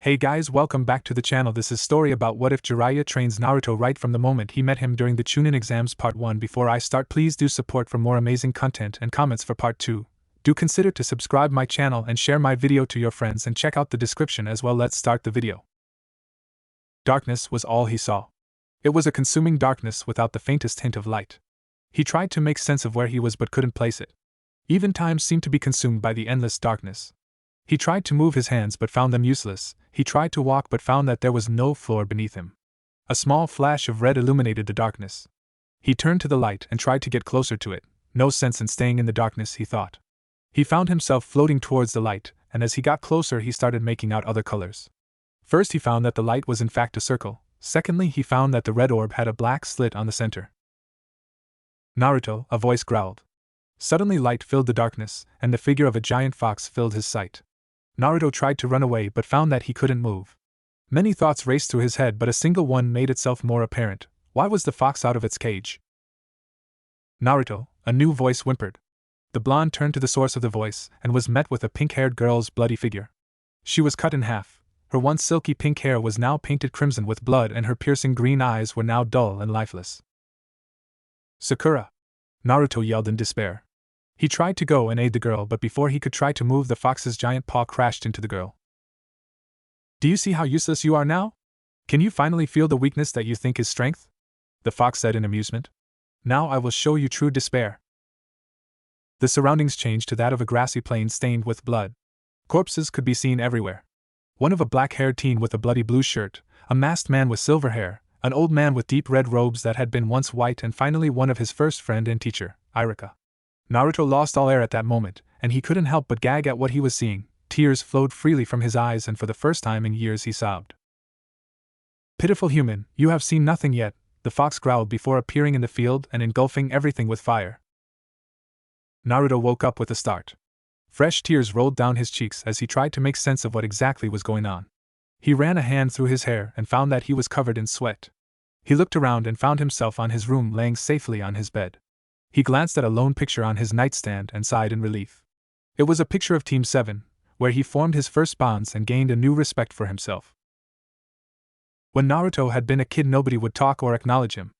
Hey guys, welcome back to the channel. This is story about what if Jiraiya trains Naruto right from the moment he met him during the Chunin exams part 1. Before I start, please do support for more amazing content and comments for part 2. Do consider to subscribe my channel and share my video to your friends and check out the description as well. Let's start the video. Darkness was all he saw. It was a consuming darkness without the faintest hint of light. He tried to make sense of where he was but couldn't place it. Even time seemed to be consumed by the endless darkness. He tried to move his hands but found them useless. He tried to walk but found that there was no floor beneath him. A small flash of red illuminated the darkness. He turned to the light and tried to get closer to it. No sense in staying in the darkness, he thought. He found himself floating towards the light, and as he got closer he started making out other colors. First he found that the light was in fact a circle. Secondly, he found that the red orb had a black slit on the center. Naruto, a voice growled. Suddenly light filled the darkness, and the figure of a giant fox filled his sight. Naruto tried to run away but found that he couldn't move. Many thoughts raced through his head, but a single one made itself more apparent. Why was the fox out of its cage? Naruto, a new voice whimpered. The blonde turned to the source of the voice and was met with a pink-haired girl's bloody figure. She was cut in half. Her once silky pink hair was now painted crimson with blood, and her piercing green eyes were now dull and lifeless. Sakura! Naruto yelled in despair. He tried to go and aid the girl, but before he could try to move, the fox's giant paw crashed into the girl. Do you see how useless you are now? Can you finally feel the weakness that you think is strength? The fox said in amusement. Now I will show you true despair. The surroundings changed to that of a grassy plain stained with blood. Corpses could be seen everywhere. One of a black-haired teen with a bloody blue shirt, a masked man with silver hair, an old man with deep red robes that had been once white, and finally one of his first friend and teacher, Iruka. Naruto lost all air at that moment, and he couldn't help but gag at what he was seeing. Tears flowed freely from his eyes, and for the first time in years he sobbed. Pitiful human, you have seen nothing yet, the fox growled before appearing in the field and engulfing everything with fire. Naruto woke up with a start. Fresh tears rolled down his cheeks as he tried to make sense of what exactly was going on. He ran a hand through his hair and found that he was covered in sweat. He looked around and found himself on his room, laying safely on his bed. He glanced at a lone picture on his nightstand and sighed in relief. It was a picture of Team 7, where he formed his first bonds and gained a new respect for himself. When Naruto had been a kid, nobody would talk or acknowledge him.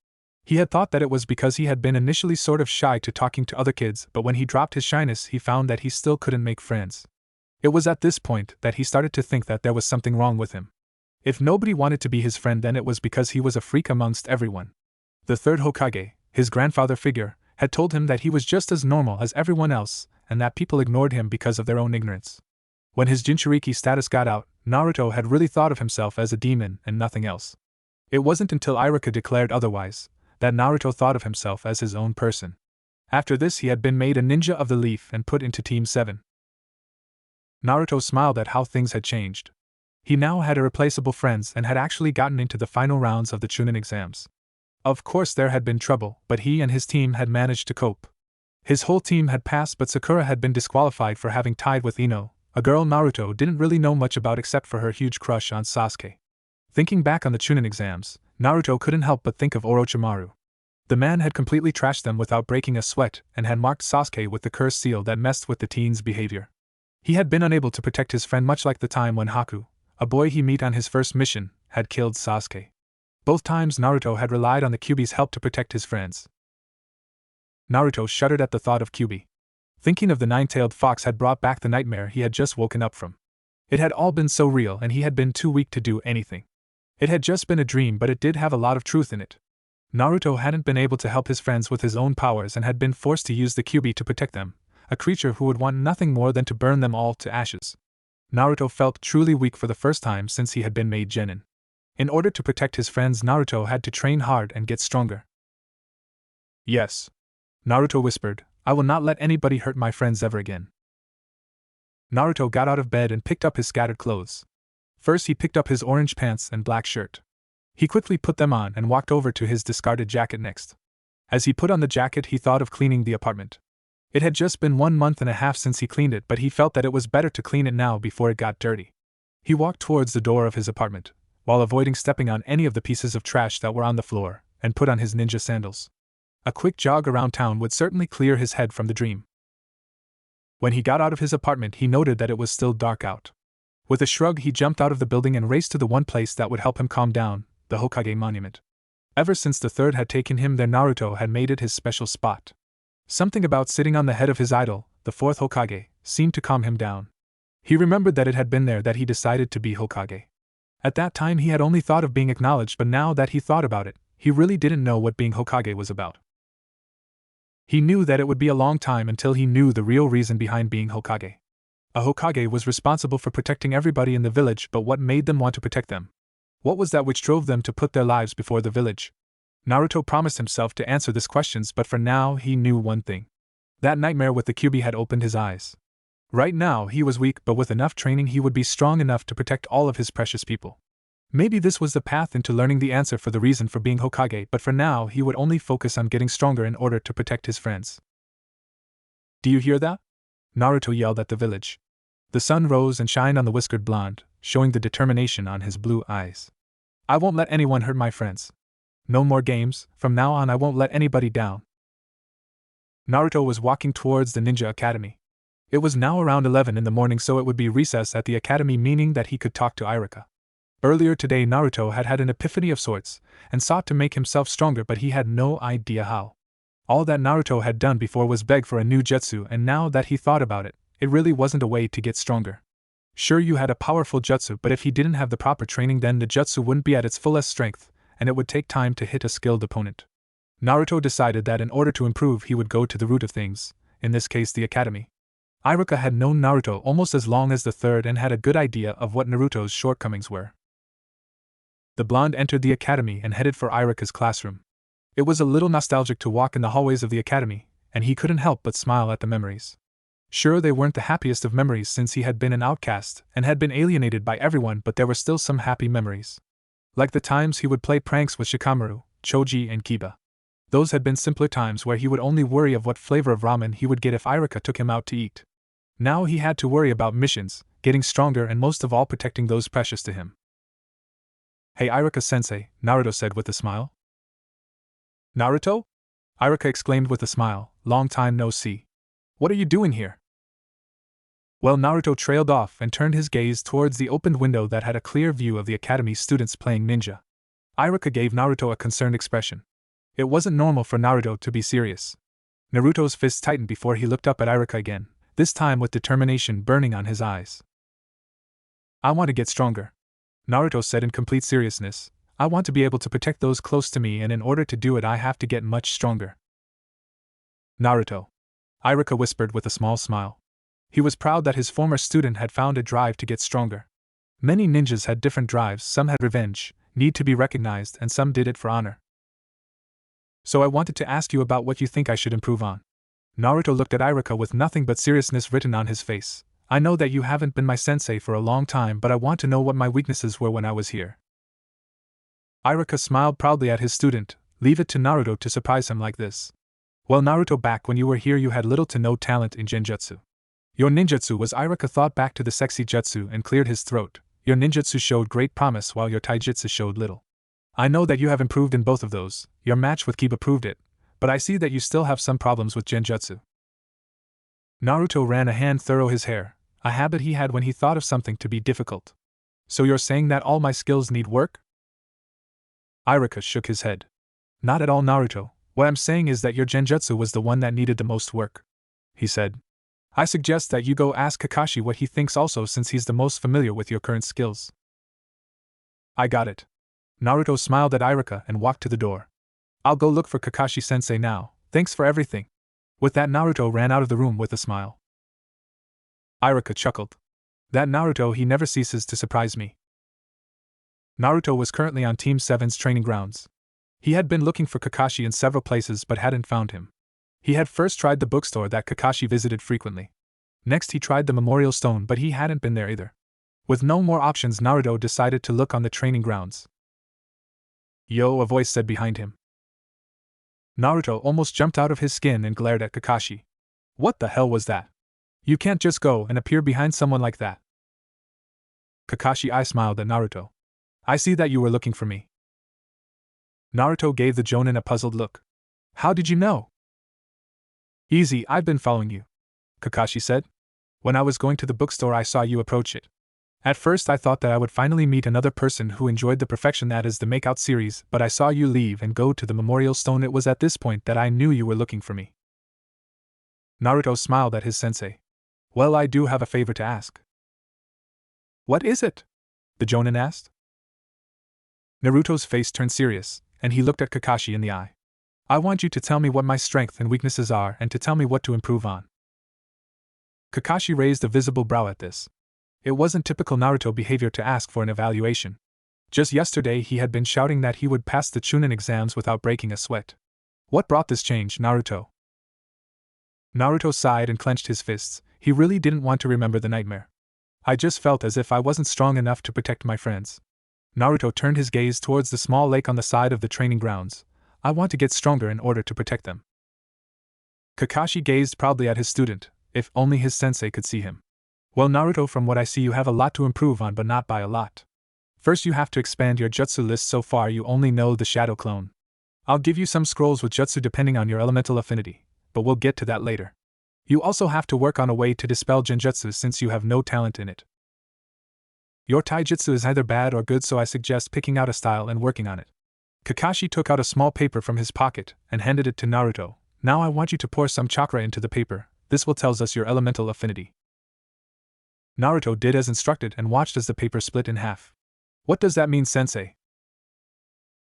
He had thought that it was because he had been initially sort of shy to talking to other kids, but when he dropped his shyness he found that he still couldn't make friends. It was at this point that he started to think that there was something wrong with him. If nobody wanted to be his friend, then it was because he was a freak amongst everyone. The third Hokage, his grandfather figure, had told him that he was just as normal as everyone else, and that people ignored him because of their own ignorance. When his Jinchuriki status got out, Naruto had really thought of himself as a demon and nothing else. It wasn't until Iruka declared otherwise that Naruto thought of himself as his own person. After this, he had been made a ninja of the leaf and put into Team 7. Naruto smiled at how things had changed. He now had irreplaceable friends and had actually gotten into the final rounds of the Chunin exams. Of course there had been trouble, but he and his team had managed to cope. His whole team had passed, but Sakura had been disqualified for having tied with Ino, a girl Naruto didn't really know much about except for her huge crush on Sasuke. Thinking back on the Chunin exams, Naruto couldn't help but think of Orochimaru. The man had completely trashed them without breaking a sweat and had marked Sasuke with the curse seal that messed with the teen's behavior. He had been unable to protect his friend, much like the time when Haku, a boy he met on his first mission, had killed Sasuke. Both times Naruto had relied on the Kyuubi's help to protect his friends. Naruto shuddered at the thought of Kyuubi. Thinking of the nine-tailed fox had brought back the nightmare he had just woken up from. It had all been so real and he had been too weak to do anything. It had just been a dream, but it did have a lot of truth in it. Naruto hadn't been able to help his friends with his own powers and had been forced to use the Kyuubi to protect them, a creature who would want nothing more than to burn them all to ashes. Naruto felt truly weak for the first time since he had been made genin. In order to protect his friends, Naruto had to train hard and get stronger. Yes. Naruto whispered, I will not let anybody hurt my friends ever again. Naruto got out of bed and picked up his scattered clothes. First he picked up his orange pants and black shirt. He quickly put them on and walked over to his discarded jacket next. As he put on the jacket, he thought of cleaning the apartment. It had just been 1 month and a half since he cleaned it, but he felt that it was better to clean it now before it got dirty. He walked towards the door of his apartment, while avoiding stepping on any of the pieces of trash that were on the floor, and put on his ninja sandals. A quick jog around town would certainly clear his head from the dream. When he got out of his apartment, he noted that it was still dark out. With a shrug, he jumped out of the building and raced to the one place that would help him calm down, the Hokage monument. Ever since the third had taken him there, Naruto had made it his special spot. Something about sitting on the head of his idol, the fourth Hokage, seemed to calm him down. He remembered that it had been there that he decided to be Hokage. At that time he had only thought of being acknowledged, but now that he thought about it, he really didn't know what being Hokage was about. He knew that it would be a long time until he knew the real reason behind being Hokage. A Hokage was responsible for protecting everybody in the village, but what made them want to protect them? What was that which drove them to put their lives before the village? Naruto promised himself to answer these questions, but for now he knew one thing. That nightmare with the Kyuubi had opened his eyes. Right now he was weak, but with enough training he would be strong enough to protect all of his precious people. Maybe this was the path into learning the answer for the reason for being Hokage, but for now he would only focus on getting stronger in order to protect his friends. Do you hear that? Naruto yelled at the village. The sun rose and shined on the whiskered blonde, showing the determination on his blue eyes. I won't let anyone hurt my friends. No more games, from now on I won't let anybody down. Naruto was walking towards the ninja academy. It was now around 11 in the morning, so it would be recess at the academy, meaning that he could talk to Iruka. Earlier today Naruto had had an epiphany of sorts, and sought to make himself stronger, but he had no idea how. All that Naruto had done before was beg for a new jutsu, and now that he thought about it, it really wasn't a way to get stronger. Sure, you had a powerful jutsu, but if he didn't have the proper training, then the jutsu wouldn't be at its fullest strength, and it would take time to hit a skilled opponent. Naruto decided that in order to improve he would go to the root of things, in this case the academy. Iruka had known Naruto almost as long as the third and had a good idea of what Naruto's shortcomings were. The blonde entered the academy and headed for Iruka's classroom. It was a little nostalgic to walk in the hallways of the academy, and he couldn't help but smile at the memories. Sure, they weren't the happiest of memories since he had been an outcast and had been alienated by everyone, but there were still some happy memories. Like the times he would play pranks with Shikamaru, Choji, and Kiba. Those had been simpler times where he would only worry of what flavor of ramen he would get if Iruka took him out to eat. Now he had to worry about missions, getting stronger, and most of all protecting those precious to him. Hey Iruka-sensei, Naruto said with a smile. Naruto? Iruka exclaimed with a smile, long time no see. What are you doing here? Well, Naruto trailed off and turned his gaze towards the opened window that had a clear view of the academy students playing ninja. Iruka gave Naruto a concerned expression. It wasn't normal for Naruto to be serious. Naruto's fist tightened before he looked up at Iruka again, this time with determination burning on his eyes. I want to get stronger, Naruto said in complete seriousness. I want to be able to protect those close to me, and in order to do it I have to get much stronger. Naruto, Iruka whispered with a small smile. He was proud that his former student had found a drive to get stronger. Many ninjas had different drives, some had revenge, need to be recognized, and some did it for honor. So I wanted to ask you about what you think I should improve on. Naruto looked at Iruka with nothing but seriousness written on his face. I know that you haven't been my sensei for a long time, but I want to know what my weaknesses were when I was here. Iruka smiled proudly at his student. Leave it to Naruto to surprise him like this. Well, Naruto, back when you were here you had little to no talent in genjutsu. Your ninjutsu was, Iruka thought back to the sexy jutsu and cleared his throat. Your ninjutsu showed great promise while your taijutsu showed little. I know that you have improved in both of those, your match with Kiba proved it, but I see that you still have some problems with genjutsu. Naruto ran a hand through his hair, a habit he had when he thought of something to be difficult. So you're saying that all my skills need work? Iruka shook his head. Not at all, Naruto. What I'm saying is that your genjutsu was the one that needed the most work, he said. I suggest that you go ask Kakashi what he thinks also, since he's the most familiar with your current skills. I got it. Naruto smiled at Iruka and walked to the door. I'll go look for Kakashi-sensei now, thanks for everything. With that, Naruto ran out of the room with a smile. Iruka chuckled. That Naruto, he never ceases to surprise me. Naruto was currently on Team 7's training grounds. He had been looking for Kakashi in several places but hadn't found him. He had first tried the bookstore that Kakashi visited frequently. Next he tried the Memorial Stone, but he hadn't been there either. With no more options, Naruto decided to look on the training grounds. Yo, a voice said behind him. Naruto almost jumped out of his skin and glared at Kakashi. What the hell was that? You can't just go and appear behind someone like that. Kakashi, I smiled at Naruto. I see that you were looking for me. Naruto gave the Jonin a puzzled look. How did you know? Easy, I've been following you, Kakashi said. When I was going to the bookstore I saw you approach it. At first I thought that I would finally meet another person who enjoyed the perfection that is the Makeout series, but I saw you leave and go to the Memorial Stone. It was at this point that I knew you were looking for me. Naruto smiled at his sensei. Well, I do have a favor to ask. What is it? The Jonin asked. Naruto's face turned serious, and he looked at Kakashi in the eye. I want you to tell me what my strengths and weaknesses are and to tell me what to improve on. Kakashi raised a visible brow at this. It wasn't typical Naruto behavior to ask for an evaluation. Just yesterday he had been shouting that he would pass the Chunin exams without breaking a sweat. What brought this change, Naruto? Naruto sighed and clenched his fists. He really didn't want to remember the nightmare. I just felt as if I wasn't strong enough to protect my friends. Naruto turned his gaze towards the small lake on the side of the training grounds. I want to get stronger in order to protect them. Kakashi gazed proudly at his student. If only his sensei could see him. Well, Naruto, from what I see you have a lot to improve on, but not by a lot. First you have to expand your jutsu list. So far you only know the shadow clone. I'll give you some scrolls with jutsu depending on your elemental affinity, but we'll get to that later. You also have to work on a way to dispel genjutsu since you have no talent in it. Your taijutsu is either bad or good, so I suggest picking out a style and working on it. Kakashi took out a small paper from his pocket and handed it to Naruto. Now I want you to pour some chakra into the paper. This will tell us your elemental affinity. Naruto did as instructed and watched as the paper split in half. What does that mean, sensei?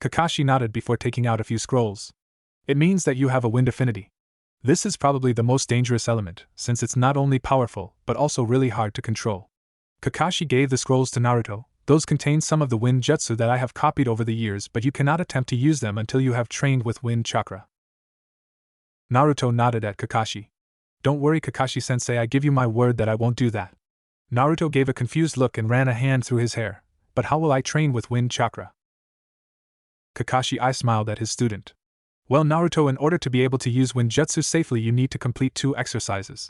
Kakashi nodded before taking out a few scrolls. It means that you have a wind affinity. This is probably the most dangerous element, since it's not only powerful, but also really hard to control. Kakashi gave the scrolls to Naruto. Those contain some of the wind jutsu that I have copied over the years, but you cannot attempt to use them until you have trained with wind chakra. Naruto nodded at Kakashi. Don't worry, Kakashi-sensei, I give you my word that I won't do that. Naruto gave a confused look and ran a hand through his hair. But how will I train with wind chakra? Kakashi smiled at his student. Well, Naruto, in order to be able to use wind jutsu safely you need to complete 2 exercises.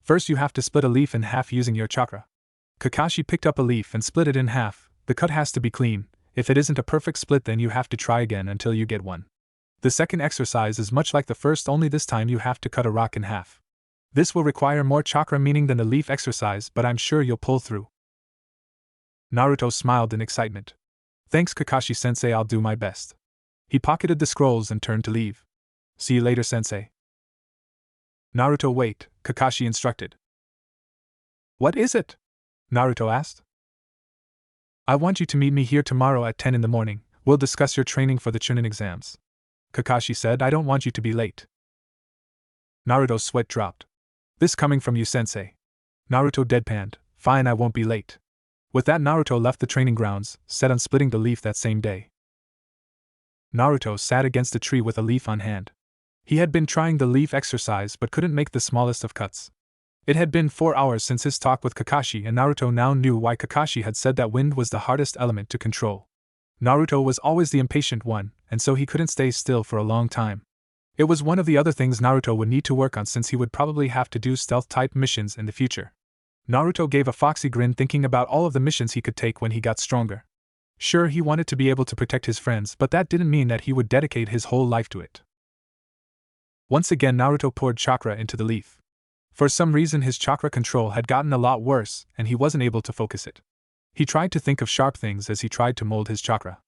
First you have to split a leaf in half using your chakra. Kakashi picked up a leaf and split it in half. The cut has to be clean. If it isn't a perfect split, then you have to try again until you get one. The second exercise is much like the first, only this time you have to cut a rock in half. This will require more chakra meaning than the leaf exercise, but I'm sure you'll pull through. Naruto smiled in excitement. Thanks, Kakashi-sensei, I'll do my best. He pocketed the scrolls and turned to leave. See you later, sensei. Naruto, wait, Kakashi instructed. What is it? Naruto asked. I want you to meet me here tomorrow at 10 in the morning. We'll discuss your training for the Chunin exams. Kakashi said, I don't want you to be late. Naruto's sweat dropped. This coming from you, sensei. Naruto deadpanned. Fine, I won't be late. With that, Naruto left the training grounds, set on splitting the leaf that same day. Naruto sat against a tree with a leaf on hand. He had been trying the leaf exercise but couldn't make the smallest of cuts. It had been 4 hours since his talk with Kakashi, and Naruto now knew why Kakashi had said that wind was the hardest element to control. Naruto was always the impatient one, and so he couldn't stay still for a long time. It was one of the other things Naruto would need to work on since he would probably have to do stealth-type missions in the future. Naruto gave a foxy grin thinking about all of the missions he could take when he got stronger. Sure, he wanted to be able to protect his friends, but that didn't mean that he would dedicate his whole life to it. Once again, Naruto poured chakra into the leaf. For some reason his chakra control had gotten a lot worse, and he wasn't able to focus it. He tried to think of sharp things as he tried to mold his chakra.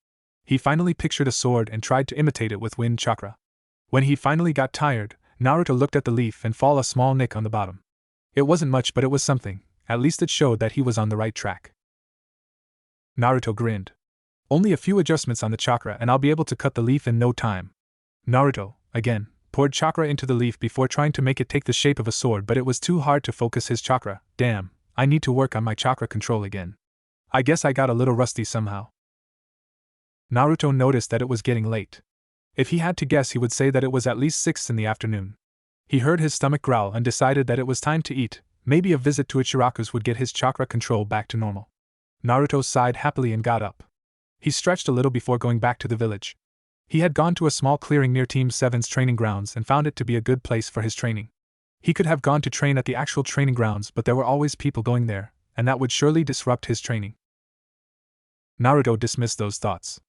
He finally pictured a sword and tried to imitate it with wind chakra. When he finally got tired, Naruto looked at the leaf and saw a small nick on the bottom. It wasn't much, but it was something. At least it showed that he was on the right track. Naruto grinned. Only a few adjustments on the chakra and I'll be able to cut the leaf in no time. Naruto, again, poured chakra into the leaf before trying to make it take the shape of a sword, but it was too hard to focus his chakra. Damn, I need to work on my chakra control again. I guess I got a little rusty somehow. Naruto noticed that it was getting late. If he had to guess, he would say that it was at least 6 in the afternoon. He heard his stomach growl and decided that it was time to eat. Maybe a visit to Ichiraku's would get his chakra control back to normal. Naruto sighed happily and got up. He stretched a little before going back to the village. He had gone to a small clearing near Team 7's training grounds and found it to be a good place for his training. He could have gone to train at the actual training grounds, but there were always people going there, and that would surely disrupt his training. Naruto dismissed those thoughts.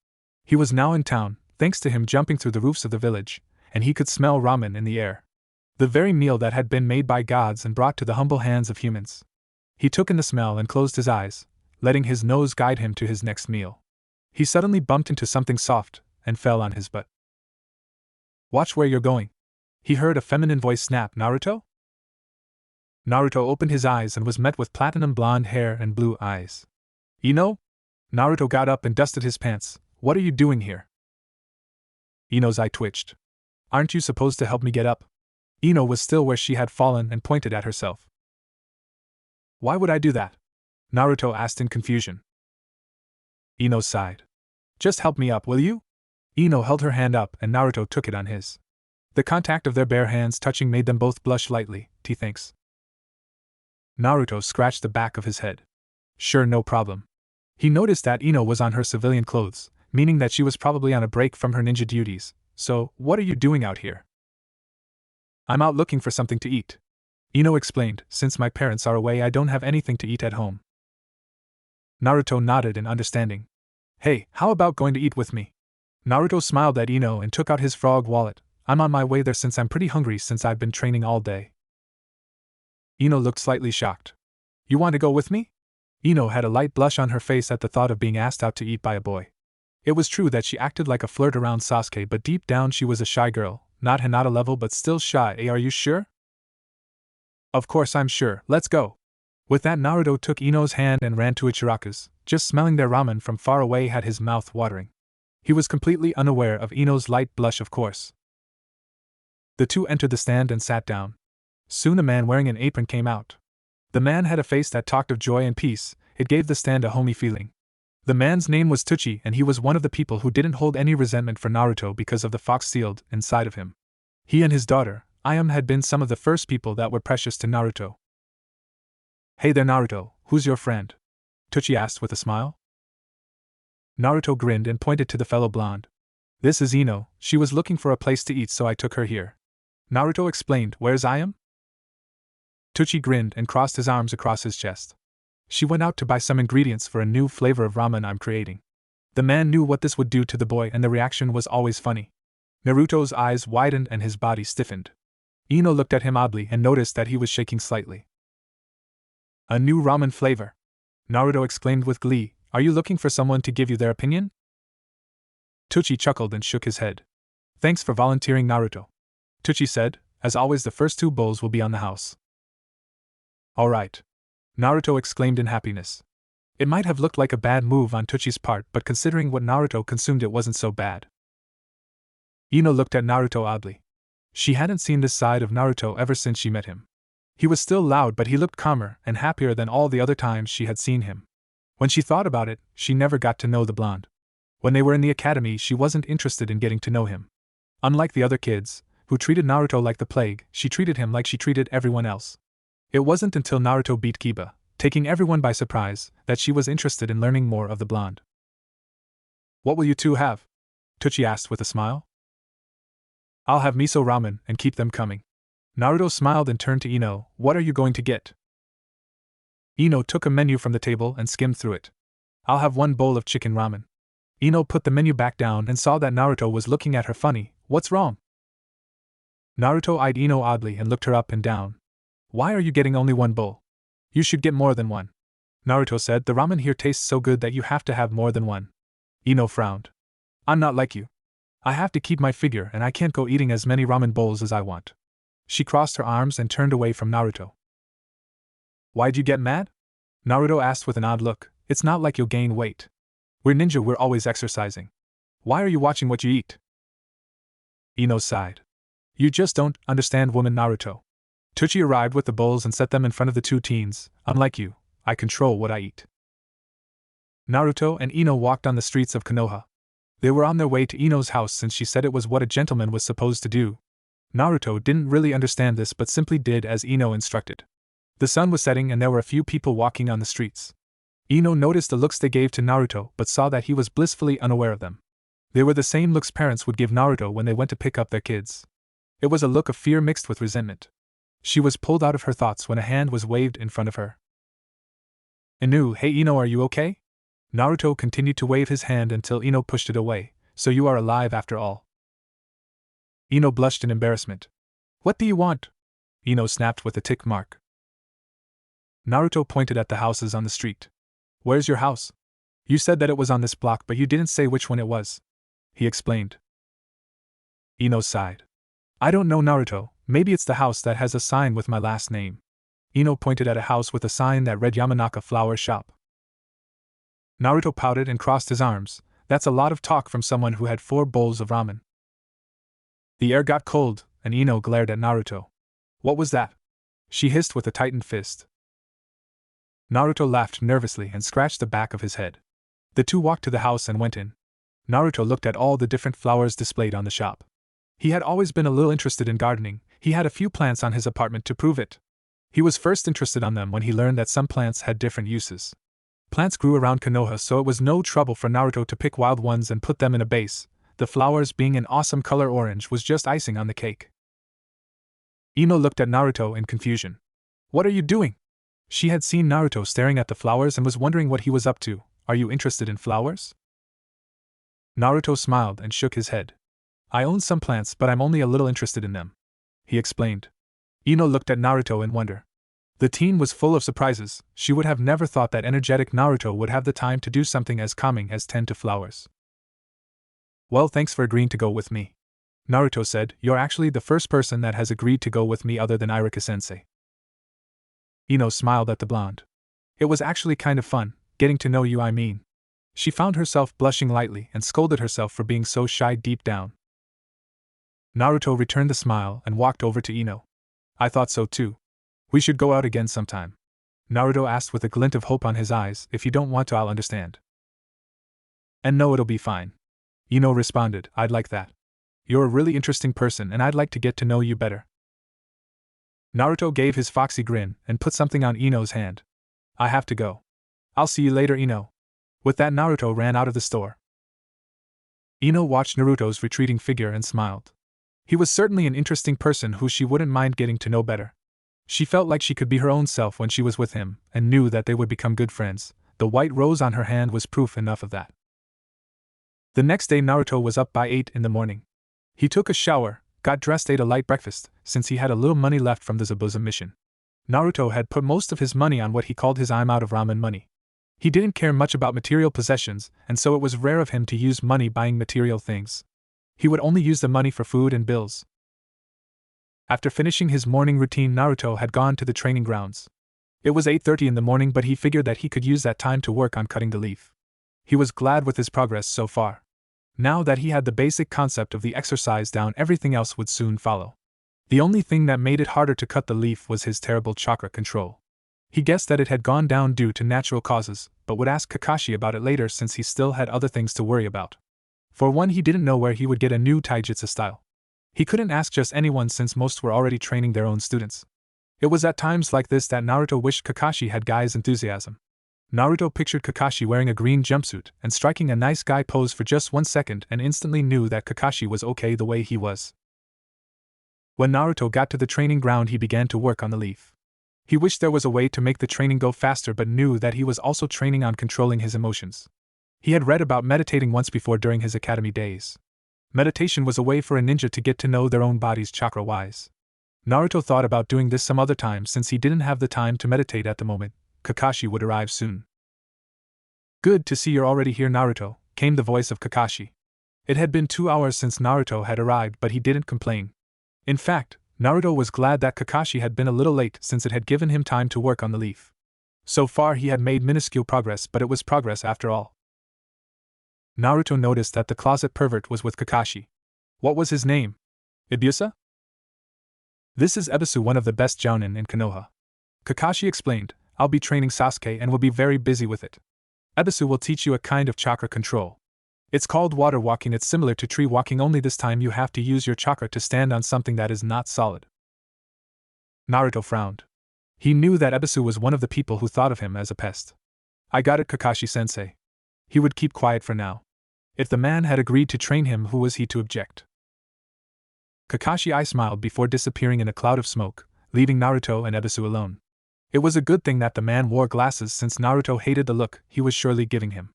He was now in town, thanks to him jumping through the roofs of the village, and he could smell ramen in the air. The very meal that had been made by gods and brought to the humble hands of humans. He took in the smell and closed his eyes, letting his nose guide him to his next meal. He suddenly bumped into something soft and fell on his butt. "Watch where you're going," he heard a feminine voice snap. "Naruto?" Naruto opened his eyes and was met with platinum blonde hair and blue eyes. "Ino?" Naruto got up and dusted his pants. "What are you doing here?" Ino's eye twitched. "Aren't you supposed to help me get up?" Ino was still where she had fallen and pointed at herself. "Why would I do that?" Naruto asked in confusion. Ino sighed. "Just help me up, will you?" Ino held her hand up and Naruto took it on his. The contact of their bare hands touching made them both blush lightly. "Thanks." Naruto scratched the back of his head. "Sure, no problem." He noticed that Ino was on her civilian clothes, meaning that she was probably on a break from her ninja duties. "So, what are you doing out here?" "I'm out looking for something to eat," Ino explained. "Since my parents are away, I don't have anything to eat at home." Naruto nodded in understanding. "Hey, how about going to eat with me?" Naruto smiled at Ino and took out his frog wallet. "I'm on my way there since I'm pretty hungry since I've been training all day." Ino looked slightly shocked. "You want to go with me?" Ino had a light blush on her face at the thought of being asked out to eat by a boy. It was true that she acted like a flirt around Sasuke, but deep down she was a shy girl, not Hinata level but still shy. "Are you sure?" "Of course I'm sure, let's go." With that, Naruto took Ino's hand and ran to Ichiraku's. Just smelling their ramen from far away had his mouth watering. He was completely unaware of Ino's light blush, of course. The two entered the stand and sat down. Soon a man wearing an apron came out. The man had a face that talked of joy and peace. It gave the stand a homey feeling. The man's name was Tucci, and he was one of the people who didn't hold any resentment for Naruto because of the fox sealed inside of him. He and his daughter, Ayame, had been some of the first people that were precious to Naruto. "Hey there, Naruto, who's your friend?" Tucci asked with a smile. Naruto grinned and pointed to the fellow blonde. "This is Ino. She was looking for a place to eat, so I took her here." Naruto explained. "Where's Ayame?" Tucci grinned and crossed his arms across his chest. "She went out to buy some ingredients for a new flavor of ramen I'm creating." The man knew what this would do to the boy, and the reaction was always funny. Naruto's eyes widened and his body stiffened. Ino looked at him oddly and noticed that he was shaking slightly. "A new ramen flavor!" Naruto exclaimed with glee. "Are you looking for someone to give you their opinion?" Tucci chuckled and shook his head. "Thanks for volunteering, Naruto," Tucci said. "As always, the first two bowls will be on the house." "Alright," Naruto exclaimed in happiness. It might have looked like a bad move on Tucci's part, but considering what Naruto consumed, it wasn't so bad. Ino looked at Naruto oddly. She hadn't seen this side of Naruto ever since she met him. He was still loud, but he looked calmer and happier than all the other times she had seen him. When she thought about it, she never got to know the blonde. When they were in the academy, she wasn't interested in getting to know him. Unlike the other kids, who treated Naruto like the plague, she treated him like she treated everyone else. It wasn't until Naruto beat Kiba, taking everyone by surprise, that she was interested in learning more of the blonde. "What will you two have?" Tucci asked with a smile. "I'll have miso ramen and keep them coming." Naruto smiled and turned to Ino. "What are you going to get?" Ino took a menu from the table and skimmed through it. "I'll have one bowl of chicken ramen." Ino put the menu back down and saw that Naruto was looking at her funny. "What's wrong?" Naruto eyed Ino oddly and looked her up and down. "Why are you getting only one bowl? You should get more than one." Naruto said. "The ramen here tastes so good that you have to have more than one." Ino frowned. "I'm not like you. I have to keep my figure and I can't go eating as many ramen bowls as I want." She crossed her arms and turned away from Naruto. "Why'd you get mad?" Naruto asked with an odd look. "It's not like you'll gain weight. We're ninja, we're always exercising. Why are you watching what you eat?" Ino sighed. "You just don't understand, woman Naruto. Tucci arrived with the bowls and set them in front of the two teens. Unlike you, I control what I eat." Naruto and Ino walked on the streets of Konoha. They were on their way to Ino's house since she said it was what a gentleman was supposed to do. Naruto didn't really understand this but simply did as Ino instructed. The sun was setting and there were a few people walking on the streets. Ino noticed the looks they gave to Naruto but saw that he was blissfully unaware of them. They were the same looks parents would give Naruto when they went to pick up their kids. It was a look of fear mixed with resentment. She was pulled out of her thoughts when a hand was waved in front of her. "Inu, hey Ino, are you okay?" Naruto continued to wave his hand until Ino pushed it away. "So you are alive after all." Ino blushed in embarrassment. "What do you want?" Ino snapped with a tick mark. Naruto pointed at the houses on the street. Where's your house? You said that it was on this block, but you didn't say which one it was. He explained. Ino sighed. I don't know, Naruto, maybe it's the house that has a sign with my last name. Ino pointed at a house with a sign that read Yamanaka Flower Shop. Naruto pouted and crossed his arms. That's a lot of talk from someone who had 4 bowls of ramen. The air got cold, and Ino glared at Naruto. What was that? She hissed with a tightened fist. Naruto laughed nervously and scratched the back of his head. The two walked to the house and went in. Naruto looked at all the different flowers displayed on the shop. He had always been a little interested in gardening. He had a few plants on his apartment to prove it. He was first interested on them when he learned that some plants had different uses. Plants grew around Konoha, so it was no trouble for Naruto to pick wild ones and put them in a vase. The flowers being an awesome color orange was just icing on the cake. Ino looked at Naruto in confusion. What are you doing? She had seen Naruto staring at the flowers and was wondering what he was up to. Are you interested in flowers? Naruto smiled and shook his head. I own some plants, but I'm only a little interested in them, he explained. Ino looked at Naruto in wonder. The teen was full of surprises. She would have never thought that energetic Naruto would have the time to do something as calming as tend to flowers. Well, thanks for agreeing to go with me, Naruto said. You're actually the first person that has agreed to go with me other than Iruka-sensei. Ino smiled at the blonde. It was actually kind of fun, getting to know you, I mean. She found herself blushing lightly and scolded herself for being so shy deep down. Naruto returned the smile and walked over to Ino. I thought so too. We should go out again sometime, Naruto asked with a glint of hope on his eyes. If you don't want to, I'll understand. And no, it'll be fine, Ino responded. I'd like that. You're a really interesting person and I'd like to get to know you better. Naruto gave his foxy grin and put something on Ino's hand. I have to go. I'll see you later, Ino. With that, Naruto ran out of the store. Ino watched Naruto's retreating figure and smiled. He was certainly an interesting person who she wouldn't mind getting to know better. She felt like she could be her own self when she was with him, and knew that they would become good friends. The white rose on her hand was proof enough of that. The next day, Naruto was up by 8 in the morning. He took a shower, got dressed, ate a light breakfast, since he had a little money left from the Zabuza mission. Naruto had put most of his money on what he called his I'm out of ramen money. He didn't care much about material possessions, and so it was rare of him to use money buying material things. He would only use the money for food and bills. After finishing his morning routine, Naruto had gone to the training grounds. It was 8:30 in the morning, but he figured that he could use that time to work on cutting the leaf. He was glad with his progress so far. Now that he had the basic concept of the exercise down, everything else would soon follow. The only thing that made it harder to cut the leaf was his terrible chakra control. He guessed that it had gone down due to natural causes, but would ask Kakashi about it later since he still had other things to worry about. For one, he didn't know where he would get a new taijutsu style. He couldn't ask just anyone since most were already training their own students. It was at times like this that Naruto wished Kakashi had guy's enthusiasm. Naruto pictured Kakashi wearing a green jumpsuit and striking a nice guy pose for just 1 second and instantly knew that Kakashi was okay the way he was. When Naruto got to the training ground, he began to work on the leaf. He wished there was a way to make the training go faster, but knew that he was also training on controlling his emotions. He had read about meditating once before during his academy days. Meditation was a way for a ninja to get to know their own bodies chakra-wise. Naruto thought about doing this some other time since he didn't have the time to meditate at the moment. Kakashi would arrive soon. Good to see you're already here, Naruto, came the voice of Kakashi. It had been 2 hours since Naruto had arrived, but he didn't complain. In fact, Naruto was glad that Kakashi had been a little late since it had given him time to work on the leaf. So far he had made minuscule progress, but it was progress after all. Naruto noticed that the closet pervert was with Kakashi. What was his name? Ebisu? This is Ebisu, one of the best jounin in Konoha. Kakashi explained. I'll be training Sasuke and will be very busy with it. Ebisu will teach you a kind of chakra control. It's called water walking. It's similar to tree walking, only this time you have to use your chakra to stand on something that is not solid. Naruto frowned. He knew that Ebisu was one of the people who thought of him as a pest. I got it, Kakashi-sensei. He would keep quiet for now. If the man had agreed to train him, who was he to object? Kakashi smiled before disappearing in a cloud of smoke, leaving Naruto and Ebisu alone. It was a good thing that the man wore glasses since Naruto hated the look he was surely giving him.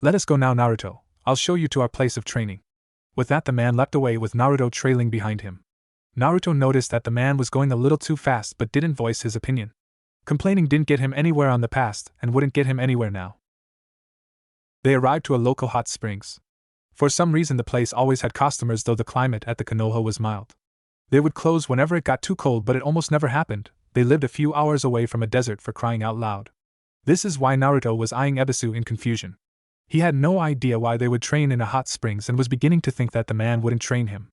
Let us go now, Naruto. I'll show you to our place of training. With that, the man leapt away with Naruto trailing behind him. Naruto noticed that the man was going a little too fast but didn't voice his opinion. Complaining didn't get him anywhere on the past and wouldn't get him anywhere now. They arrived to a local hot springs. For some reason the place always had customers, though the climate at the Konoha was mild. They would close whenever it got too cold, but it almost never happened. They lived a few hours away from a desert, for crying out loud. This is why Naruto was eyeing Ebisu in confusion. He had no idea why they would train in a hot springs and was beginning to think that the man wouldn't train him.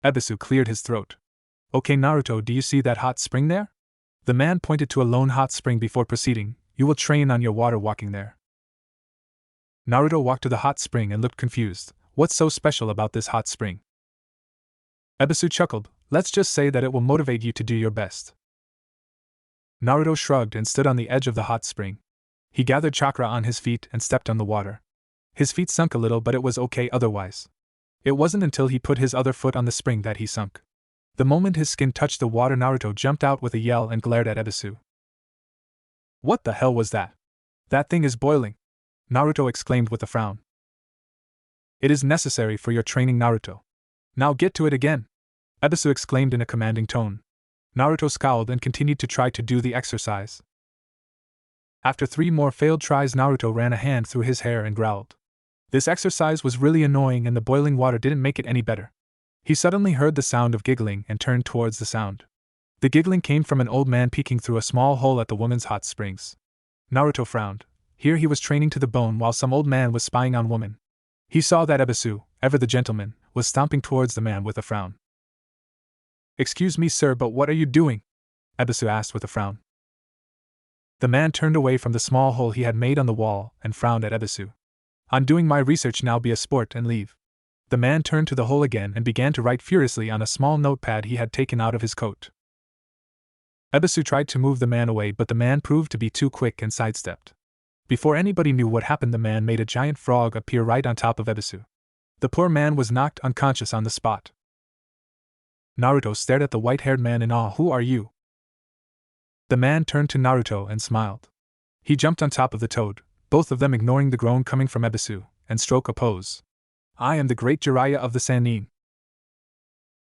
Ebisu cleared his throat. Okay Naruto, do you see that hot spring there? The man pointed to a lone hot spring before proceeding. You will train on your water walking there. Naruto walked to the hot spring and looked confused. What's so special about this hot spring? Ebisu chuckled. Let's just say that it will motivate you to do your best. Naruto shrugged and stood on the edge of the hot spring. He gathered chakra on his feet and stepped on the water. His feet sunk a little, but it was okay otherwise. It wasn't until he put his other foot on the spring that he sunk. The moment his skin touched the water, Naruto jumped out with a yell and glared at Ebisu. What the hell was that? That thing is boiling, Naruto exclaimed with a frown. It is necessary for your training, Naruto. Now get to it again, Ebisu exclaimed in a commanding tone. Naruto scowled and continued to try to do the exercise. After 3 more failed tries, Naruto ran a hand through his hair and growled. This exercise was really annoying and the boiling water didn't make it any better. He suddenly heard the sound of giggling and turned towards the sound. The giggling came from an old man peeking through a small hole at the woman's hot springs. Naruto frowned. Here he was training to the bone while some old man was spying on woman. He saw that Ebisu, ever the gentleman, was stomping towards the man with a frown. Excuse me sir, but what are you doing? Ebisu asked with a frown. The man turned away from the small hole he had made on the wall and frowned at Ebisu. I'm doing my research now, be a sport and leave. The man turned to the hole again and began to write furiously on a small notepad he had taken out of his coat. Ebisu tried to move the man away, but the man proved to be too quick and sidestepped. Before anybody knew what happened, the man made a giant frog appear right on top of Ebisu. The poor man was knocked unconscious on the spot. Naruto stared at the white-haired man in awe. Who are you? The man turned to Naruto and smiled. He jumped on top of the toad, both of them ignoring the groan coming from Ebisu, and struck a pose. I am the great Jiraiya of the Sannin.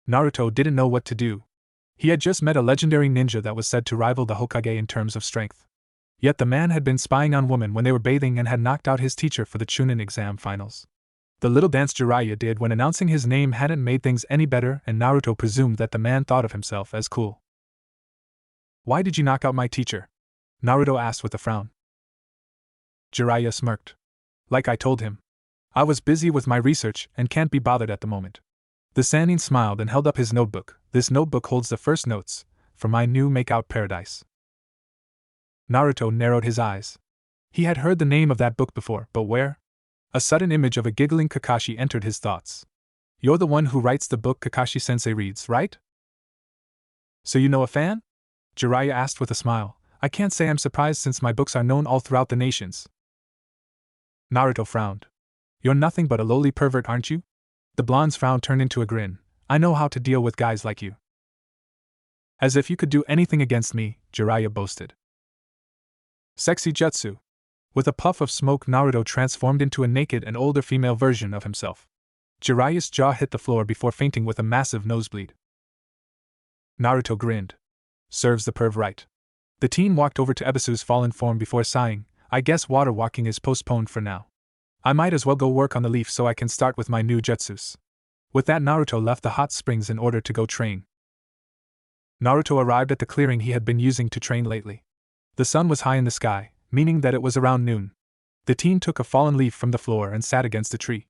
Naruto didn't know what to do. He had just met a legendary ninja that was said to rival the Hokage in terms of strength. Yet the man had been spying on women when they were bathing and had knocked out his teacher for the Chunin exam finals. The little dance Jiraiya did when announcing his name hadn't made things any better, and Naruto presumed that the man thought of himself as cool. Why did you knock out my teacher? Naruto asked with a frown. Jiraiya smirked. Like I told him. I was busy with my research and can't be bothered at the moment. The Sannin smiled and held up his notebook. This notebook holds the first notes for my new Makeout Paradise. Naruto narrowed his eyes. He had heard the name of that book before, but where? A sudden image of a giggling Kakashi entered his thoughts. You're the one who writes the book Kakashi-sensei reads, right? So you know a fan? Jiraiya asked with a smile. I can't say I'm surprised since my books are known all throughout the nations. Naruto frowned. You're nothing but a lowly pervert, aren't you? The blonde's frown turned into a grin. I know how to deal with guys like you. As if you could do anything against me, Jiraiya boasted. Sexy jutsu. With a puff of smoke, Naruto transformed into a naked and older female version of himself. Jiraiya's jaw hit the floor before fainting with a massive nosebleed. Naruto grinned. Serves the perv right. The teen walked over to Ebisu's fallen form before sighing. I guess water walking is postponed for now. I might as well go work on the leaf so I can start with my new jutsus. With that, Naruto left the hot springs in order to go train. Naruto arrived at the clearing he had been using to train lately. The sun was high in the sky, meaning that it was around noon. The teen took a fallen leaf from the floor and sat against a tree.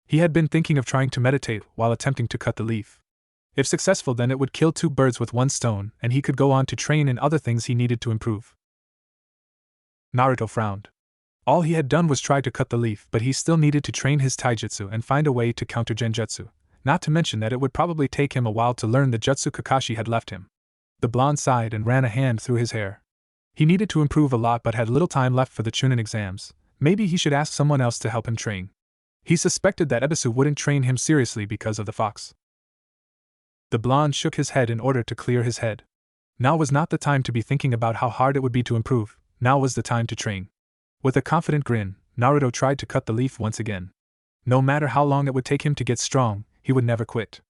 He had been thinking of trying to meditate while attempting to cut the leaf. If successful, then it would kill 2 birds with 1 stone, and he could go on to train in other things he needed to improve. Naruto frowned. All he had done was try to cut the leaf, but he still needed to train his taijutsu and find a way to counter genjutsu, not to mention that it would probably take him a while to learn the jutsu Kakashi had left him. The blonde sighed and ran a hand through his hair. He needed to improve a lot but had little time left for the Chunin exams. Maybe he should ask someone else to help him train. He suspected that Ebisu wouldn't train him seriously because of the fox. The blonde shook his head in order to clear his head. Now was not the time to be thinking about how hard it would be to improve, now was the time to train. With a confident grin, Naruto tried to cut the leaf once again. No matter how long it would take him to get strong, he would never quit.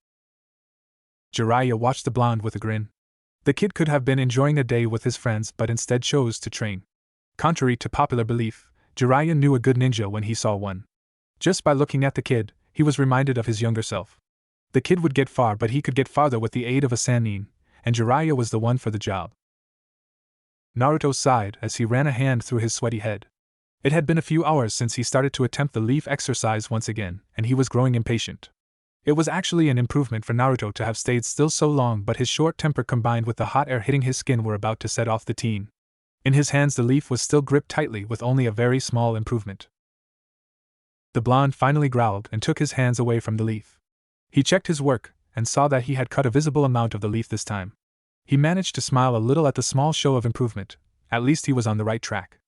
Jiraiya watched the blonde with a grin. The kid could have been enjoying a day with his friends but instead chose to train. Contrary to popular belief, Jiraiya knew a good ninja when he saw one. Just by looking at the kid, he was reminded of his younger self. The kid would get far, but he could get farther with the aid of a Sannin, and Jiraiya was the one for the job. Naruto sighed as he ran a hand through his sweaty head. It had been a few hours since he started to attempt the leaf exercise once again, and he was growing impatient. It was actually an improvement for Naruto to have stayed still so long, but his short temper combined with the hot air hitting his skin were about to set off the teen. In his hands the leaf was still gripped tightly with only a very small improvement. The blonde finally growled and took his hands away from the leaf. He checked his work, and saw that he had cut a visible amount of the leaf this time. He managed to smile a little at the small show of improvement. At least he was on the right track.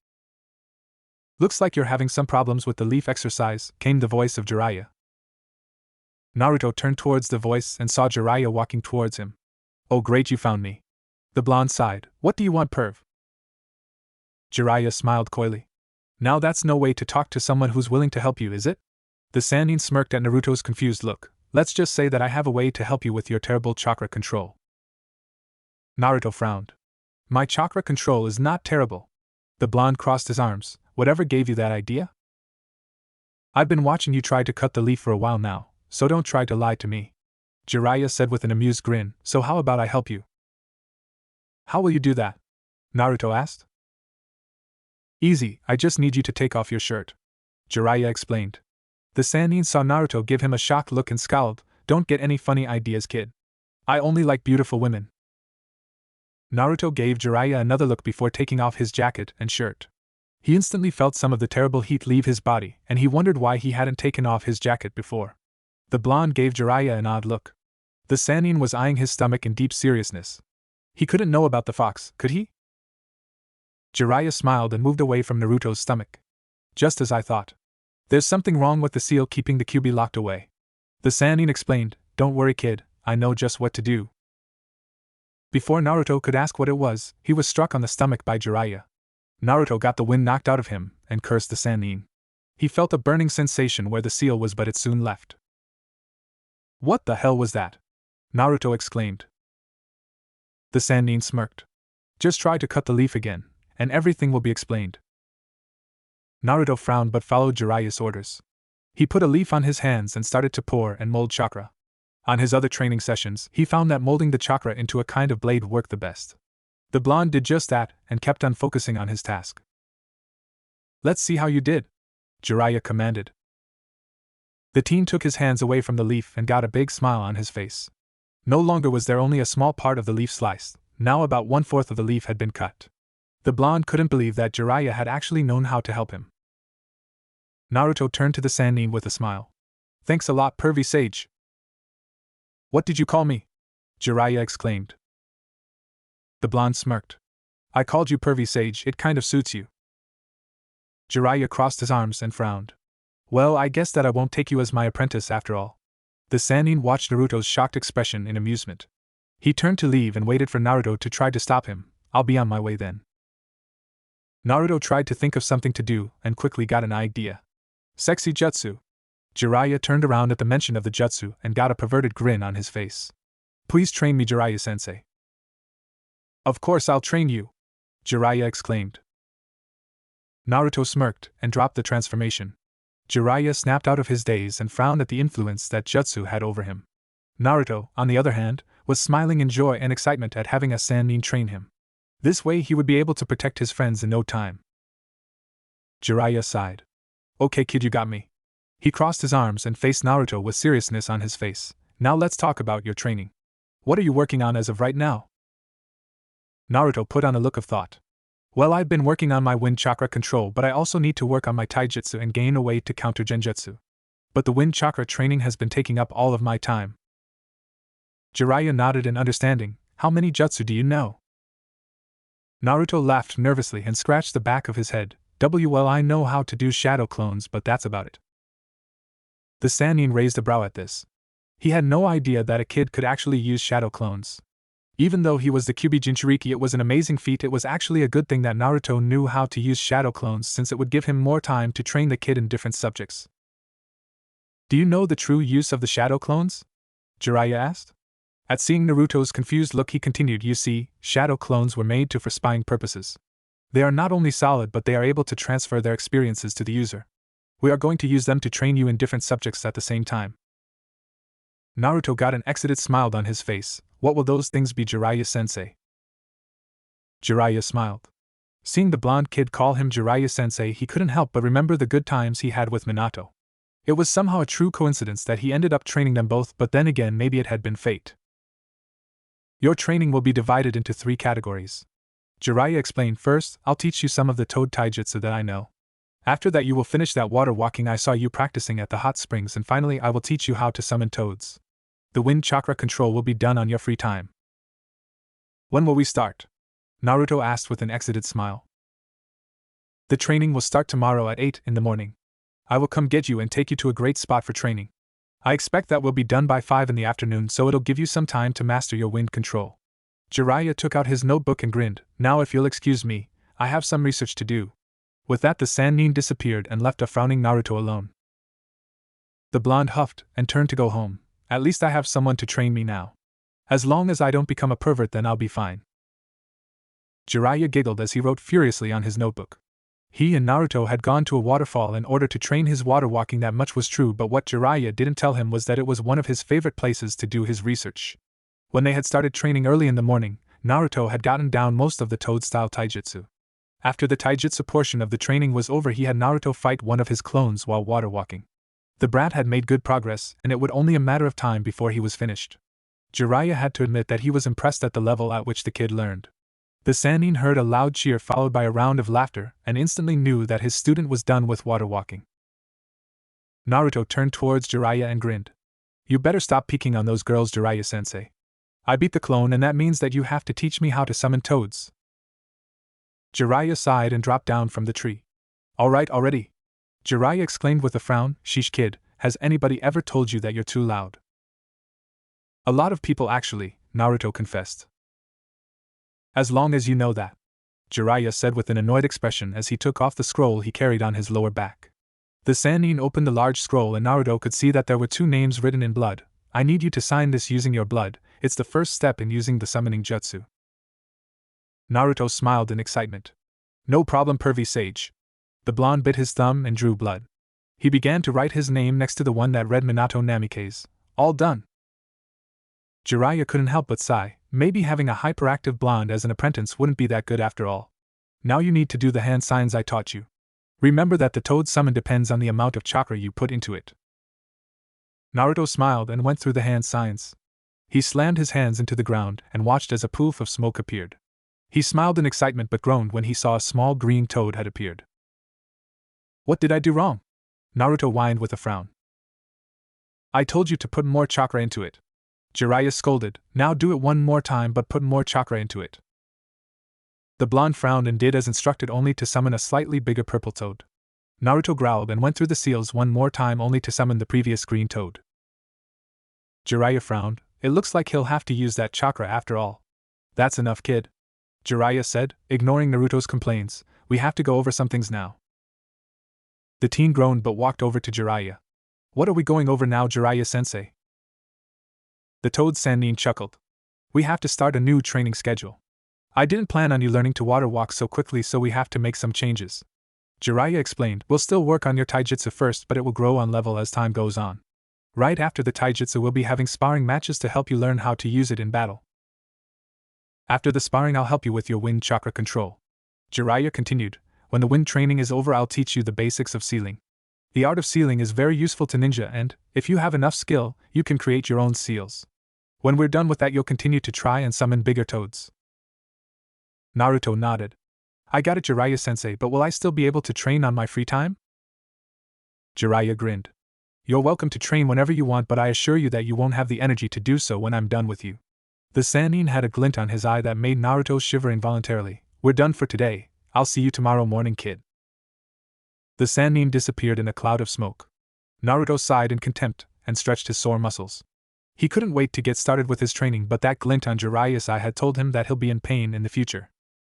"Looks like you're having some problems with the leaf exercise," came the voice of Jiraiya. Naruto turned towards the voice and saw Jiraiya walking towards him. "Oh great, you found me." The blonde sighed. "What do you want, perv?" Jiraiya smiled coyly. "Now that's no way to talk to someone who's willing to help you, is it?" The Sannin smirked at Naruto's confused look. "Let's just say that I have a way to help you with your terrible chakra control." Naruto frowned. "My chakra control is not terrible." The blonde crossed his arms. "Whatever gave you that idea?" "I've been watching you try to cut the leaf for a while now, so don't try to lie to me," Jiraiya said with an amused grin. "So how about I help you?" "How will you do that?" Naruto asked. "Easy, I just need you to take off your shirt," Jiraiya explained. The Sannin saw Naruto give him a shocked look and scowled. "Don't get any funny ideas, kid. I only like beautiful women." Naruto gave Jiraiya another look before taking off his jacket and shirt. He instantly felt some of the terrible heat leave his body, and he wondered why he hadn't taken off his jacket before. The blonde gave Jiraiya an odd look. The Sannin was eyeing his stomach in deep seriousness. He couldn't know about the fox, could he? Jiraiya smiled and moved away from Naruto's stomach. "Just as I thought. There's something wrong with the seal keeping the Kyuubi locked away." The Sannin explained. "Don't worry, kid, I know just what to do." Before Naruto could ask what it was, he was struck on the stomach by Jiraiya. Naruto got the wind knocked out of him, and cursed the Sannin. He felt a burning sensation where the seal was, but it soon left. "What the hell was that?" Naruto exclaimed. The Sannin smirked. "Just try to cut the leaf again, and everything will be explained." Naruto frowned but followed Jiraiya's orders. He put a leaf on his hands and started to pour and mold chakra. On his other training sessions, he found that molding the chakra into a kind of blade worked the best. The blonde did just that, and kept on focusing on his task. "Let's see how you did," Jiraiya commanded. The teen took his hands away from the leaf and got a big smile on his face. No longer was there only a small part of the leaf sliced, now about 1/4 of the leaf had been cut. The blonde couldn't believe that Jiraiya had actually known how to help him. Naruto turned to the Sannin with a smile. "Thanks a lot, pervy sage." "What did you call me?" Jiraiya exclaimed. The blonde smirked. "I called you pervy sage, it kind of suits you." Jiraiya crossed his arms and frowned. "Well, I guess that I won't take you as my apprentice after all." The Sannin watched Naruto's shocked expression in amusement. He turned to leave and waited for Naruto to try to stop him. "I'll be on my way then." Naruto tried to think of something to do, and quickly got an idea. "Sexy jutsu." Jiraiya turned around at the mention of the jutsu and got a perverted grin on his face. "Please train me, Jiraiya-sensei." "Of course I'll train you," Jiraiya exclaimed. Naruto smirked and dropped the transformation. Jiraiya snapped out of his daze and frowned at the influence that jutsu had over him. Naruto, on the other hand, was smiling in joy and excitement at having a Sannin train him. This way he would be able to protect his friends in no time. Jiraiya sighed. "Okay, kid, you got me." He crossed his arms and faced Naruto with seriousness on his face. "Now let's talk about your training. What are you working on as of right now?" Naruto put on a look of thought. "Well, I've been working on my wind chakra control, but I also need to work on my taijutsu and gain a way to counter genjutsu. But the wind chakra training has been taking up all of my time." Jiraiya nodded in understanding. "How many jutsu do you know?" Naruto laughed nervously and scratched the back of his head. "Well, I know how to do shadow clones, but that's about it." The Sannin raised a brow at this. He had no idea that a kid could actually use shadow clones. Even though he was the Kyuubi Jinchuriki, it was an amazing feat. It was actually a good thing that Naruto knew how to use shadow clones, since it would give him more time to train the kid in different subjects. "Do you know the true use of the shadow clones?" Jiraiya asked. At seeing Naruto's confused look, he continued, "You see, shadow clones were made for spying purposes. They are not only solid but they are able to transfer their experiences to the user. We are going to use them to train you in different subjects at the same time." Naruto got an excited smile on his face. "What will those things be, Jiraiya-sensei?" Jiraiya smiled. Seeing the blonde kid call him Jiraiya-sensei, he couldn't help but remember the good times he had with Minato. It was somehow a true coincidence that he ended up training them both, but then again maybe it had been fate. "Your training will be divided into 3 categories," Jiraiya explained. "First, I'll teach you some of the toad taijutsu that I know. After that you will finish that water walking I saw you practicing at the hot springs, and finally I will teach you how to summon toads. The wind chakra control will be done on your free time." "When will we start?" Naruto asked with an excited smile. "The training will start tomorrow at 8 in the morning. I will come get you and take you to a great spot for training. I expect that will be done by 5 in the afternoon, so it'll give you some time to master your wind control." Jiraiya took out his notebook and grinned. "Now if you'll excuse me, I have some research to do." With that the Sannin disappeared and left a frowning Naruto alone. The blonde huffed and turned to go home. "At least I have someone to train me now. As long as I don't become a pervert, then I'll be fine." Jiraiya giggled as he wrote furiously on his notebook. He and Naruto had gone to a waterfall in order to train his water walking. That much was true, but what Jiraiya didn't tell him was that it was one of his favorite places to do his research. When they had started training early in the morning, Naruto had gotten down most of the toad-style taijutsu. After the taijutsu portion of the training was over, he had Naruto fight one of his clones while water walking. The brat had made good progress, and it would only a matter of time before he was finished. Jiraiya had to admit that he was impressed at the level at which the kid learned. The Sannin heard a loud cheer followed by a round of laughter and instantly knew that his student was done with water walking. Naruto turned towards Jiraiya and grinned. "You better stop peeking on those girls, Jiraiya-sensei. I beat the clone, and that means that you have to teach me how to summon toads." Jiraiya sighed and dropped down from the tree. "All right already," Jiraiya exclaimed with a frown. "Sheesh kid, has anybody ever told you that you're too loud?" "A lot of people actually," Naruto confessed. "As long as you know that," Jiraiya said with an annoyed expression as he took off the scroll he carried on his lower back. The Sannin opened the large scroll and Naruto could see that there were 2 names written in blood. "I need you to sign this using your blood. It's the first step in using the summoning jutsu." Naruto smiled in excitement. "No problem, pervy sage." The blonde bit his thumb and drew blood. He began to write his name next to the one that read Minato Namikaze. "All done." Jiraiya couldn't help but sigh. Maybe having a hyperactive blonde as an apprentice wouldn't be that good after all. "Now you need to do the hand signs I taught you. Remember that the toad summon depends on the amount of chakra you put into it." Naruto smiled and went through the hand signs. He slammed his hands into the ground and watched as a poof of smoke appeared. He smiled in excitement but groaned when he saw a small green toad had appeared. "What did I do wrong?" Naruto whined with a frown. "I told you to put more chakra into it," Jiraiya scolded. "Now do it one more time but put more chakra into it." The blonde frowned and did as instructed, only to summon a slightly bigger purple toad. Naruto growled and went through the seals one more time only to summon the previous green toad. Jiraiya frowned. "It looks like he'll have to use that chakra after all." "That's enough, kid," Jiraiya said, ignoring Naruto's complaints. "We have to go over some things now." The teen groaned but walked over to Jiraiya. "What are we going over now, Jiraiya-sensei?" The toad Sannin chuckled. "We have to start a new training schedule. I didn't plan on you learning to water walk so quickly, so we have to make some changes." Jiraiya explained. "We'll still work on your taijutsu first, but it will grow on level as time goes on. Right after the taijutsu we'll be having sparring matches to help you learn how to use it in battle. After the sparring I'll help you with your wind chakra control." Jiraiya continued. "When the wind training is over I'll teach you the basics of sealing. The art of sealing is very useful to ninja, and, if you have enough skill, you can create your own seals. When we're done with that you'll continue to try and summon bigger toads." Naruto nodded. "I got it, Jiraiya-sensei, but will I still be able to train on my free time?" Jiraiya grinned. "You're welcome to train whenever you want, but I assure you that you won't have the energy to do so when I'm done with you." The Sannin had a glint on his eye that made Naruto shiver involuntarily. "We're done for today. I'll see you tomorrow morning, kid." The Sannin disappeared in a cloud of smoke. Naruto sighed in contempt and stretched his sore muscles. He couldn't wait to get started with his training, but that glint on Jiraiya's eye had told him that he'll be in pain in the future.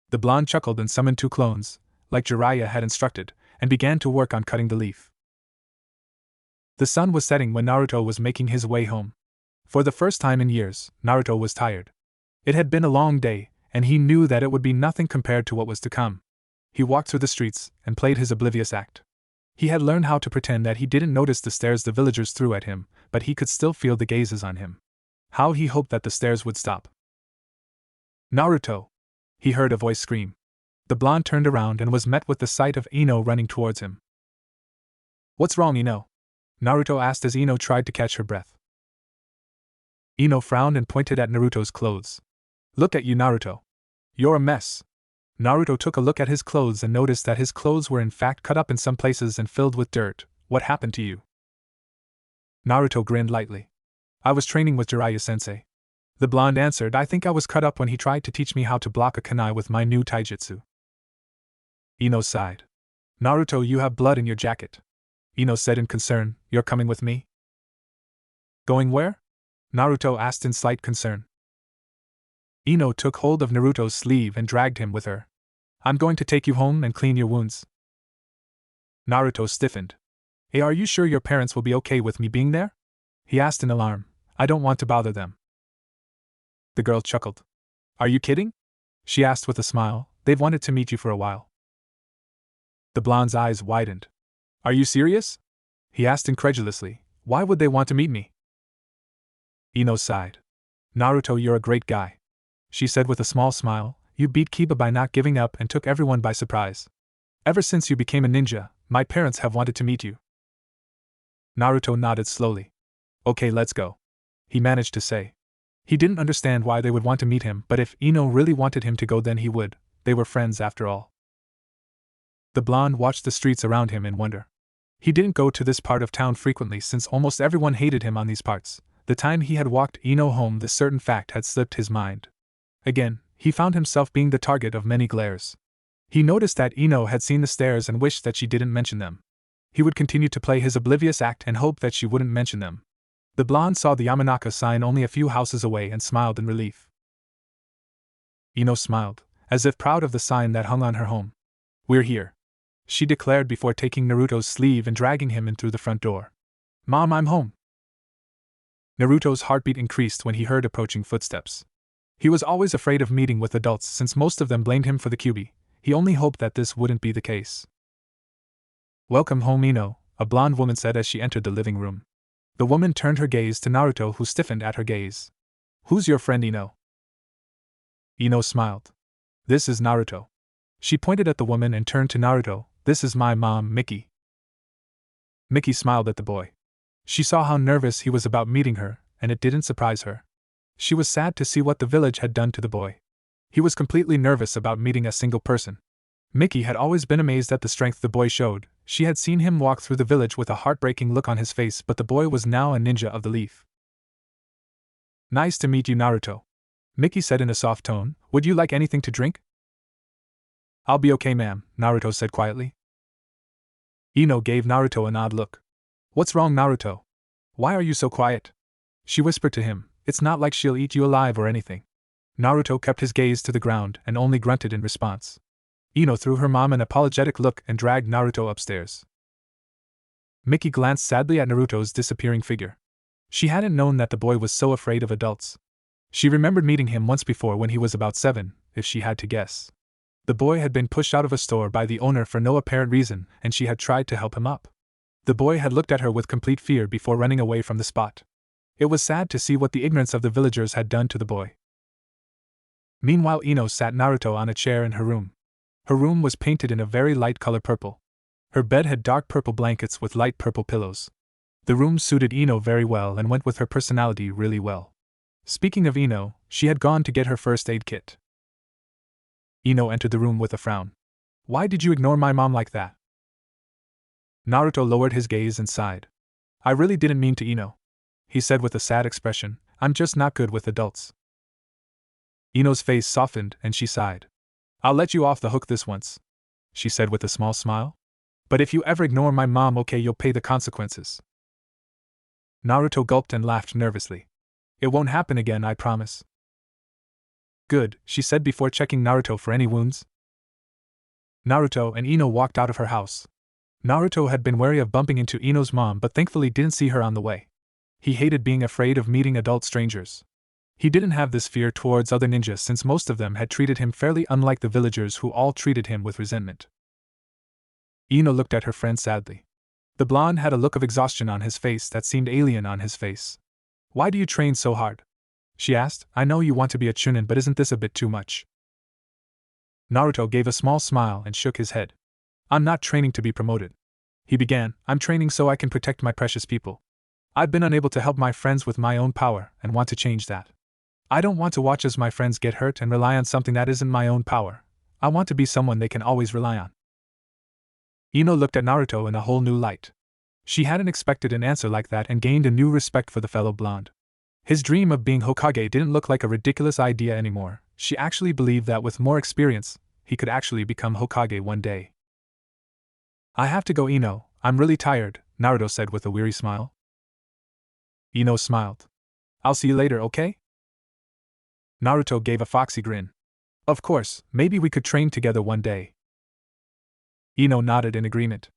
The blonde chuckled and summoned 2 clones, like Jiraiya had instructed, and began to work on cutting the leaf. The sun was setting when Naruto was making his way home. For the first time in years, Naruto was tired. It had been a long day, and he knew that it would be nothing compared to what was to come. He walked through the streets and played his oblivious act. He had learned how to pretend that he didn't notice the stares the villagers threw at him, but he could still feel the gazes on him. How he hoped that the stares would stop. "Naruto!" he heard a voice scream. The blonde turned around and was met with the sight of Ino running towards him. "What's wrong, Ino?" Naruto asked as Ino tried to catch her breath. Ino frowned and pointed at Naruto's clothes. "Look at you, Naruto. You're a mess." Naruto took a look at his clothes and noticed that his clothes were in fact cut up in some places and filled with dirt. "What happened to you?" Naruto grinned lightly. "I was training with Jiraiya-sensei." The blonde answered, "I think I was cut up when he tried to teach me how to block a kunai with my new taijutsu." Ino sighed. "Naruto, you have blood in your jacket." Ino said in concern, "You're coming with me?" "Going where?" Naruto asked in slight concern. Ino took hold of Naruto's sleeve and dragged him with her. "I'm going to take you home and clean your wounds." Naruto stiffened. "Hey, are you sure your parents will be okay with me being there?" he asked in alarm. "I don't want to bother them." The girl chuckled. "Are you kidding?" she asked with a smile. "They've wanted to meet you for a while." The blonde's eyes widened. "Are you serious?" he asked incredulously. "Why would they want to meet me?" Ino sighed. "Naruto, you're a great guy," she said with a small smile. "You beat Kiba by not giving up and took everyone by surprise. Ever since you became a ninja, my parents have wanted to meet you." Naruto nodded slowly. "Okay, let's go," he managed to say. He didn't understand why they would want to meet him, but if Ino really wanted him to go, then he would. They were friends after all. The blonde watched the streets around him in wonder. He didn't go to this part of town frequently since almost everyone hated him on these parts. The time he had walked Ino home, this certain fact had slipped his mind. Again, he found himself being the target of many glares. He noticed that Ino had seen the stares and wished that she didn't mention them. He would continue to play his oblivious act and hope that she wouldn't mention them. The blonde saw the Yamanaka sign only a few houses away and smiled in relief. Ino smiled, as if proud of the sign that hung on her home. "We're here," she declared before taking Naruto's sleeve and dragging him in through the front door. "Mom, I'm home." Naruto's heartbeat increased when he heard approaching footsteps. He was always afraid of meeting with adults since most of them blamed him for the QB. He only hoped that this wouldn't be the case. "Welcome home, Ino," a blonde woman said as she entered the living room. The woman turned her gaze to Naruto, who stiffened at her gaze. "Who's your friend, Ino?" Ino smiled. "This is Naruto." She pointed at the woman and turned to Naruto. "This is my mom, Miki." Miki smiled at the boy. She saw how nervous he was about meeting her, and it didn't surprise her. She was sad to see what the village had done to the boy. He was completely nervous about meeting a single person. Miki had always been amazed at the strength the boy showed. She had seen him walk through the village with a heartbreaking look on his face, but the boy was now a ninja of the leaf. "Nice to meet you, Naruto," Miki said in a soft tone. "Would you like anything to drink?" "I'll be okay, ma'am," Naruto said quietly. Ino gave Naruto an odd look. "What's wrong, Naruto? Why are you so quiet?" she whispered to him. "It's not like she'll eat you alive or anything." Naruto kept his gaze to the ground and only grunted in response. Ino threw her mom an apologetic look and dragged Naruto upstairs. Miki glanced sadly at Naruto's disappearing figure. She hadn't known that the boy was so afraid of adults. She remembered meeting him once before when he was about 7, if she had to guess. The boy had been pushed out of a store by the owner for no apparent reason, and she had tried to help him up. The boy had looked at her with complete fear before running away from the spot. It was sad to see what the ignorance of the villagers had done to the boy. Meanwhile, Ino sat Naruto on a chair in her room. Her room was painted in a very light color purple. Her bed had dark purple blankets with light purple pillows. The room suited Ino very well and went with her personality really well. Speaking of Ino, she had gone to get her first aid kit. Ino entered the room with a frown. "Why did you ignore my mom like that?" Naruto lowered his gaze and sighed. "I really didn't mean to, Ino," he said with a sad expression. "I'm just not good with adults." Ino's face softened and she sighed. "I'll let you off the hook this once," she said with a small smile. "But if you ever ignore my mom, okay, you'll pay the consequences." Naruto gulped and laughed nervously. "It won't happen again, I promise." "Good," she said before checking Naruto for any wounds. Naruto and Ino walked out of her house. Naruto had been wary of bumping into Ino's mom but thankfully didn't see her on the way. He hated being afraid of meeting adult strangers. He didn't have this fear towards other ninjas since most of them had treated him fairly unlike the villagers who all treated him with resentment. Ino looked at her friend sadly. The blonde had a look of exhaustion on his face that seemed alien on his face. "Why do you train so hard?" she asked. "I know you want to be a Chunin, but isn't this a bit too much?" Naruto gave a small smile and shook his head. "I'm not training to be promoted," he began. "I'm training so I can protect my precious people. I've been unable to help my friends with my own power and want to change that. I don't want to watch as my friends get hurt and rely on something that isn't my own power. I want to be someone they can always rely on." Ino looked at Naruto in a whole new light. She hadn't expected an answer like that and gained a new respect for the fellow blonde. His dream of being Hokage didn't look like a ridiculous idea anymore. She actually believed that with more experience, he could actually become Hokage one day. "I have to go, Ino. I'm really tired," Naruto said with a weary smile. Ino smiled. "I'll see you later, okay?" Naruto gave a foxy grin. "Of course, maybe we could train together one day." Ino nodded in agreement.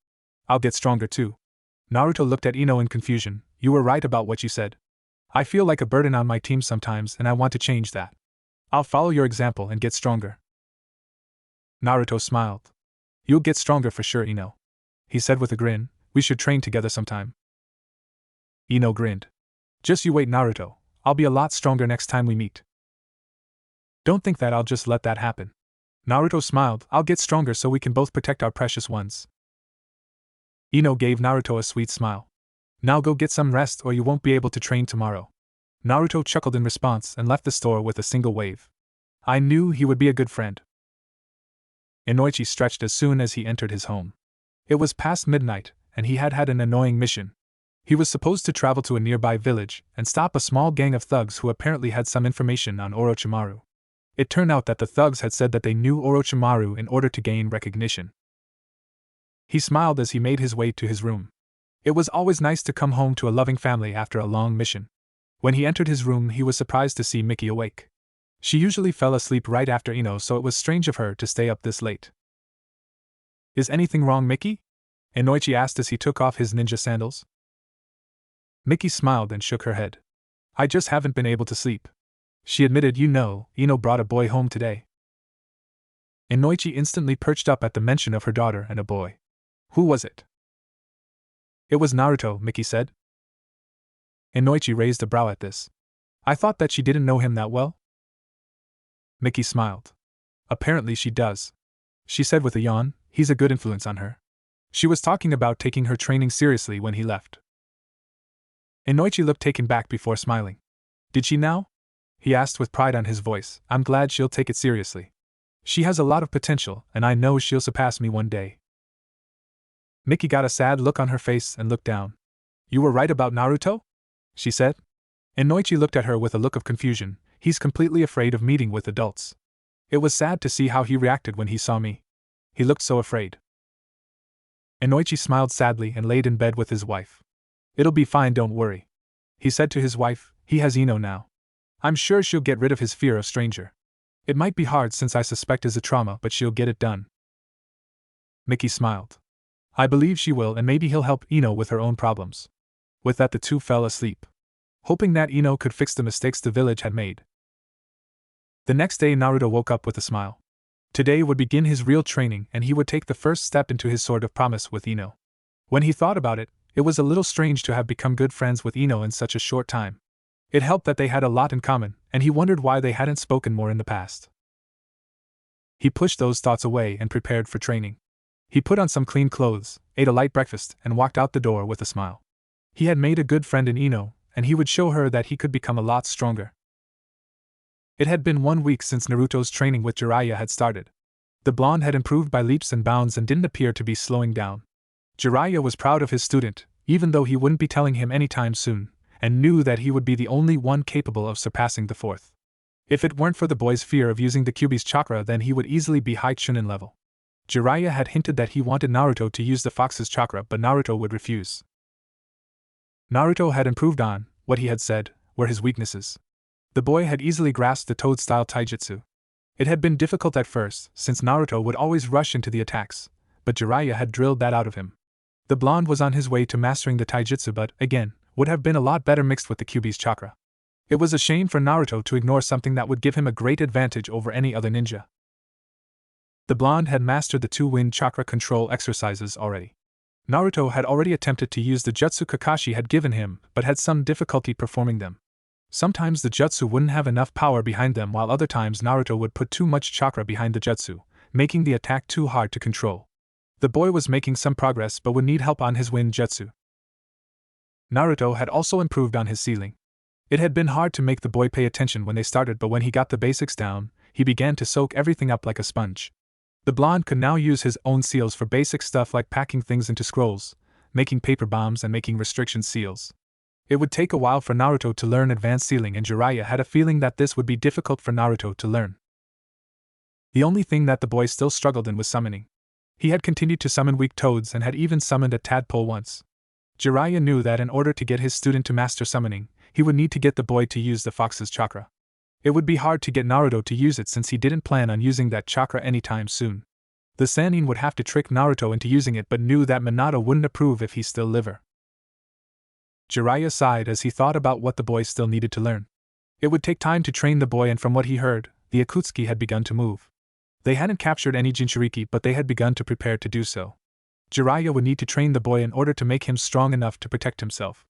"I'll get stronger too." Naruto looked at Ino in confusion. "You were right about what you said. I feel like a burden on my team sometimes and I want to change that. I'll follow your example and get stronger." Naruto smiled. "You'll get stronger for sure, Ino," he said with a grin. "We should train together sometime." Ino grinned. "Just you wait, Naruto. I'll be a lot stronger next time we meet." "Don't think that I'll just let that happen." Naruto smiled. "I'll get stronger so we can both protect our precious ones." Ino gave Naruto a sweet smile. "Now go get some rest or you won't be able to train tomorrow." Naruto chuckled in response and left the store with a single wave. I knew he would be a good friend. Inoichi stretched as soon as he entered his home. It was past midnight, and he had had an annoying mission. He was supposed to travel to a nearby village and stop a small gang of thugs who apparently had some information on Orochimaru. It turned out that the thugs had said that they knew Orochimaru in order to gain recognition. He smiled as he made his way to his room. It was always nice to come home to a loving family after a long mission. When he entered his room, he was surprised to see Miki awake. She usually fell asleep right after Ino, so it was strange of her to stay up this late. "Is anything wrong, Miki?" Inoichi asked as he took off his ninja sandals. Miki smiled and shook her head. "I just haven't been able to sleep," she admitted. "You know, Ino brought a boy home today." Inoichi instantly perched up at the mention of her daughter and a boy. "Who was it?" "It was Naruto," Miki said. Inoichi raised a brow at this. "I thought that she didn't know him that well?" Miki smiled. "Apparently she does," she said with a yawn. "He's a good influence on her. She was talking about taking her training seriously when he left." Inoichi looked taken back before smiling. "Did she now?" he asked with pride on his voice. "I'm glad she'll take it seriously. She has a lot of potential, and I know she'll surpass me one day." Miki got a sad look on her face and looked down. "You were right about Naruto?" she said. Inoichi looked at her with a look of confusion. "He's completely afraid of meeting with adults. It was sad to see how he reacted when he saw me. He looked so afraid." Inoichi smiled sadly and laid in bed with his wife. "It'll be fine, don't worry," he said to his wife. "He has Ino now. I'm sure she'll get rid of his fear of stranger. It might be hard since I suspect it's a trauma, but she'll get it done." Miki smiled. "I believe she will, and maybe he'll help Ino with her own problems." With that, the two fell asleep, hoping that Ino could fix the mistakes the village had made. The next day, Naruto woke up with a smile. Today would begin his real training, and he would take the first step into his sword of promise with Ino. When he thought about it, it was a little strange to have become good friends with Ino in such a short time. It helped that they had a lot in common, and he wondered why they hadn't spoken more in the past. He pushed those thoughts away and prepared for training. He put on some clean clothes, ate a light breakfast, and walked out the door with a smile. He had made a good friend in Ino, and he would show her that he could become a lot stronger. It had been 1 week since Naruto's training with Jiraiya had started. The blonde had improved by leaps and bounds and didn't appear to be slowing down. Jiraiya was proud of his student, even though he wouldn't be telling him anytime soon, and knew that he would be the only one capable of surpassing the fourth. If it weren't for the boy's fear of using the Kyuubi's chakra, then he would easily be high Chunin level. Jiraiya had hinted that he wanted Naruto to use the fox's chakra, but Naruto would refuse. Naruto had improved on what he had said were his weaknesses. The boy had easily grasped the toad-style taijutsu. It had been difficult at first, since Naruto would always rush into the attacks, but Jiraiya had drilled that out of him. The blonde was on his way to mastering the taijutsu, but, again, would have been a lot better mixed with the Kyuubi's chakra. It was a shame for Naruto to ignore something that would give him a great advantage over any other ninja. The blonde had mastered the 2 wind chakra control exercises already. Naruto had already attempted to use the jutsu Kakashi had given him, but had some difficulty performing them. Sometimes the jutsu wouldn't have enough power behind them, while other times Naruto would put too much chakra behind the jutsu, making the attack too hard to control. The boy was making some progress but would need help on his wind jutsu. Naruto had also improved on his sealing. It had been hard to make the boy pay attention when they started, but when he got the basics down, he began to soak everything up like a sponge. The blonde could now use his own seals for basic stuff like packing things into scrolls, making paper bombs, and making restriction seals. It would take a while for Naruto to learn advanced sealing, and Jiraiya had a feeling that this would be difficult for Naruto to learn. The only thing that the boy still struggled in was summoning. He had continued to summon weak toads and had even summoned a tadpole once. Jiraiya knew that in order to get his student to master summoning, he would need to get the boy to use the fox's chakra. It would be hard to get Naruto to use it since he didn't plan on using that chakra anytime soon. The Sannin would have to trick Naruto into using it, but knew that Minato wouldn't approve if he still lived. Jiraiya sighed as he thought about what the boy still needed to learn. It would take time to train the boy, and from what he heard, the Akutsuki had begun to move. They hadn't captured any Jinchuriki, but they had begun to prepare to do so. Jiraiya would need to train the boy in order to make him strong enough to protect himself.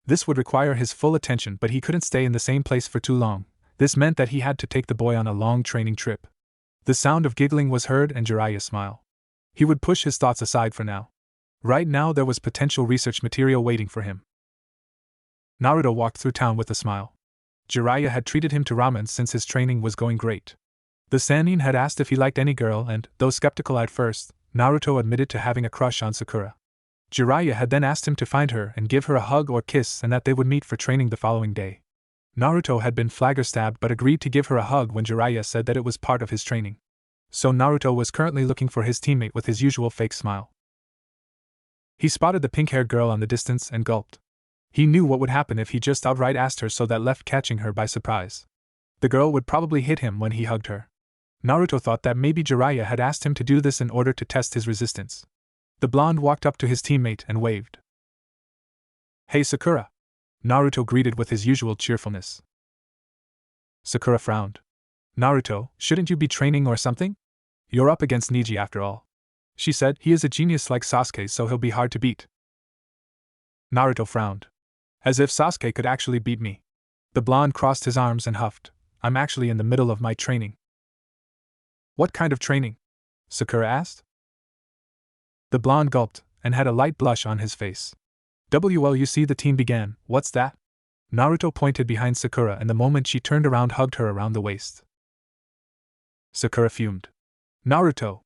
This would require his full attention, but he couldn't stay in the same place for too long. This meant that he had to take the boy on a long training trip. The sound of giggling was heard and Jiraiya smiled. He would push his thoughts aside for now. Right now there was potential research material waiting for him. Naruto walked through town with a smile. Jiraiya had treated him to ramen since his training was going great. The Sannin had asked if he liked any girl and, though skeptical at first, Naruto admitted to having a crush on Sakura. Jiraiya had then asked him to find her and give her a hug or kiss, and that they would meet for training the following day. Naruto had been flabbergasted but agreed to give her a hug when Jiraiya said that it was part of his training. So Naruto was currently looking for his teammate with his usual fake smile. He spotted the pink-haired girl on the distance and gulped. He knew what would happen if he just outright asked her, so that left catching her by surprise. The girl would probably hit him when he hugged her. Naruto thought that maybe Jiraiya had asked him to do this in order to test his resistance. The blonde walked up to his teammate and waved. "Hey Sakura!" Naruto greeted with his usual cheerfulness. Sakura frowned. "Naruto, shouldn't you be training or something? You're up against Neji after all," she said. "He is a genius like Sasuke, so he'll be hard to beat." Naruto frowned. "As if Sasuke could actually beat me." The blonde crossed his arms and huffed. "I'm actually in the middle of my training." "What kind of training?" Sakura asked. The blonde gulped, and had a light blush on his face. "Well, you see, the team began. What's that?" Naruto pointed behind Sakura, and the moment she turned around, hugged her around the waist. Sakura fumed. "Naruto!"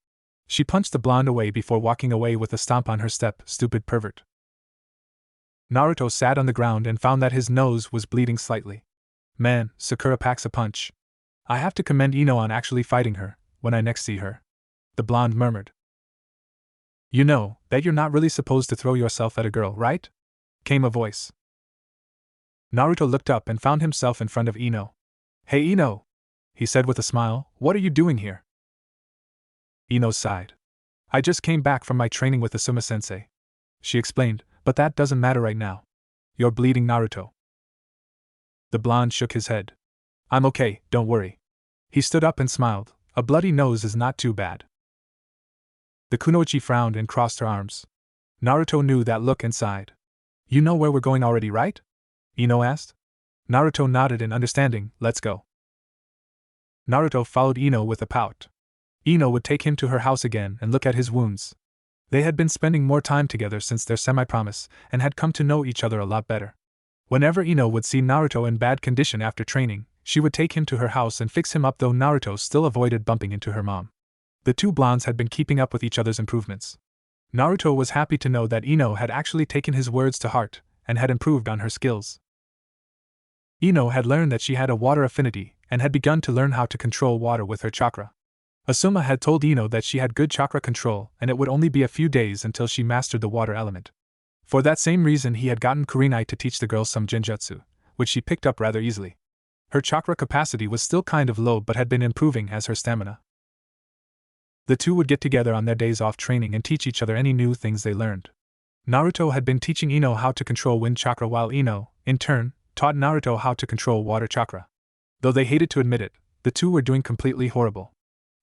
She punched the blonde away before walking away with a stomp on her step. "Stupid pervert." Naruto sat on the ground and found that his nose was bleeding slightly. "Man, Sakura packs a punch. I have to commend Ino on actually fighting her, when I next see her," the blonde murmured. "You know that you're not really supposed to throw yourself at a girl, right?" came a voice. Naruto looked up and found himself in front of Ino. "Hey Ino," he said with a smile, "what are you doing here?" Ino sighed. "I just came back from my training with Asuma-sensei," she explained, "but that doesn't matter right now. You're bleeding, Naruto." The blonde shook his head. "I'm okay, don't worry." He stood up and smiled. "A bloody nose is not too bad." The kunoichi frowned and crossed her arms. Naruto knew that look and sighed. "You know where we're going already, right?" Ino asked. Naruto nodded in understanding. "Let's go." Naruto followed Ino with a pout. Ino would take him to her house again and look at his wounds. They had been spending more time together since their semi-promise, and had come to know each other a lot better. Whenever Ino would see Naruto in bad condition after training, she would take him to her house and fix him up, though Naruto still avoided bumping into her mom. The two blondes had been keeping up with each other's improvements. Naruto was happy to know that Ino had actually taken his words to heart, and had improved on her skills. Ino had learned that she had a water affinity, and had begun to learn how to control water with her chakra. Asuma had told Ino that she had good chakra control, and it would only be a few days until she mastered the water element. For that same reason he had gotten Kurenai to teach the girl some genjutsu, which she picked up rather easily. Her chakra capacity was still kind of low but had been improving as her stamina. The two would get together on their days off training and teach each other any new things they learned. Naruto had been teaching Ino how to control wind chakra while Ino, in turn, taught Naruto how to control water chakra. Though they hated to admit it, the two were doing completely horrible.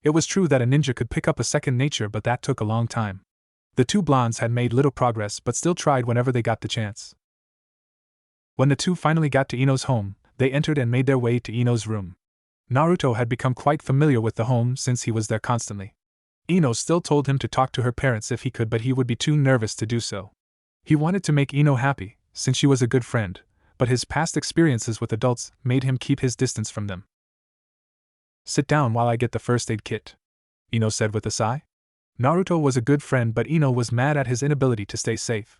It was true that a ninja could pick up a second nature, but that took a long time. The two blondes had made little progress but still tried whenever they got the chance. When the two finally got to Ino's home, they entered and made their way to Ino's room. Naruto had become quite familiar with the home since he was there constantly. Ino still told him to talk to her parents if he could, but he would be too nervous to do so. He wanted to make Ino happy, since she was a good friend, but his past experiences with adults made him keep his distance from them. "Sit down while I get the first aid kit," Ino said with a sigh. Naruto was a good friend, but Ino was mad at his inability to stay safe.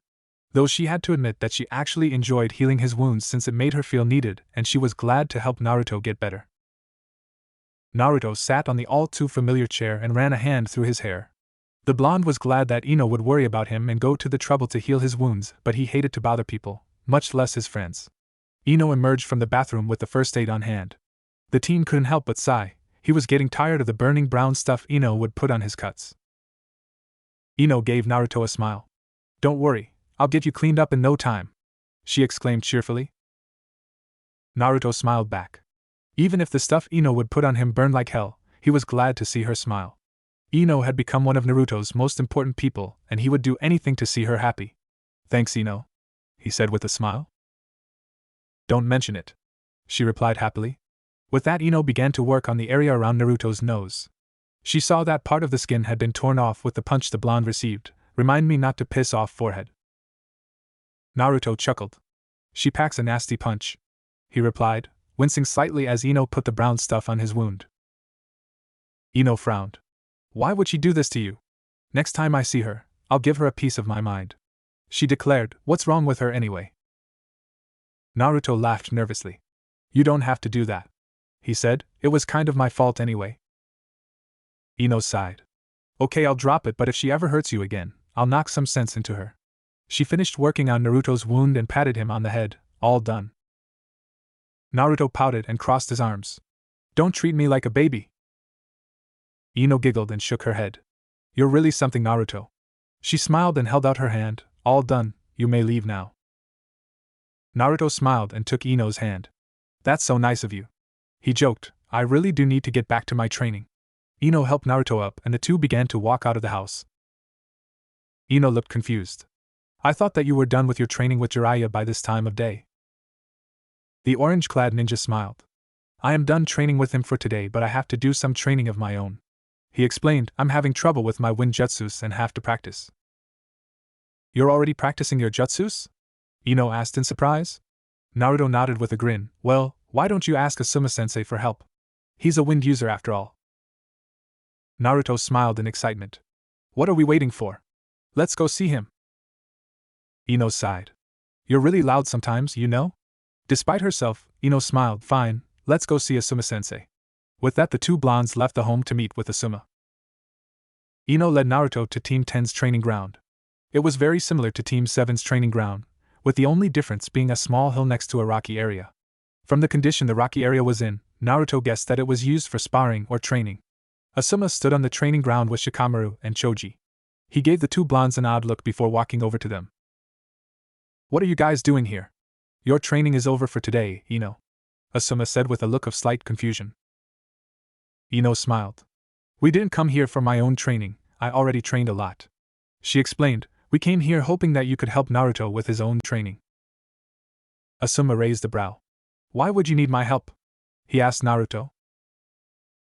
Though she had to admit that she actually enjoyed healing his wounds since it made her feel needed, and she was glad to help Naruto get better. Naruto sat on the all-too-familiar chair and ran a hand through his hair. The blonde was glad that Ino would worry about him and go to the trouble to heal his wounds, but he hated to bother people, much less his friends. Ino emerged from the bathroom with the first aid on hand. The teen couldn't help but sigh. He was getting tired of the burning brown stuff Ino would put on his cuts. Ino gave Naruto a smile. "Don't worry, I'll get you cleaned up in no time," she exclaimed cheerfully. Naruto smiled back. Even if the stuff Ino would put on him burned like hell, he was glad to see her smile. Ino had become one of Naruto's most important people, and he would do anything to see her happy. "Thanks, Ino," he said with a smile. "Don't mention it," she replied happily. With that, Ino began to work on the area around Naruto's nose. She saw that part of the skin had been torn off with the punch the blonde received. "Remind me not to piss off forehead." Naruto chuckled. "She packs a nasty punch," he replied, wincing slightly as Ino put the brown stuff on his wound. Ino frowned. "Why would she do this to you? Next time I see her, I'll give her a piece of my mind," she declared. "What's wrong with her anyway?" Naruto laughed nervously. "You don't have to do that," he said. "It was kind of my fault anyway." Ino sighed. "Okay, I'll drop it, but if she ever hurts you again, I'll knock some sense into her." She finished working on Naruto's wound and patted him on the head. "All done." Naruto pouted and crossed his arms. "Don't treat me like a baby." Ino giggled and shook her head. "You're really something, Naruto." She smiled and held out her hand. "All done, you may leave now." Naruto smiled and took Ino's hand. "That's so nice of you," he joked. "I really do need to get back to my training." Ino helped Naruto up and the two began to walk out of the house. Ino looked confused. "I thought that you were done with your training with Jiraiya by this time of day." The orange-clad ninja smiled. "I am done training with him for today, but I have to do some training of my own," he explained. "I'm having trouble with my wind jutsus and have to practice." "You're already practicing your jutsus?" Ino asked in surprise. Naruto nodded with a grin. "Well, why don't you ask Asuma-sensei for help? He's a wind user after all." Naruto smiled in excitement. "What are we waiting for? Let's go see him." Ino sighed. "You're really loud sometimes, you know?" Despite herself, Ino smiled. "Fine, let's go see Asuma-sensei." With that, the two blondes left the home to meet with Asuma. Ino led Naruto to Team 10's training ground. It was very similar to Team 7's training ground, with the only difference being a small hill next to a rocky area. From the condition the rocky area was in, Naruto guessed that it was used for sparring or training. Asuma stood on the training ground with Shikamaru and Choji. He gave the two blondes an odd look before walking over to them. "What are you guys doing here? Your training is over for today, Ino," Asuma said with a look of slight confusion. Ino smiled. "We didn't come here for my own training, I already trained a lot," she explained. "We came here hoping that you could help Naruto with his own training." Asuma raised a brow. "Why would you need my help?" he asked Naruto.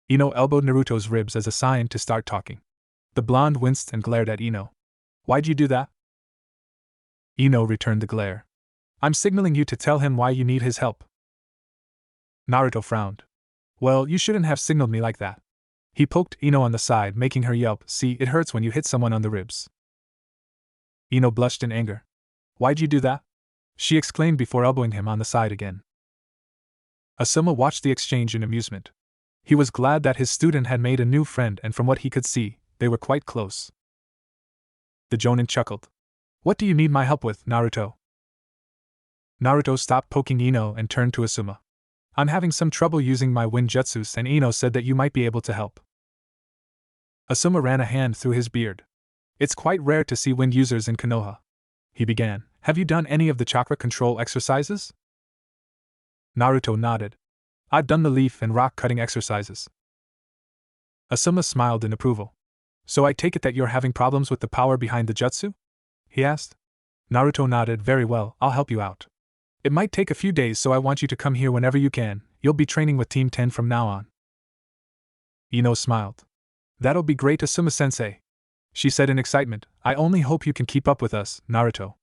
Ino elbowed Naruto's ribs as a sign to start talking. The blonde winced and glared at Ino. "Why'd you do that?" Ino returned the glare. "I'm signaling you to tell him why you need his help." Naruto frowned. "Well, you shouldn't have signaled me like that." He poked Ino on the side, making her yelp. "See, it hurts when you hit someone on the ribs." Ino blushed in anger. "Why'd you do that?" she exclaimed before elbowing him on the side again. Asuma watched the exchange in amusement. He was glad that his student had made a new friend, and from what he could see, they were quite close. The Jonin chuckled. "What do you need my help with, Naruto?" Naruto stopped poking Ino and turned to Asuma. "I'm having some trouble using my wind jutsus, and Ino said that you might be able to help." Asuma ran a hand through his beard. "It's quite rare to see wind users in Konoha. he began. Have you done any of the chakra control exercises? Naruto nodded. I've done the leaf and rock cutting exercises. Asuma smiled in approval. So I take it that you're having problems with the power behind the jutsu? He asked. Naruto nodded. Very well, I'll help you out. It might take a few days, so I want you to come here whenever you can. You'll be training with Team 10 from now on. Ino smiled. That'll be great, Asuma-sensei, she said in excitement. I only hope you can keep up with us, Naruto.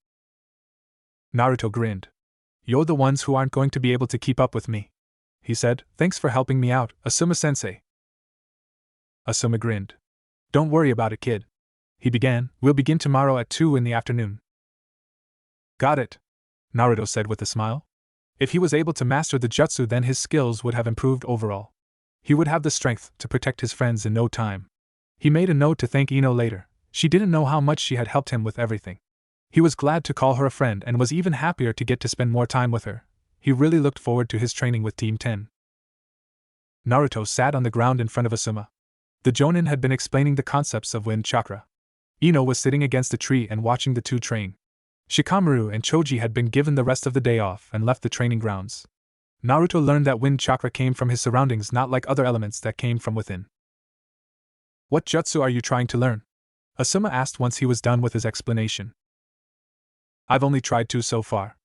Naruto grinned. You're the ones who aren't going to be able to keep up with me, he said. Thanks for helping me out, Asuma-sensei. Asuma grinned. Don't worry about it, kid, he began. We'll begin tomorrow at 2 in the afternoon. Got it, Naruto said with a smile. If he was able to master the jutsu, then his skills would have improved overall. He would have the strength to protect his friends in no time. He made a note to thank Ino later. She didn't know how much she had helped him with everything. He was glad to call her a friend and was even happier to get to spend more time with her. He really looked forward to his training with Team 10. Naruto sat on the ground in front of Asuma. The Jonin had been explaining the concepts of wind chakra. Ino was sitting against a tree and watching the two train. Shikamaru and Choji had been given the rest of the day off and left the training grounds. Naruto learned that wind chakra came from his surroundings, not like other elements that came from within. What jutsu are you trying to learn? Asuma asked once he was done with his explanation. I've only tried 2 so far,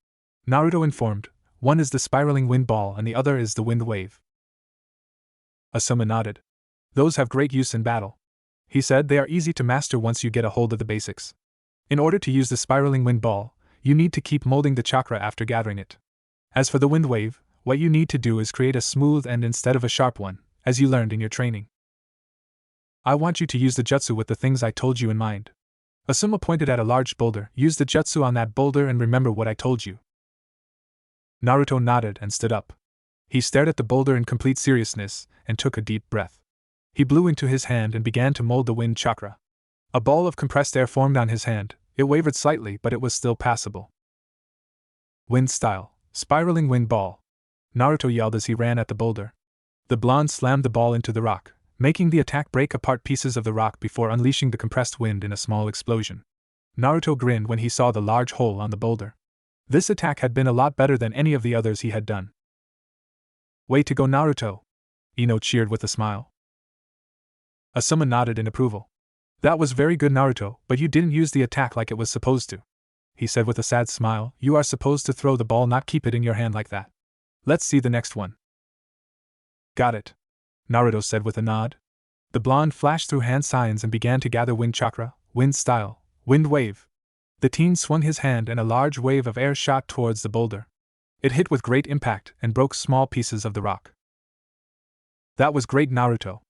Naruto informed. One is the spiraling wind ball and the other is the wind wave. Asuma nodded. Those have great use in battle, he said. They are easy to master once you get a hold of the basics. In order to use the spiraling wind ball, you need to keep molding the chakra after gathering it. As for the wind wave, what you need to do is create a smooth end instead of a sharp one, as you learned in your training. I want you to use the jutsu with the things I told you in mind. Asuma pointed at a large boulder. Use the jutsu on that boulder and remember what I told you. Naruto nodded and stood up. He stared at the boulder in complete seriousness and took a deep breath. He blew into his hand and began to mold the wind chakra. A ball of compressed air formed on his hand. It wavered slightly, but it was still passable. Wind style, spiraling wind ball, Naruto yelled as he ran at the boulder. The blonde slammed the ball into the rock, making the attack break apart pieces of the rock before unleashing the compressed wind in a small explosion. Naruto grinned when he saw the large hole on the boulder. This attack had been a lot better than any of the others he had done. Way to go, Naruto! Ino cheered with a smile. Asuma nodded in approval. That was very good, Naruto, but you didn't use the attack like it was supposed to, he said with a sad smile. You are supposed to throw the ball, not keep it in your hand like that. Let's see the next one. Got it, Naruto said with a nod. The blonde flashed through hand signs and began to gather wind chakra, wind style, wind wave. The teen swung his hand and a large wave of air shot towards the boulder. It hit with great impact and broke small pieces of the rock. That was great, Naruto,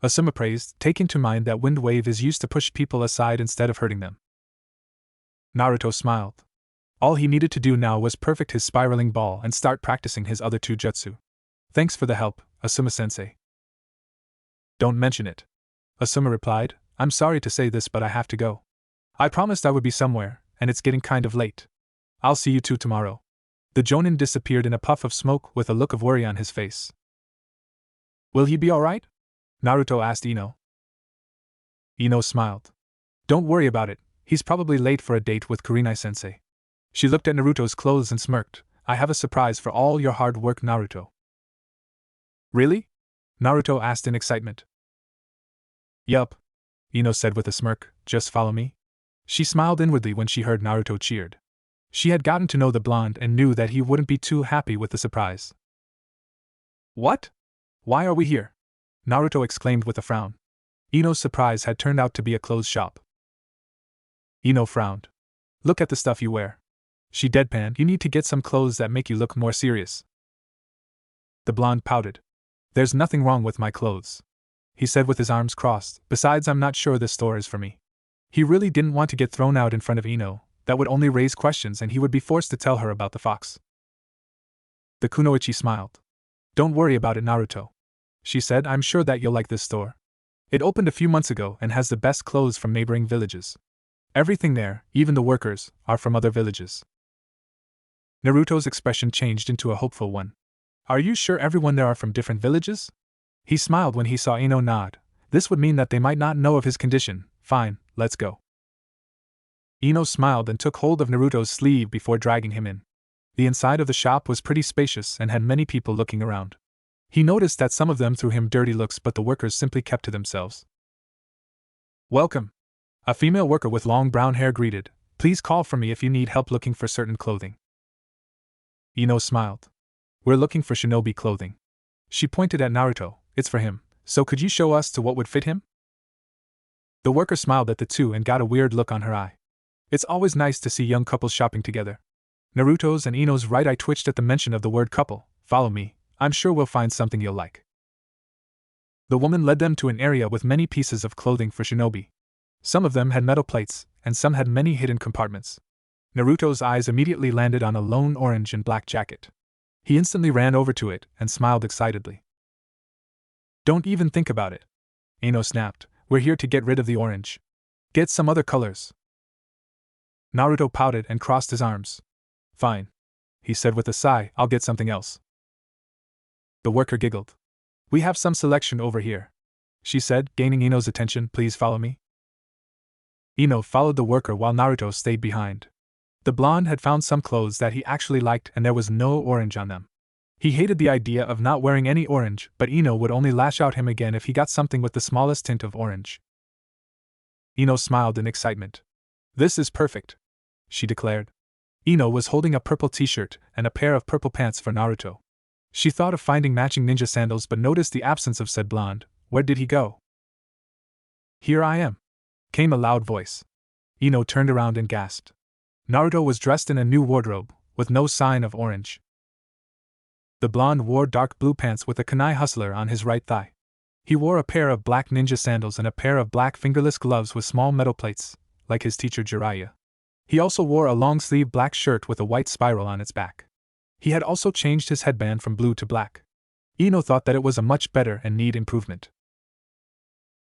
Asuma praised, taking to mind that wind wave is used to push people aside instead of hurting them. Naruto smiled. All he needed to do now was perfect his spiraling ball and start practicing his other 2 jutsu. Thanks for the help, Asuma-sensei. Don't mention it, Asuma replied. I'm sorry to say this, but I have to go. I promised I would be somewhere, and it's getting kind of late. I'll see you 2 tomorrow. The Jonin disappeared in a puff of smoke with a look of worry on his face. Will he be alright? Naruto asked Ino. Ino smiled. Don't worry about it, he's probably late for a date with Kurenai-sensei. She looked at Naruto's clothes and smirked. I have a surprise for all your hard work, Naruto. Really? Naruto asked in excitement. Yup, Ino said with a smirk. Just follow me. She smiled inwardly when she heard Naruto cheered. She had gotten to know the blonde and knew that he wouldn't be too happy with the surprise. What? Why are we here? Naruto exclaimed with a frown. Ino's surprise had turned out to be a clothes shop. Ino frowned. Look at the stuff you wear. She deadpanned. You need to get some clothes that make you look more serious. The blonde pouted. There's nothing wrong with my clothes, he said with his arms crossed. Besides, I'm not sure this store is for me. He really didn't want to get thrown out in front of Ino. That would only raise questions and he would be forced to tell her about the fox. The kunoichi smiled. Don't worry about it, Naruto, she said. I'm sure that you'll like this store. It opened a few months ago and has the best clothes from neighboring villages. Everything there, even the workers, are from other villages. Naruto's expression changed into a hopeful one. Are you sure everyone there are from different villages? He smiled when he saw Ino nod. This would mean that they might not know of his condition. Fine, let's go. Ino smiled and took hold of Naruto's sleeve before dragging him in. The inside of the shop was pretty spacious and had many people looking around. He noticed that some of them threw him dirty looks, but the workers simply kept to themselves. "Welcome," a female worker with long brown hair greeted. "Please call for me if you need help looking for certain clothing." Ino smiled. "We're looking for shinobi clothing." She pointed at Naruto. "It's for him, so could you show us to what would fit him?" The worker smiled at the two and got a weird look on her eye. It's always nice to see young couples shopping together. Naruto's and Ino's right eye twitched at the mention of the word couple. "Follow me, I'm sure we'll find something you'll like." The woman led them to an area with many pieces of clothing for shinobi. Some of them had metal plates, and some had many hidden compartments. Naruto's eyes immediately landed on a lone orange and black jacket. He instantly ran over to it and smiled excitedly. "Don't even think about it," Ino snapped. "We're here to get rid of the orange. Get some other colors." Naruto pouted and crossed his arms. "Fine," he said with a sigh, "I'll get something else." The worker giggled. "We have some selection over here," she said, gaining Ino's attention. "Please follow me." Ino followed the worker while Naruto stayed behind. The blonde had found some clothes that he actually liked and there was no orange on them. He hated the idea of not wearing any orange, but Ino would only lash out him again if he got something with the smallest tint of orange. Ino smiled in excitement. "This is perfect," she declared. Ino was holding a purple t-shirt and a pair of purple pants for Naruto. She thought of finding matching ninja sandals but noticed the absence of said blonde. Where did he go? "Here I am," came a loud voice. Ino turned around and gasped. Naruto was dressed in a new wardrobe, with no sign of orange. The blonde wore dark blue pants with a kunai hustler on his right thigh. He wore a pair of black ninja sandals and a pair of black fingerless gloves with small metal plates, like his teacher Jiraiya. He also wore a long-sleeved black shirt with a white spiral on its back. He had also changed his headband from blue to black. Ino thought that it was a much better and neat improvement.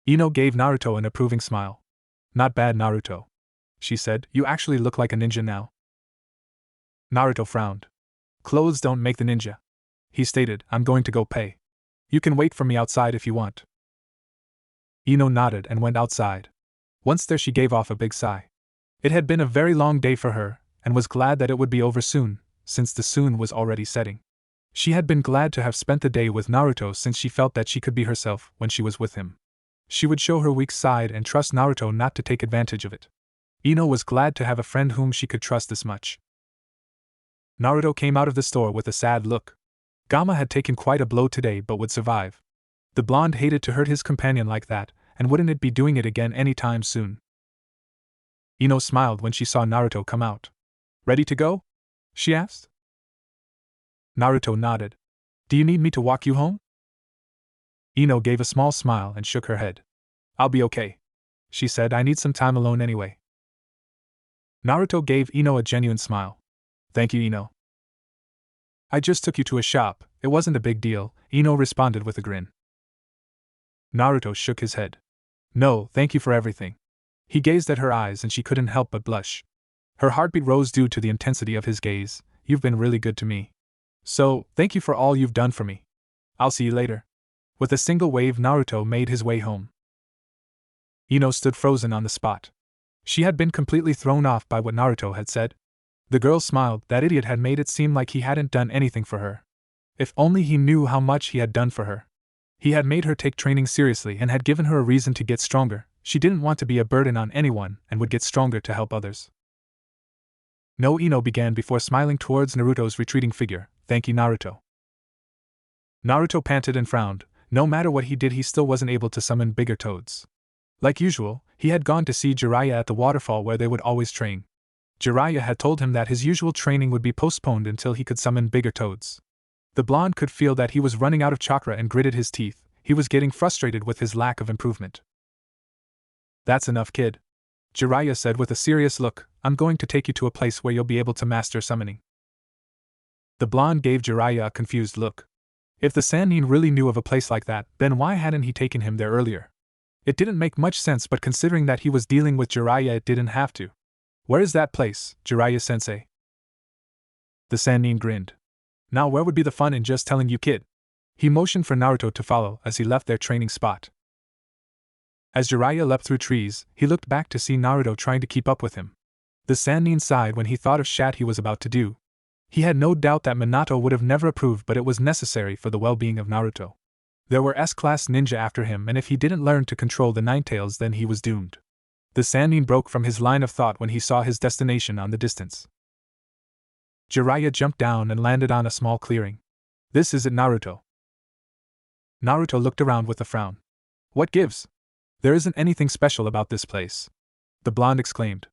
Ino gave Naruto an approving smile. "Not bad, Naruto," she said. "You actually look like a ninja now." Naruto frowned. "Clothes don't make the ninja," he stated. "I'm going to go pay. You can wait for me outside if you want." Ino nodded and went outside. Once there, she gave off a big sigh. It had been a very long day for her, and was glad that it would be over soon, since the sun was already setting. She had been glad to have spent the day with Naruto since she felt that she could be herself when she was with him. She would show her weak side and trust Naruto not to take advantage of it. Ino was glad to have a friend whom she could trust this much. Naruto came out of the store with a sad look. Gamma had taken quite a blow today but would survive. The blonde hated to hurt his companion like that, and wouldn't it be doing it again any time soon. Ino smiled when she saw Naruto come out. "Ready to go?" she asked. Naruto nodded. "Do you need me to walk you home?" Ino gave a small smile and shook her head. "I'll be okay," she said. "I need some time alone anyway." Naruto gave Ino a genuine smile. "Thank you, Ino." "I just took you to a shop, it wasn't a big deal," Ino responded with a grin. Naruto shook his head. "No, thank you for everything." He gazed at her eyes and she couldn't help but blush. Her heartbeat rose due to the intensity of his gaze. "You've been really good to me. So, thank you for all you've done for me. I'll see you later." With a single wave, Naruto made his way home. Ino stood frozen on the spot. She had been completely thrown off by what Naruto had said. The girl smiled. That idiot had made it seem like he hadn't done anything for her. If only he knew how much he had done for her. He had made her take training seriously and had given her a reason to get stronger. She didn't want to be a burden on anyone and would get stronger to help others. "No," Ino began before smiling towards Naruto's retreating figure. "Thank you, Naruto." Naruto panted and frowned. No matter what he did, he still wasn't able to summon bigger toads. Like usual, he had gone to see Jiraiya at the waterfall where they would always train. Jiraiya had told him that his usual training would be postponed until he could summon bigger toads. The blonde could feel that he was running out of chakra and gritted his teeth. He was getting frustrated with his lack of improvement. "That's enough, kid," Jiraiya said with a serious look. "I'm going to take you to a place where you'll be able to master summoning." The blonde gave Jiraiya a confused look. If the Sannin really knew of a place like that, then why hadn't he taken him there earlier? It didn't make much sense, but considering that he was dealing with Jiraiya, it didn't have to. "Where is that place, Jiraiya-sensei?" The Sannin grinned. "Now where would be the fun in just telling you, kid?" He motioned for Naruto to follow as he left their training spot. As Jiraiya leapt through trees, he looked back to see Naruto trying to keep up with him. The Sannin sighed when he thought of shat he was about to do. He had no doubt that Minato would have never approved, but it was necessary for the well-being of Naruto. There were S-class ninja after him, and if he didn't learn to control the Ninetales, then he was doomed. The Sannin broke from his line of thought when he saw his destination on the distance. Jiraiya jumped down and landed on a small clearing. This is it, Naruto. Naruto looked around with a frown. What gives? There isn't anything special about this place. The blonde exclaimed.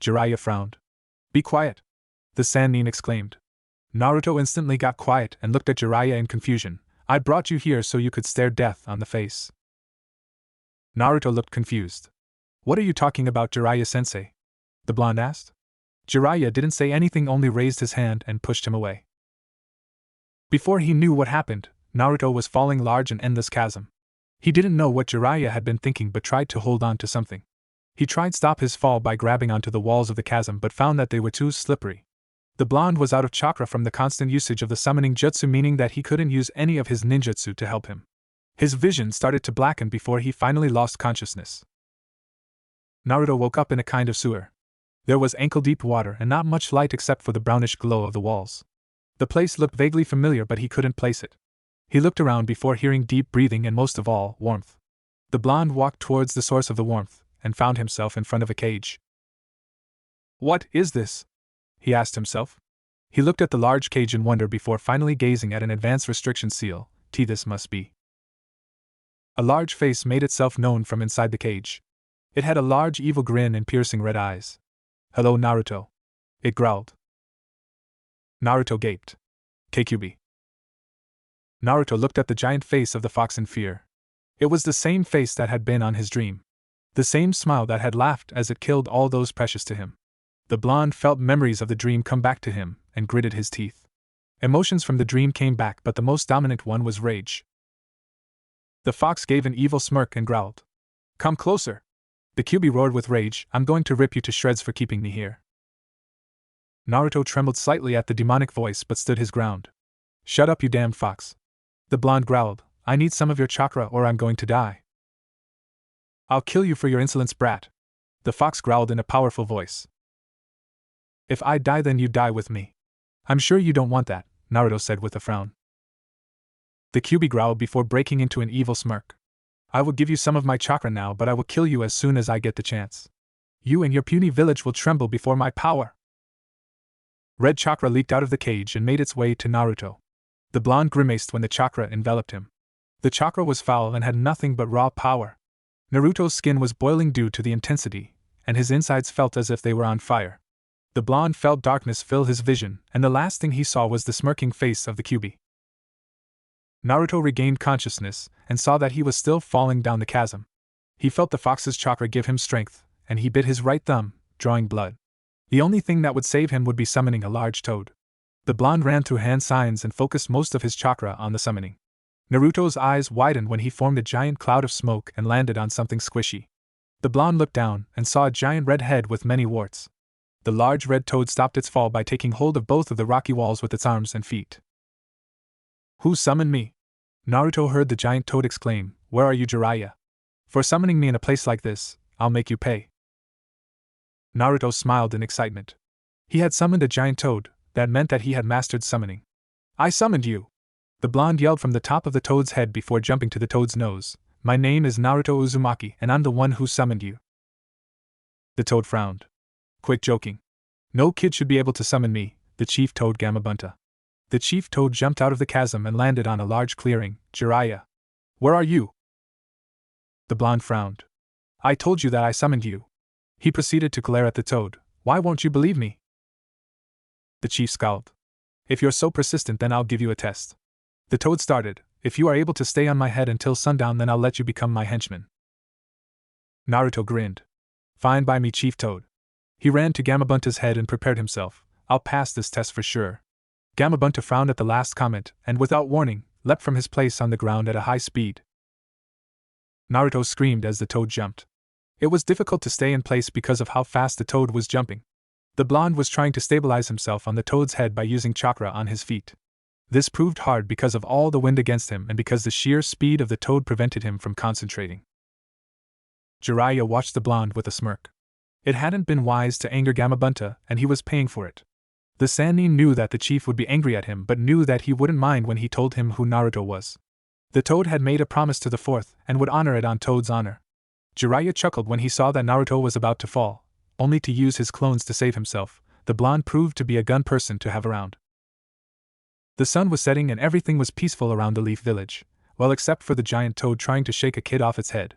Jiraiya frowned. Be quiet. The Sannin exclaimed. Naruto instantly got quiet and looked at Jiraiya in confusion. I brought you here so you could stare death on the face. Naruto looked confused. What are you talking about, Jiraiya-sensei? The blonde asked. Jiraiya didn't say anything, only raised his hand and pushed him away. Before he knew what happened, Naruto was falling large and endless chasm. He didn't know what Jiraiya had been thinking but tried to hold on to something. He tried to stop his fall by grabbing onto the walls of the chasm but found that they were too slippery. The blonde was out of chakra from the constant usage of the summoning jutsu, meaning that he couldn't use any of his ninjutsu to help him. His vision started to blacken before he finally lost consciousness. Naruto woke up in a kind of sewer. There was ankle-deep water and not much light except for the brownish glow of the walls. The place looked vaguely familiar, but he couldn't place it. He looked around before hearing deep breathing and, most of all, warmth. The blonde walked towards the source of the warmth and found himself in front of a cage. What is this? He asked himself. He looked at the large cage in wonder before finally gazing at an advanced restriction seal. This must be. A large face made itself known from inside the cage. It had a large evil grin and piercing red eyes. Hello, Naruto. It growled. Naruto gaped. KQB. Naruto looked at the giant face of the fox in fear. It was the same face that had been on his dream. The same smile that had laughed as it killed all those precious to him. The blonde felt memories of the dream come back to him and gritted his teeth. Emotions from the dream came back, but the most dominant one was rage. The fox gave an evil smirk and growled. Come closer. The QB roared with rage. I'm going to rip you to shreds for keeping me here. Naruto trembled slightly at the demonic voice but stood his ground. Shut up, you damned fox. The blonde growled. I need some of your chakra or I'm going to die. I'll kill you for your insolence, brat. The fox growled in a powerful voice. If I die, then you die with me. I'm sure you don't want that, Naruto said with a frown. The QB growled before breaking into an evil smirk. I will give you some of my chakra now, but I will kill you as soon as I get the chance. You and your puny village will tremble before my power. Red chakra leaked out of the cage and made its way to Naruto. The blonde grimaced when the chakra enveloped him. The chakra was foul and had nothing but raw power. Naruto's skin was boiling due to the intensity, and his insides felt as if they were on fire. The blonde felt darkness fill his vision, and the last thing he saw was the smirking face of the QB. Naruto regained consciousness and saw that he was still falling down the chasm. He felt the fox's chakra give him strength, and he bit his right thumb, drawing blood. The only thing that would save him would be summoning a large toad. The blonde ran through hand signs and focused most of his chakra on the summoning. Naruto's eyes widened when he formed a giant cloud of smoke and landed on something squishy. The blonde looked down and saw a giant red head with many warts. The large red toad stopped its fall by taking hold of both of the rocky walls with its arms and feet. Who summoned me? Naruto heard the giant toad exclaim. Where are you, Jiraiya? For summoning me in a place like this, I'll make you pay. Naruto smiled in excitement. He had summoned a giant toad. That meant that he had mastered summoning. I summoned you! The blonde yelled from the top of the toad's head before jumping to the toad's nose. My name is Naruto Uzumaki, and I'm the one who summoned you. The toad frowned. Quit joking. No kid should be able to summon me, the chief toad Gamabunta. The chief toad jumped out of the chasm and landed on a large clearing. Jiraiya. Where are you? The blonde frowned. I told you that I summoned you. He proceeded to glare at the toad. Why won't you believe me? The chief scowled. If you're so persistent, then I'll give you a test. The toad started. If you are able to stay on my head until sundown, then I'll let you become my henchman. Naruto grinned. Fine by me, Chief Toad. He ran to Gamabunta's head and prepared himself. I'll pass this test for sure. Gamabunta frowned at the last comment and, without warning, leapt from his place on the ground at a high speed. Naruto screamed as the toad jumped. It was difficult to stay in place because of how fast the toad was jumping. The blonde was trying to stabilize himself on the toad's head by using chakra on his feet. This proved hard because of all the wind against him and because the sheer speed of the toad prevented him from concentrating. Jiraiya watched the blonde with a smirk. It hadn't been wise to anger Gamabunta, and he was paying for it. The Sannin knew that the chief would be angry at him but knew that he wouldn't mind when he told him who Naruto was. The Toad had made a promise to the fourth and would honor it on Toad's honor. Jiraiya chuckled when he saw that Naruto was about to fall, only to use his clones to save himself. The blonde proved to be a gun person to have around. The sun was setting and everything was peaceful around the Leaf Village, well except for the giant toad trying to shake a kid off its head.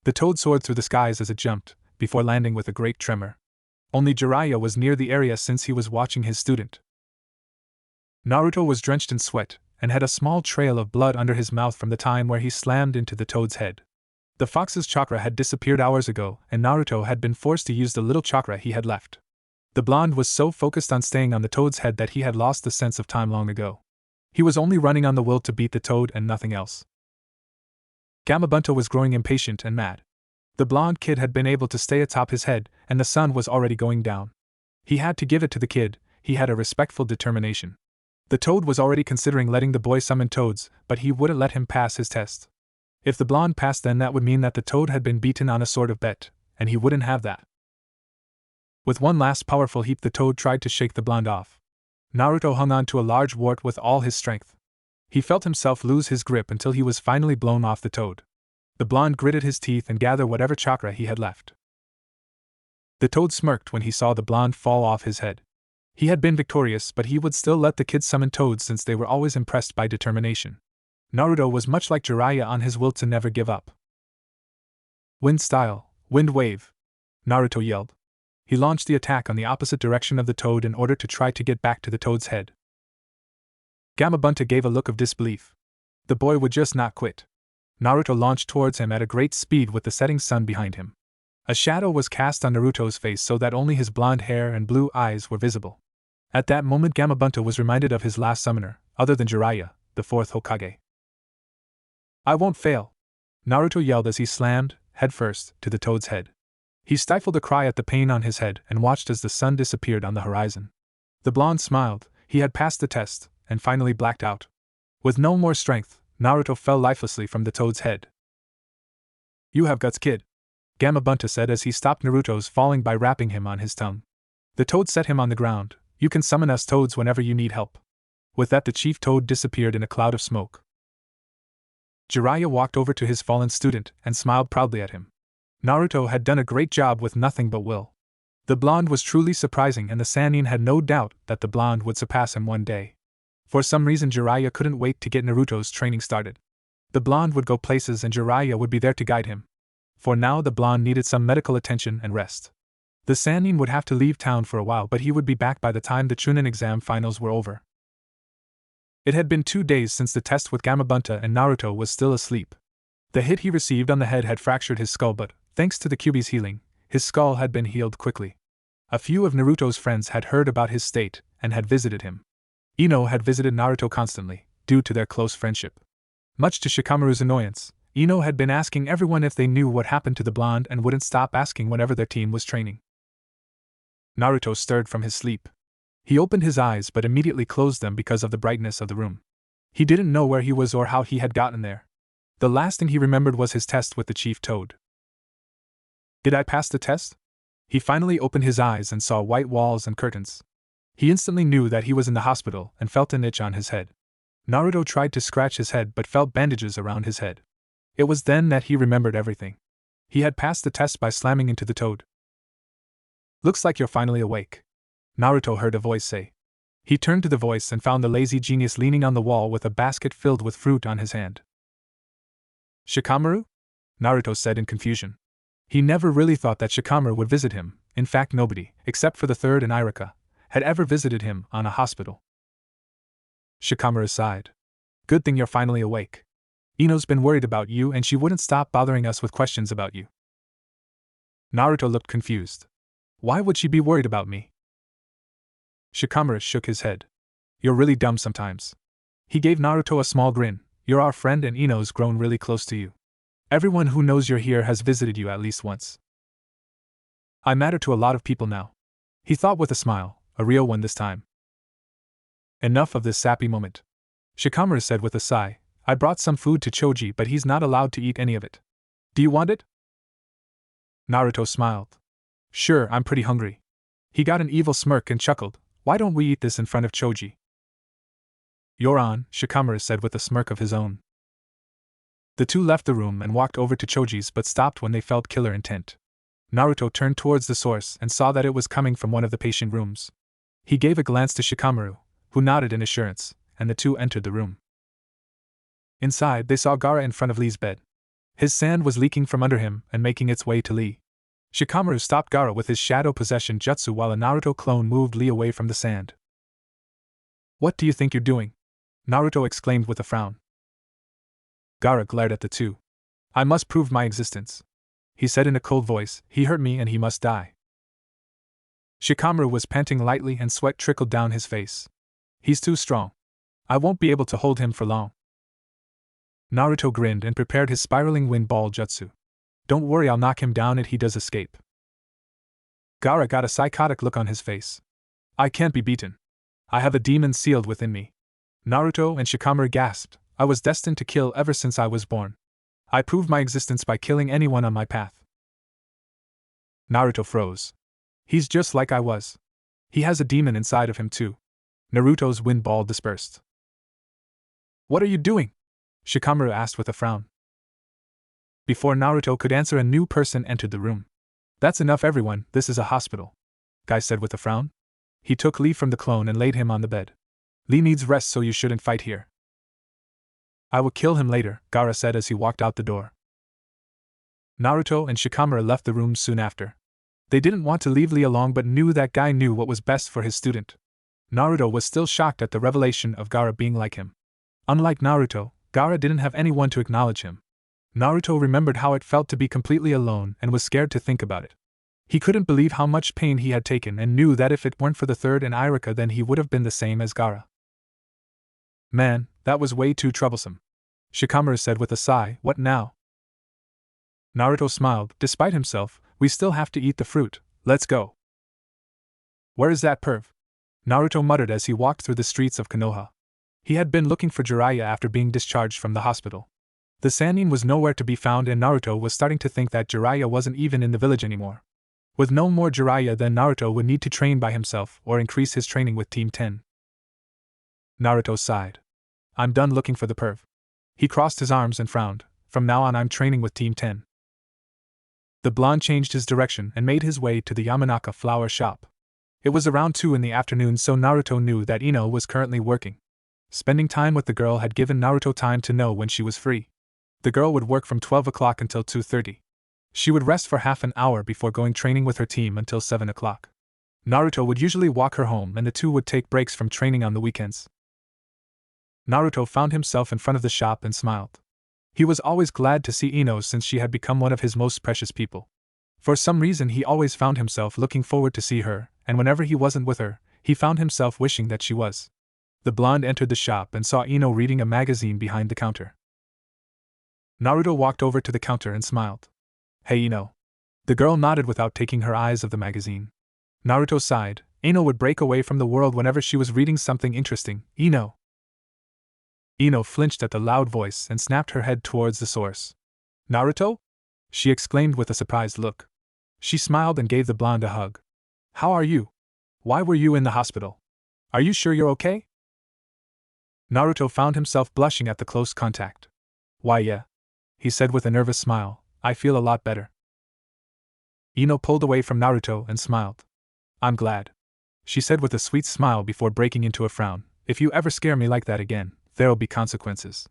The toad soared through the skies as it jumped, before landing with a great tremor. Only Jiraiya was near the area since he was watching his student. Naruto was drenched in sweat, and had a small trail of blood under his mouth from the time where he slammed into the toad's head. The fox's chakra had disappeared hours ago, and Naruto had been forced to use the little chakra he had left. The blonde was so focused on staying on the toad's head that he had lost the sense of time long ago. He was only running on the will to beat the toad and nothing else. Gamabunta was growing impatient and mad. The blonde kid had been able to stay atop his head, and the sun was already going down. He had to give it to the kid, he had a respectful determination. The toad was already considering letting the boy summon toads, but he wouldn't let him pass his test. If the blonde passed, then that would mean that the toad had been beaten on a sort of bet, and he wouldn't have that. With one last powerful heap, the toad tried to shake the blonde off. Naruto hung on to a large wart with all his strength. He felt himself lose his grip until he was finally blown off the toad. The blonde gritted his teeth and gathered whatever chakra he had left. The toad smirked when he saw the blonde fall off his head. He had been victorious, but he would still let the kids summon toads since they were always impressed by determination. Naruto was much like Jiraiya on his will to never give up. Wind style, wind wave! Naruto yelled. He launched the attack on the opposite direction of the toad in order to try to get back to the toad's head. Gamabunta gave a look of disbelief. The boy would just not quit. Naruto launched towards him at a great speed with the setting sun behind him. A shadow was cast on Naruto's face so that only his blonde hair and blue eyes were visible. At that moment Gamabunta was reminded of his last summoner, other than Jiraiya, the fourth Hokage. I won't fail! Naruto yelled as he slammed, headfirst, to the toad's head. He stifled a cry at the pain on his head and watched as the sun disappeared on the horizon. The blonde smiled, he had passed the test, and finally blacked out. With no more strength, Naruto fell lifelessly from the toad's head. You have guts, kid, Gamabunta said as he stopped Naruto's falling by rapping him on his tongue. The toad set him on the ground. You can summon us toads whenever you need help. With that, the chief toad disappeared in a cloud of smoke. Jiraiya walked over to his fallen student and smiled proudly at him. Naruto had done a great job with nothing but will. The blonde was truly surprising, and the Sannin had no doubt that the blonde would surpass him one day. For some reason Jiraiya couldn't wait to get Naruto's training started. The blonde would go places and Jiraiya would be there to guide him. For now the blonde needed some medical attention and rest. The Sannin would have to leave town for a while, but he would be back by the time the Chunin exam finals were over. It had been 2 days since the test with Gamabunta and Naruto was still asleep. The hit he received on the head had fractured his skull, but, thanks to the Kyuubi's healing, his skull had been healed quickly. A few of Naruto's friends had heard about his state and had visited him. Ino had visited Naruto constantly, due to their close friendship. Much to Shikamaru's annoyance, Ino had been asking everyone if they knew what happened to the blonde and wouldn't stop asking whenever their team was training. Naruto stirred from his sleep. He opened his eyes but immediately closed them because of the brightness of the room. He didn't know where he was or how he had gotten there. The last thing he remembered was his test with the chief toad. Did I pass the test? He finally opened his eyes and saw white walls and curtains. He instantly knew that he was in the hospital and felt an itch on his head. Naruto tried to scratch his head but felt bandages around his head. It was then that he remembered everything. He had passed the test by slamming into the toad. Looks like you're finally awake, Naruto heard a voice say. He turned to the voice and found the lazy genius leaning on the wall with a basket filled with fruit on his hand. Shikamaru? Naruto said in confusion. He never really thought that Shikamaru would visit him. In fact, nobody, except for the third and Iruka, had ever visited him on a hospital. Shikamaru sighed. Good thing you're finally awake. Ino's been worried about you and she wouldn't stop bothering us with questions about you. Naruto looked confused. Why would she be worried about me? Shikamaru shook his head. You're really dumb sometimes. He gave Naruto a small grin. You're our friend and Ino's grown really close to you. Everyone who knows you're here has visited you at least once. I matter to a lot of people now. He thought with a smile, a real one this time. Enough of this sappy moment. Shikamaru said with a sigh. I brought some food to Choji, but he's not allowed to eat any of it. Do you want it? Naruto smiled. Sure, I'm pretty hungry. He got an evil smirk and chuckled. Why don't we eat this in front of Choji? You're on, Shikamaru said with a smirk of his own. The two left the room and walked over to Choji's but stopped when they felt killer intent. Naruto turned towards the source and saw that it was coming from one of the patient rooms. He gave a glance to Shikamaru, who nodded in assurance, and the two entered the room. Inside, they saw Gaara in front of Lee's bed. His sand was leaking from under him and making its way to Lee. Shikamaru stopped Gaara with his shadow possession jutsu while a Naruto clone moved Lee away from the sand. What do you think you're doing? Naruto exclaimed with a frown. Gaara glared at the two. I must prove my existence. He said in a cold voice, he hurt me and he must die. Shikamaru was panting lightly and sweat trickled down his face. He's too strong. I won't be able to hold him for long. Naruto grinned and prepared his spiraling wind ball jutsu. Don't worry, I'll knock him down if he does escape. Gaara got a psychotic look on his face. I can't be beaten. I have a demon sealed within me. Naruto and Shikamaru gasped. I was destined to kill ever since I was born. I proved my existence by killing anyone on my path. Naruto froze. He's just like I was. He has a demon inside of him too. Naruto's wind ball dispersed. What are you doing? Shikamaru asked with a frown. Before Naruto could answer, a new person entered the room. That's enough, everyone, this is a hospital, Guy said with a frown. He took Lee from the clone and laid him on the bed. Lee needs rest, so you shouldn't fight here. I will kill him later, Gaara said as he walked out the door. Naruto and Shikamaru left the room soon after. They didn't want to leave Lee alone but knew that Guy knew what was best for his student. Naruto was still shocked at the revelation of Gaara being like him. Unlike Naruto, Gaara didn't have anyone to acknowledge him. Naruto remembered how it felt to be completely alone and was scared to think about it. He couldn't believe how much pain he had taken and knew that if it weren't for the third and Iruka, then he would have been the same as Gaara. Man, that was way too troublesome. Shikamaru said with a sigh. What now? Naruto smiled. Despite himself, we still have to eat the fruit. Let's go. Where is that perv? Naruto muttered as he walked through the streets of Konoha. He had been looking for Jiraiya after being discharged from the hospital. The Sannin was nowhere to be found and Naruto was starting to think that Jiraiya wasn't even in the village anymore. With no more Jiraiya, then Naruto would need to train by himself or increase his training with Team 10. Naruto sighed. I'm done looking for the perv. He crossed his arms and frowned. From now on I'm training with Team 10. The blonde changed his direction and made his way to the Yamanaka flower shop. It was around 2 in the afternoon, so Naruto knew that Ino was currently working. Spending time with the girl had given Naruto time to know when she was free. The girl would work from 12 o'clock until 2:30. She would rest for half an hour before going training with her team until 7 o'clock. Naruto would usually walk her home and the two would take breaks from training on the weekends. Naruto found himself in front of the shop and smiled. He was always glad to see Ino since she had become one of his most precious people. For some reason he always found himself looking forward to see her, and whenever he wasn't with her, he found himself wishing that she was. The blonde entered the shop and saw Ino reading a magazine behind the counter. Naruto walked over to the counter and smiled. Hey Ino. The girl nodded without taking her eyes off the magazine. Naruto sighed. Ino would break away from the world whenever she was reading something interesting. Ino. Ino flinched at the loud voice and snapped her head towards the source. Naruto? She exclaimed with a surprised look. She smiled and gave the blonde a hug. How are you? Why were you in the hospital? Are you sure you're okay? Naruto found himself blushing at the close contact. Why yeah, he said with a nervous smile, I feel a lot better. Ino pulled away from Naruto and smiled. I'm glad, she said with a sweet smile before breaking into a frown. If you ever scare me like that again, there'll be consequences.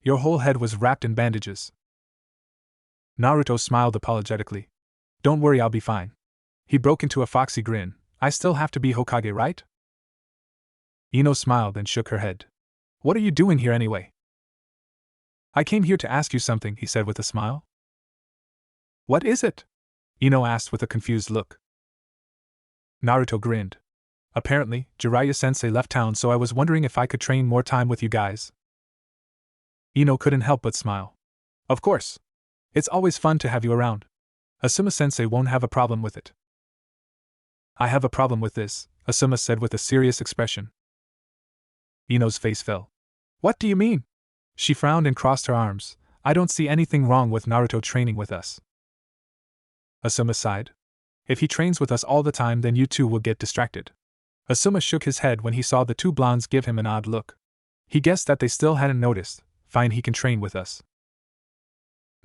Your whole head was wrapped in bandages. Naruto smiled apologetically. Don't worry, I'll be fine. He broke into a foxy grin. I still have to be Hokage, right? Ino smiled and shook her head. What are you doing here anyway? I came here to ask you something, he said with a smile. What is it? Ino asked with a confused look. Naruto grinned. Apparently, Jiraiya-sensei left town, so I was wondering if I could train more time with you guys. Ino couldn't help but smile. Of course. It's always fun to have you around. Asuma-sensei won't have a problem with it. I have a problem with this, Asuma said with a serious expression. Ino's face fell. What do you mean? She frowned and crossed her arms. I don't see anything wrong with Naruto training with us. Asuma sighed. If he trains with us all the time, then you two will get distracted. Asuma shook his head when he saw the two blondes give him an odd look. He guessed that they still hadn't noticed. Fine, he can train with us.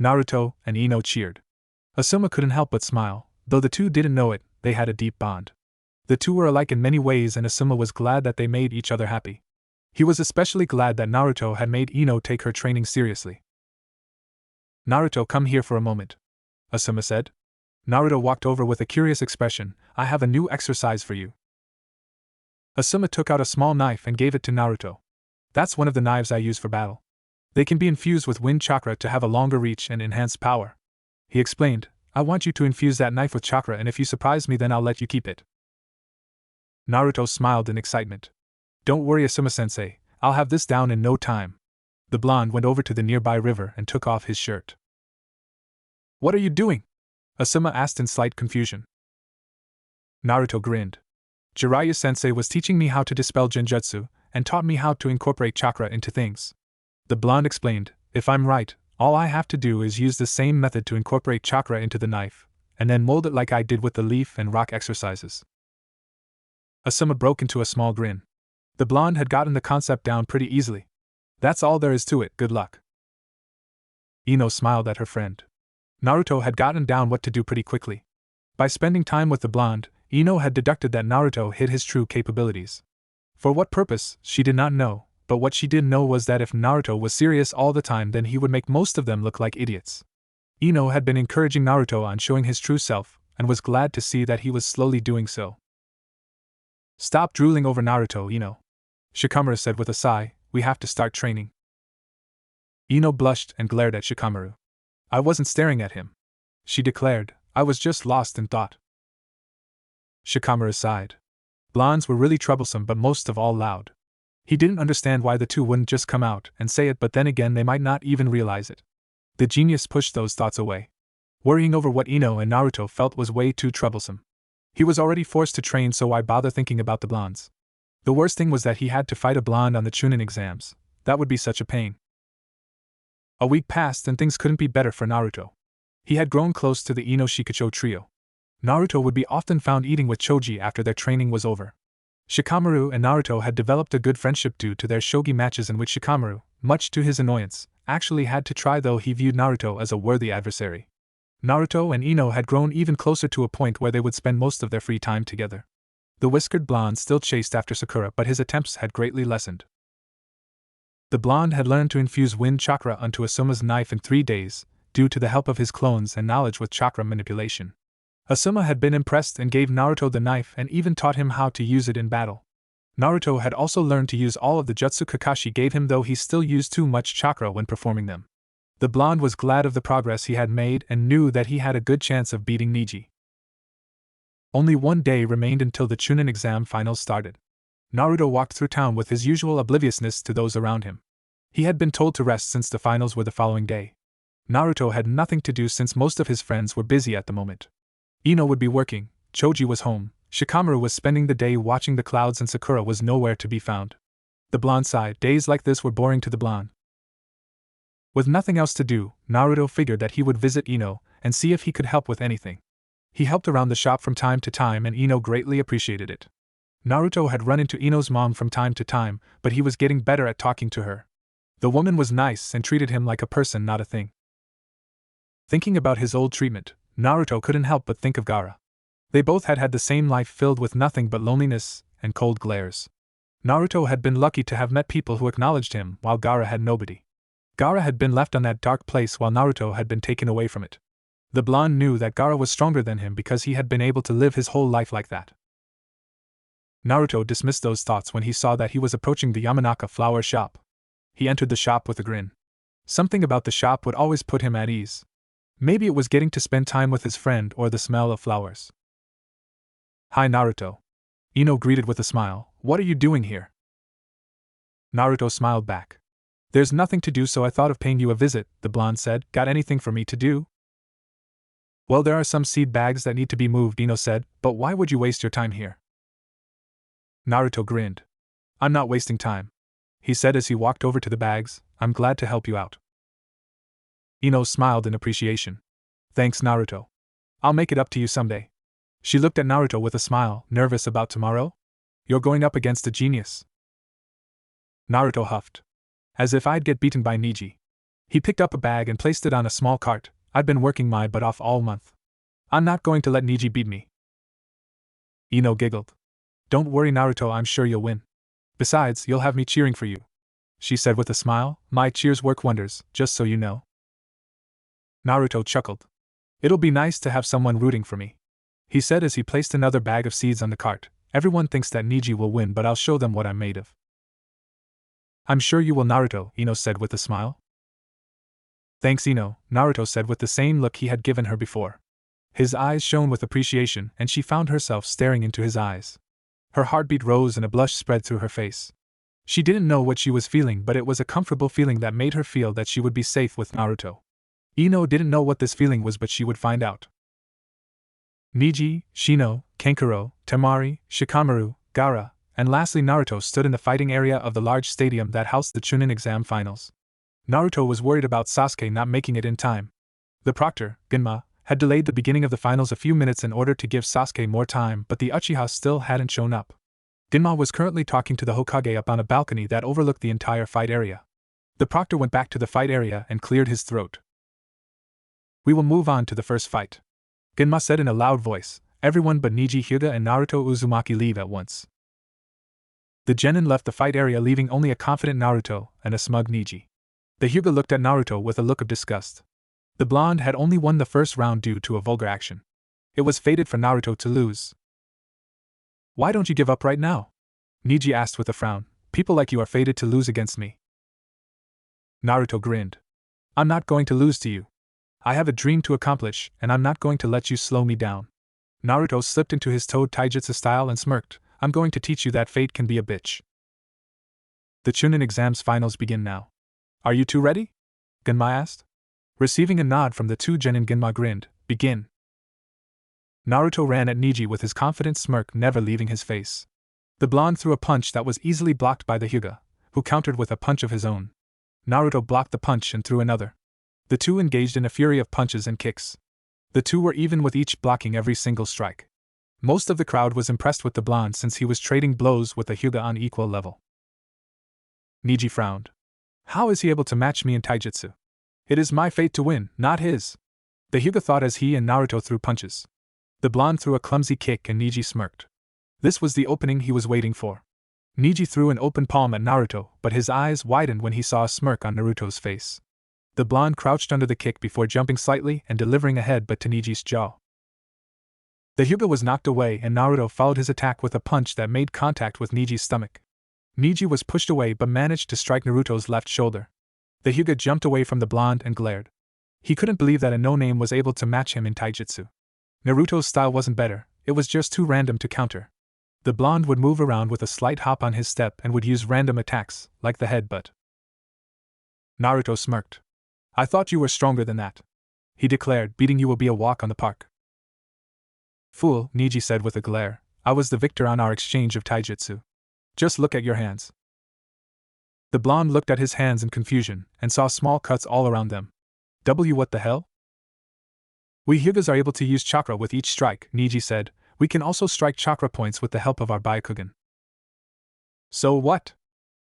Naruto and Ino cheered. Asuma couldn't help but smile. Though the two didn't know it, they had a deep bond. The two were alike in many ways, and Asuma was glad that they made each other happy. He was especially glad that Naruto had made Ino take her training seriously. Naruto, come here for a moment, Asuma said. Naruto walked over with a curious expression. I have a new exercise for you. Asuma took out a small knife and gave it to Naruto. That's one of the knives I use for battle. They can be infused with wind chakra to have a longer reach and enhanced power. He explained, I want you to infuse that knife with chakra, and if you surprise me, then I'll let you keep it. Naruto smiled in excitement. Don't worry, Asuma-sensei, I'll have this down in no time. The blonde went over to the nearby river and took off his shirt. What are you doing? Asuma asked in slight confusion. Naruto grinned. Jiraiya-sensei was teaching me how to dispel genjutsu, and taught me how to incorporate chakra into things. The blonde explained, if I'm right, all I have to do is use the same method to incorporate chakra into the knife, and then mold it like I did with the leaf and rock exercises. Asuma broke into a small grin. The blonde had gotten the concept down pretty easily. That's all there is to it, good luck. Ino smiled at her friend. Naruto had gotten down what to do pretty quickly. By spending time with the blonde, Ino had deducted that Naruto hid his true capabilities. For what purpose, she did not know, but what she did know was that if Naruto was serious all the time, then he would make most of them look like idiots. Ino had been encouraging Naruto on showing his true self, and was glad to see that he was slowly doing so. Stop drooling over Naruto, Ino, Shikamaru said with a sigh, we have to start training. Ino blushed and glared at Shikamaru. I wasn't staring at him, she declared, I was just lost in thought. Shikamaru sighed. Blondes were really troublesome, but most of all loud. He didn't understand why the two wouldn't just come out and say it, but then again they might not even realize it. The genius pushed those thoughts away. Worrying over what Ino and Naruto felt was way too troublesome. He was already forced to train, so why bother thinking about the blondes? The worst thing was that he had to fight a blonde on the Chunin exams. That would be such a pain. A week passed and things couldn't be better for Naruto. He had grown close to the Ino Shikacho trio. Naruto would be often found eating with Choji after their training was over. Shikamaru and Naruto had developed a good friendship due to their shogi matches, in which Shikamaru, much to his annoyance, actually had to try, though he viewed Naruto as a worthy adversary. Naruto and Ino had grown even closer to a point where they would spend most of their free time together. The whiskered blonde still chased after Sakura, but his attempts had greatly lessened. The blonde had learned to infuse wind chakra onto Asuma's knife in 3 days, due to the help of his clones and knowledge with chakra manipulation. Asuma had been impressed and gave Naruto the knife and even taught him how to use it in battle. Naruto had also learned to use all of the jutsu Kakashi gave him, though he still used too much chakra when performing them. The blonde was glad of the progress he had made and knew that he had a good chance of beating Neji. Only 1 day remained until the Chunin exam finals started. Naruto walked through town with his usual obliviousness to those around him. He had been told to rest since the finals were the following day. Naruto had nothing to do since most of his friends were busy at the moment. Ino would be working, Choji was home, Shikamaru was spending the day watching the clouds, and Sakura was nowhere to be found. The blonde sighed. Days like this were boring to the blonde. With nothing else to do, Naruto figured that he would visit Ino and see if he could help with anything. He helped around the shop from time to time, and Ino greatly appreciated it. Naruto had run into Ino's mom from time to time, but he was getting better at talking to her. The woman was nice and treated him like a person, not a thing. Thinking about his old treatment, Naruto couldn't help but think of Gaara. They both had had the same life filled with nothing but loneliness and cold glares. Naruto had been lucky to have met people who acknowledged him, while Gaara had nobody. Gaara had been left on that dark place while Naruto had been taken away from it. The blonde knew that Gaara was stronger than him because he had been able to live his whole life like that. Naruto dismissed those thoughts when he saw that he was approaching the Yamanaka flower shop. He entered the shop with a grin. Something about the shop would always put him at ease. Maybe it was getting to spend time with his friend or the smell of flowers. Hi Naruto. Ino greeted with a smile. What are you doing here? Naruto smiled back. There's nothing to do, so I thought of paying you a visit, the blonde said. Got anything for me to do? Well, there are some seed bags that need to be moved, Ino said, but why would you waste your time here? Naruto grinned. I'm not wasting time, he said as he walked over to the bags. I'm glad to help you out. Ino smiled in appreciation. Thanks, Naruto. I'll make it up to you someday. She looked at Naruto with a smile. Nervous about tomorrow? You're going up against a genius. Naruto huffed. As if I'd get beaten by Neji. He picked up a bag and placed it on a small cart. I've been working my butt off all month. I'm not going to let Neji beat me. Ino giggled. Don't worry, Naruto, I'm sure you'll win. Besides, you'll have me cheering for you, she said with a smile. My cheers work wonders, just so you know. Naruto chuckled. It'll be nice to have someone rooting for me, he said as he placed another bag of seeds on the cart. Everyone thinks that Neji will win, but I'll show them what I'm made of. I'm sure you will, Naruto, Ino said with a smile. Thanks, Ino, Naruto said with the same look he had given her before. His eyes shone with appreciation, and she found herself staring into his eyes. Her heartbeat rose and a blush spread through her face. She didn't know what she was feeling, but it was a comfortable feeling that made her feel that she would be safe with Naruto. Ino didn't know what this feeling was, but she would find out. Neji, Shino, Kankuro, Temari, Shikamaru, Gaara, and lastly Naruto stood in the fighting area of the large stadium that housed the Chunin exam finals. Naruto was worried about Sasuke not making it in time. The proctor, Genma, had delayed the beginning of the finals a few minutes in order to give Sasuke more time, but the Uchiha still hadn't shown up. Genma was currently talking to the Hokage up on a balcony that overlooked the entire fight area. The proctor went back to the fight area and cleared his throat. We will move on to the first fight, Genma said in a loud voice. Everyone but Neji, Hyuga, and Naruto Uzumaki leave at once. The genin left the fight area, leaving only a confident Naruto and a smug Neji. The Hyuga looked at Naruto with a look of disgust. The blonde had only won the first round due to a vulgar action. It was fated for Naruto to lose. Why don't you give up right now? Neji asked with a frown. People like you are fated to lose against me. Naruto grinned. I'm not going to lose to you. I have a dream to accomplish, and I'm not going to let you slow me down. Naruto slipped into his Toad Taijutsu style and smirked. I'm going to teach you that fate can be a bitch. The Chunin exams finals begin now. Are you two ready? Genma asked. Receiving a nod from the two genin, Genma grinned. Begin. Naruto ran at Neji with his confident smirk never leaving his face. The blonde threw a punch that was easily blocked by the Hyuga, who countered with a punch of his own. Naruto blocked the punch and threw another. The two engaged in a fury of punches and kicks. The two were even with each blocking every single strike. Most of the crowd was impressed with the blonde since he was trading blows with the Hyuga on equal level. Neji frowned. How is he able to match me in taijutsu? It is my fate to win, not his. The Hyuga thought as he and Naruto threw punches. The blonde threw a clumsy kick and Neji smirked. This was the opening he was waiting for. Neji threw an open palm at Naruto, but his eyes widened when he saw a smirk on Naruto's face. The blonde crouched under the kick before jumping slightly and delivering a headbutt to Neji's jaw. The Hyuga was knocked away and Naruto followed his attack with a punch that made contact with Neji's stomach. Neji was pushed away but managed to strike Naruto's left shoulder. The Hyuga jumped away from the blonde and glared. He couldn't believe that a no-name was able to match him in taijutsu. Naruto's style wasn't better, it was just too random to counter. The blonde would move around with a slight hop on his step and would use random attacks, like the headbutt. Naruto smirked. I thought you were stronger than that, he declared. Beating you will be a walk on the park. Fool, Neji said with a glare. I was the victor on our exchange of taijutsu. Just look at your hands. The blonde looked at his hands in confusion and saw small cuts all around them. What the hell? We Hyugas are able to use chakra with each strike, Neji said. We can also strike chakra points with the help of our Byakugan. So what?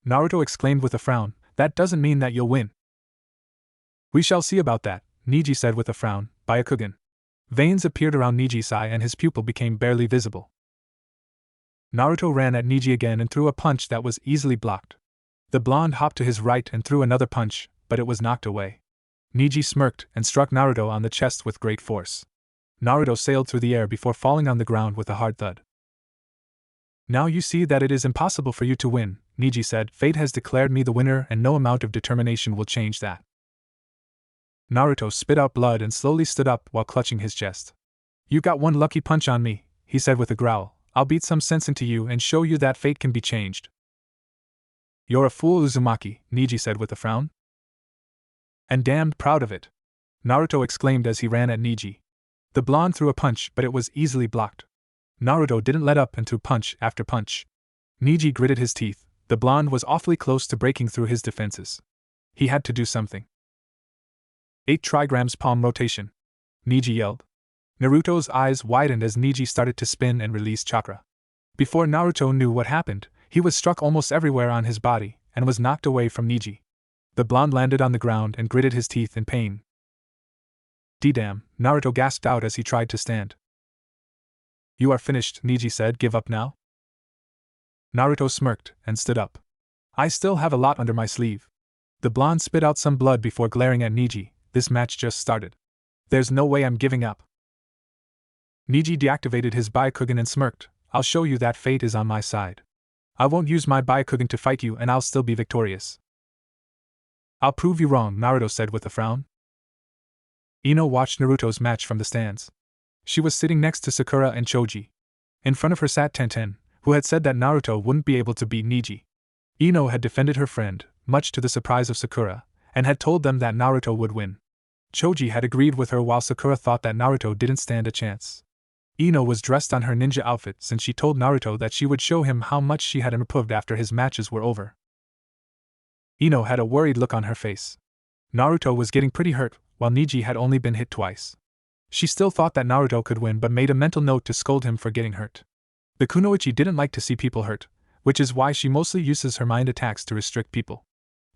Naruto exclaimed with a frown. That doesn't mean that you'll win. We shall see about that, Neji said with a frown. Byakugan. Veins appeared around Neji's eye and his pupil became barely visible. Naruto ran at Neji again and threw a punch that was easily blocked. The blonde hopped to his right and threw another punch, but it was knocked away. Neji smirked and struck Naruto on the chest with great force. Naruto sailed through the air before falling on the ground with a hard thud. Now you see that it is impossible for you to win, Neji said. Fate has declared me the winner and no amount of determination will change that. Naruto spit out blood and slowly stood up while clutching his chest. You got one lucky punch on me, he said with a growl. I'll beat some sense into you and show you that fate can be changed. You're a fool, Uzumaki, Neji said with a frown. And damned proud of it, Naruto exclaimed as he ran at Neji. The blonde threw a punch, but it was easily blocked. Naruto didn't let up and threw punch after punch. Neji gritted his teeth. The blonde was awfully close to breaking through his defenses. He had to do something. 8 trigrams palm rotation, Neji yelled. Naruto's eyes widened as Neji started to spin and release chakra. Before Naruto knew what happened, he was struck almost everywhere on his body and was knocked away from Neji. The blonde landed on the ground and gritted his teeth in pain. "D-damn," Naruto gasped out as he tried to stand. "You are finished," Neji said. "Give up now?" Naruto smirked and stood up. "I still have a lot under my sleeve." The blonde spit out some blood before glaring at Neji. "This match just started. There's no way I'm giving up." Neji deactivated his Byakugan and smirked. "I'll show you that fate is on my side. I won't use my Byakugan to fight you and I'll still be victorious." "I'll prove you wrong," Naruto said with a frown. Ino watched Naruto's match from the stands. She was sitting next to Sakura and Choji. In front of her sat Tenten, who had said that Naruto wouldn't be able to beat Neji. Ino had defended her friend, much to the surprise of Sakura, and had told them that Naruto would win. Choji had agreed with her while Sakura thought that Naruto didn't stand a chance. Ino was dressed on her ninja outfit since she told Naruto that she would show him how much she had improved after his matches were over. Ino had a worried look on her face. Naruto was getting pretty hurt, while Neji had only been hit twice. She still thought that Naruto could win but made a mental note to scold him for getting hurt. The kunoichi didn't like to see people hurt, which is why she mostly uses her mind attacks to restrict people.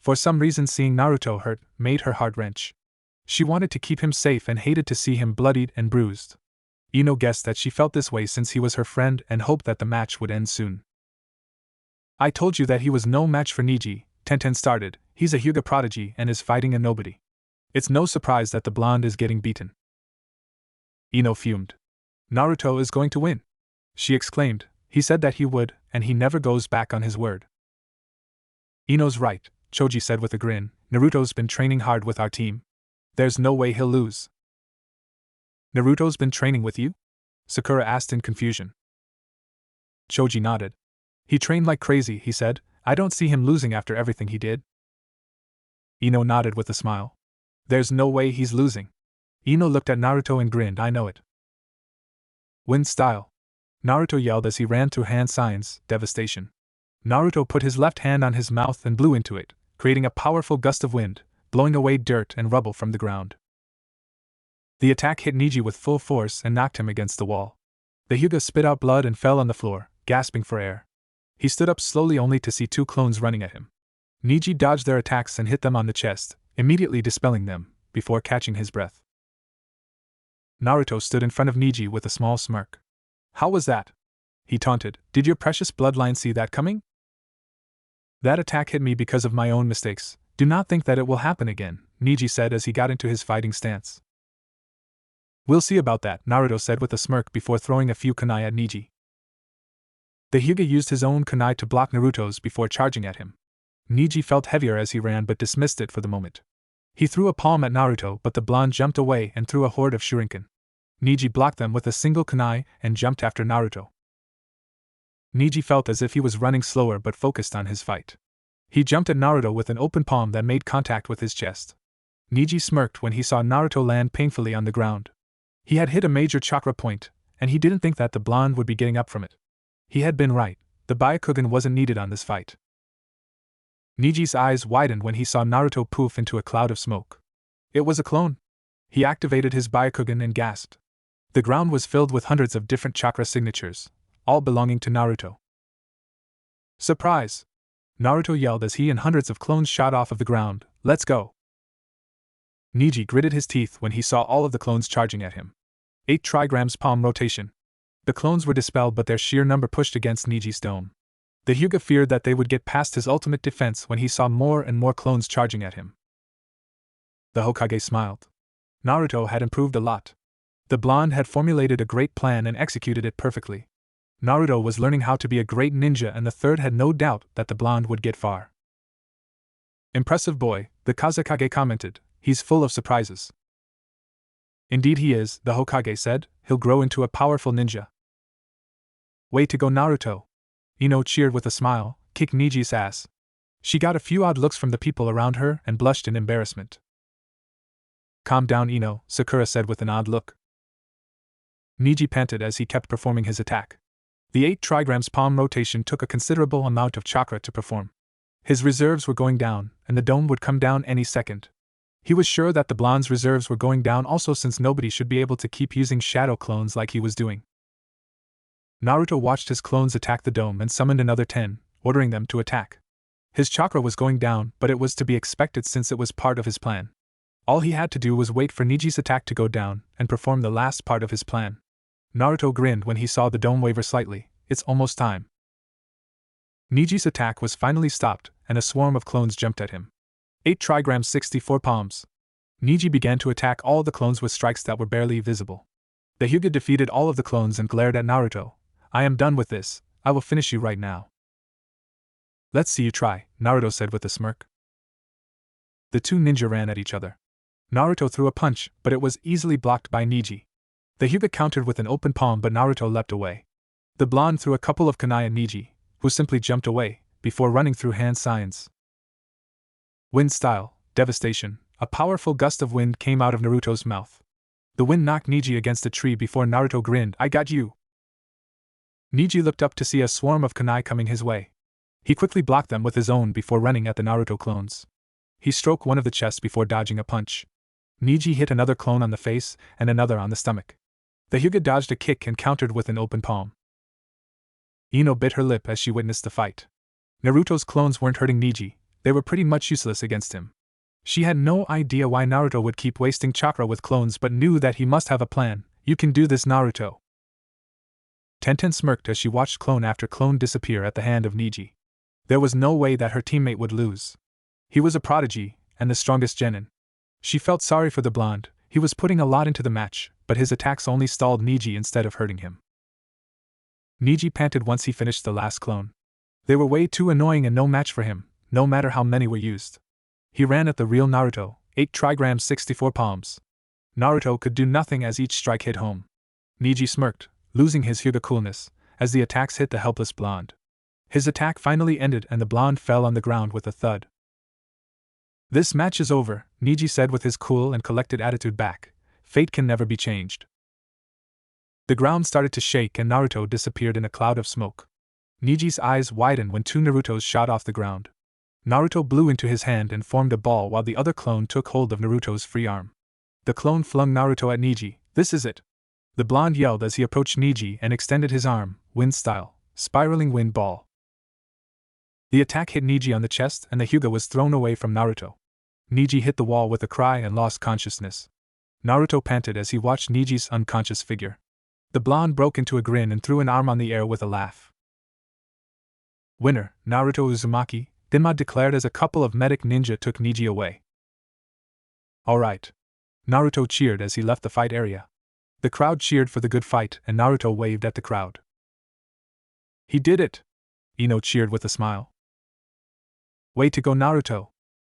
For some reason seeing Naruto hurt made her heart wrench. She wanted to keep him safe and hated to see him bloodied and bruised. Ino guessed that she felt this way since he was her friend and hoped that the match would end soon. "I told you that he was no match for Neji," Tenten started. "He's a Hyuga prodigy and is fighting a nobody. It's no surprise that the blonde is getting beaten." Ino fumed. "Naruto is going to win," she exclaimed. "He said that he would, and he never goes back on his word." "Ino's right," Choji said with a grin. "Naruto's been training hard with our team. There's no way he'll lose." "Naruto's been training with you?" Sakura asked in confusion. Choji nodded. "He trained like crazy," he said. "I don't see him losing after everything he did." Ino nodded with a smile. "There's no way he's losing." Ino looked at Naruto and grinned. "I know it." "Wind style!" Naruto yelled as he ran through hand signs, devastation. Naruto put his left hand on his mouth and blew into it, creating a powerful gust of wind, blowing away dirt and rubble from the ground. The attack hit Neji with full force and knocked him against the wall. The Hyuga spit out blood and fell on the floor, gasping for air. He stood up slowly only to see two clones running at him. Neji dodged their attacks and hit them on the chest, immediately dispelling them, before catching his breath. Naruto stood in front of Neji with a small smirk. "How was that?" he taunted. "Did your precious bloodline see that coming?" "That attack hit me because of my own mistakes. Do not think that it will happen again," Neji said as he got into his fighting stance. "We'll see about that," Naruto said with a smirk before throwing a few kunai at Neji. The Hyuga used his own kunai to block Naruto's before charging at him. Neji felt heavier as he ran but dismissed it for the moment. He threw a palm at Naruto but the blonde jumped away and threw a horde of shuriken. Neji blocked them with a single kunai and jumped after Naruto. Neji felt as if he was running slower but focused on his fight. He jumped at Naruto with an open palm that made contact with his chest. Neji smirked when he saw Naruto land painfully on the ground. He had hit a major chakra point, and he didn't think that the blonde would be getting up from it. He had been right, the Byakugan wasn't needed on this fight. Neji's eyes widened when he saw Naruto poof into a cloud of smoke. It was a clone. He activated his Byakugan and gasped. The ground was filled with hundreds of different chakra signatures, all belonging to Naruto. "Surprise!" Naruto yelled as he and hundreds of clones shot off of the ground. "Let's go!" Neji gritted his teeth when he saw all of the clones charging at him. 8 trigrams palm rotation. The clones were dispelled but their sheer number pushed against Neji's dome. The Hyuga feared that they would get past his ultimate defense when he saw more and more clones charging at him. The Hokage smiled. Naruto had improved a lot. The blonde had formulated a great plan and executed it perfectly. Naruto was learning how to be a great ninja and the third had no doubt that the blonde would get far. "Impressive boy," the Kazekage commented. "He's full of surprises." "Indeed he is," the Hokage said. "He'll grow into a powerful ninja." "Way to go, Naruto!" Ino cheered with a smile. "Kick Neji's ass." She got a few odd looks from the people around her and blushed in embarrassment. "Calm down, Ino," Sakura said with an odd look. Neji panted as he kept performing his attack. The 8 trigrams palm rotation took a considerable amount of chakra to perform. His reserves were going down, and the dome would come down any second. He was sure that the blonde's reserves were going down also, since nobody should be able to keep using shadow clones like he was doing. Naruto watched his clones attack the dome and summoned another 10, ordering them to attack. His chakra was going down, but it was to be expected since it was part of his plan. All he had to do was wait for Neji's attack to go down and perform the last part of his plan. Naruto grinned when he saw the dome waver slightly. It's almost time. Neji's attack was finally stopped, and a swarm of clones jumped at him. 8 trigrams 64 palms. Neji began to attack all the clones with strikes that were barely visible. The Hyuga defeated all of the clones and glared at Naruto. I am done with this, I will finish you right now. Let's see you try, Naruto said with a smirk. The two ninja ran at each other. Naruto threw a punch, but it was easily blocked by Neji. The Hyuga countered with an open palm, but Naruto leapt away. The blonde threw a couple of kunai at Neji, who simply jumped away, before running through hand signs. Wind style, devastation. A powerful gust of wind came out of Naruto's mouth. The wind knocked Neji against a tree before Naruto grinned, I got you. Neji looked up to see a swarm of kunai coming his way. He quickly blocked them with his own before running at the Naruto clones. He stroked one of the chests before dodging a punch. Neji hit another clone on the face and another on the stomach. The Hyuga dodged a kick and countered with an open palm. Ino bit her lip as she witnessed the fight. Naruto's clones weren't hurting Neji, they were pretty much useless against him. She had no idea why Naruto would keep wasting chakra with clones, but knew that he must have a plan. You can do this, Naruto. Tenten smirked as she watched clone after clone disappear at the hand of Neji. There was no way that her teammate would lose. He was a prodigy, and the strongest genin. She felt sorry for the blonde. He was putting a lot into the match, but his attacks only stalled Neji instead of hurting him. Neji panted once he finished the last clone. They were way too annoying and no match for him, no matter how many were used. He ran at the real Naruto, 8 trigrams 64 palms. Naruto could do nothing as each strike hit home. Neji smirked, losing his Hyuga coolness, as the attacks hit the helpless blonde. His attack finally ended and the blonde fell on the ground with a thud. This match is over, Neji said with his cool and collected attitude back. Fate can never be changed. The ground started to shake and Naruto disappeared in a cloud of smoke. Neji's eyes widened when 2 Narutos shot off the ground. Naruto blew into his hand and formed a ball while the other clone took hold of Naruto's free arm. The clone flung Naruto at Neji. This is it. The blonde yelled as he approached Neji and extended his arm, wind style, spiraling wind ball. The attack hit Neji on the chest and the Hyuga was thrown away from Naruto. Neji hit the wall with a cry and lost consciousness. Naruto panted as he watched Neji's unconscious figure. The blonde broke into a grin and threw an arm on the air with a laugh. Winner, Naruto Uzumaki, Genma declared as a couple of medic ninja took Neji away. Alright. Naruto cheered as he left the fight area. The crowd cheered for the good fight and Naruto waved at the crowd. He did it! Ino cheered with a smile. Way to go, Naruto!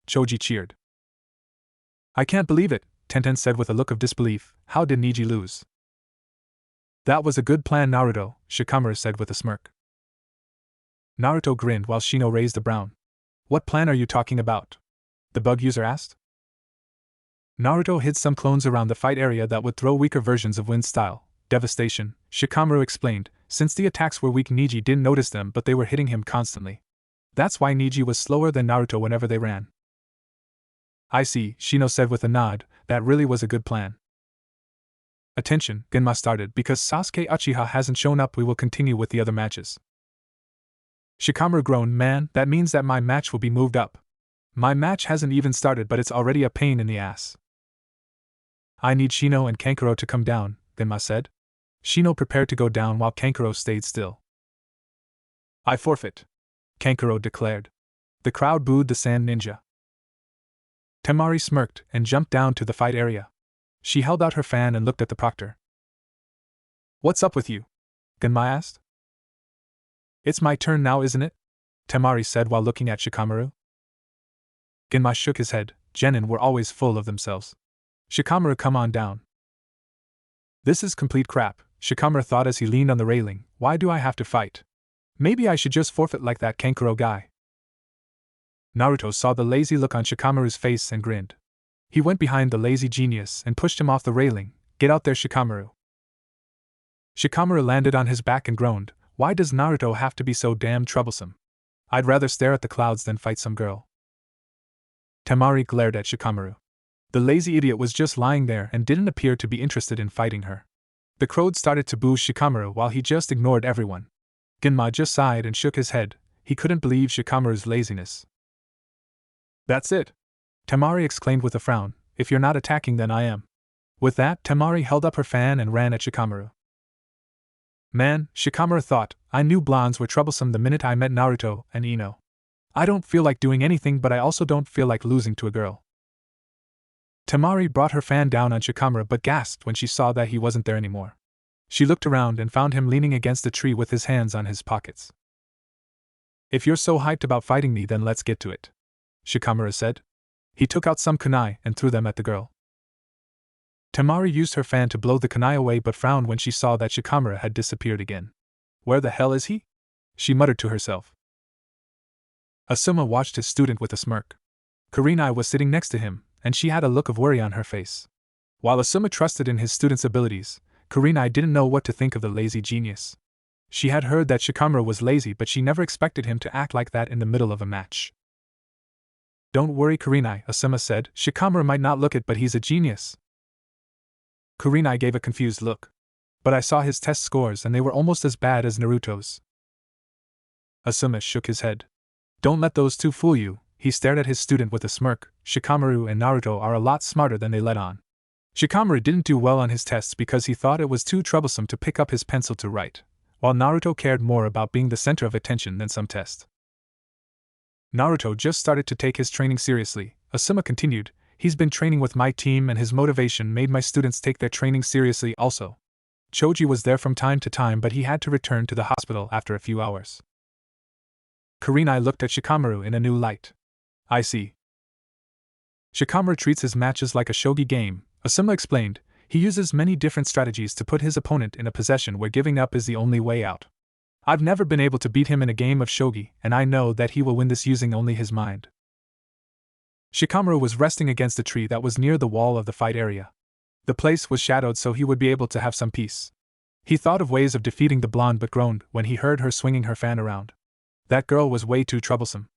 Choji cheered. I can't believe it, Tenten said with a look of disbelief. How did Neji lose? That was a good plan, Naruto, Shikamaru said with a smirk. Naruto grinned while Shino raised a brow. What plan are you talking about? The bug user asked. Naruto hid some clones around the fight area that would throw weaker versions of wind style, devastation, Shikamaru explained. Since the attacks were weak, Neji didn't notice them, but they were hitting him constantly. That's why Neji was slower than Naruto whenever they ran. I see, Shino said with a nod. That really was a good plan. Attention, Genma started. Because Sasuke Uchiha hasn't shown up, we will continue with the other matches. Shikamaru groaned. Man, that means that my match will be moved up. My match hasn't even started, but it's already a pain in the ass. I need Shino and Kankuro to come down, Genma said. Shino prepared to go down while Kankuro stayed still. I forfeit, Kankuro declared. The crowd booed the sand ninja. Temari smirked and jumped down to the fight area. She held out her fan and looked at the proctor. What's up with you? Genma asked. It's my turn now, isn't it? Temari said while looking at Shikamaru. Genma shook his head. Genin were always full of themselves. Shikamaru, come on down. This is complete crap, Shikamaru thought as he leaned on the railing. Why do I have to fight? Maybe I should just forfeit like that Kankuro guy. Naruto saw the lazy look on Shikamaru's face and grinned. He went behind the lazy genius and pushed him off the railing. Get out there, Shikamaru. Shikamaru landed on his back and groaned. Why does Naruto have to be so damn troublesome? I'd rather stare at the clouds than fight some girl. Temari glared at Shikamaru. The lazy idiot was just lying there and didn't appear to be interested in fighting her. The crowd started to boo Shikamaru while he just ignored everyone. Genma just sighed and shook his head. He couldn't believe Shikamaru's laziness. "That's it!" Temari exclaimed with a frown. "If you're not attacking, then I am." With that, Temari held up her fan and ran at Shikamaru. Man, Shikamaru thought, I knew blondes were troublesome the minute I met Naruto and Ino. I don't feel like doing anything, but I also don't feel like losing to a girl. Temari brought her fan down on Shikamaru but gasped when she saw that he wasn't there anymore. She looked around and found him leaning against a tree with his hands on his pockets. "If you're so hyped about fighting me, then let's get to it," Shikamaru said. He took out some kunai and threw them at the girl. Temari used her fan to blow the kunai away but frowned when she saw that Shikamaru had disappeared again. "Where the hell is he?" she muttered to herself. Asuma watched his student with a smirk. Kurenai was sitting next to him, and she had a look of worry on her face. While Asuma trusted in his student's abilities, Kurenai didn't know what to think of the lazy genius. She had heard that Shikamaru was lazy, but she never expected him to act like that in the middle of a match. "Don't worry, Kurenai," Asuma said. "Shikamaru might not look it, but he's a genius." Kurenai gave a confused look. "But I saw his test scores and they were almost as bad as Naruto's." Asuma shook his head. "Don't let those two fool you," he stared at his student with a smirk. "Shikamaru and Naruto are a lot smarter than they let on. Shikamaru didn't do well on his tests because he thought it was too troublesome to pick up his pencil to write, while Naruto cared more about being the center of attention than some test. Naruto just started to take his training seriously," Asuma continued. "He's been training with my team and his motivation made my students take their training seriously also. Choji was there from time to time, but he had to return to the hospital after a few hours." Kurenai looked at Shikamaru in a new light. "I see. Shikamaru treats his matches like a shogi game," Asuma explained. "He uses many different strategies to put his opponent in a position where giving up is the only way out. I've never been able to beat him in a game of shogi, and I know that he will win this using only his mind." Shikamaru was resting against a tree that was near the wall of the fight area. The place was shadowed so he would be able to have some peace. He thought of ways of defeating the blonde but groaned when he heard her swinging her fan around. That girl was way too troublesome.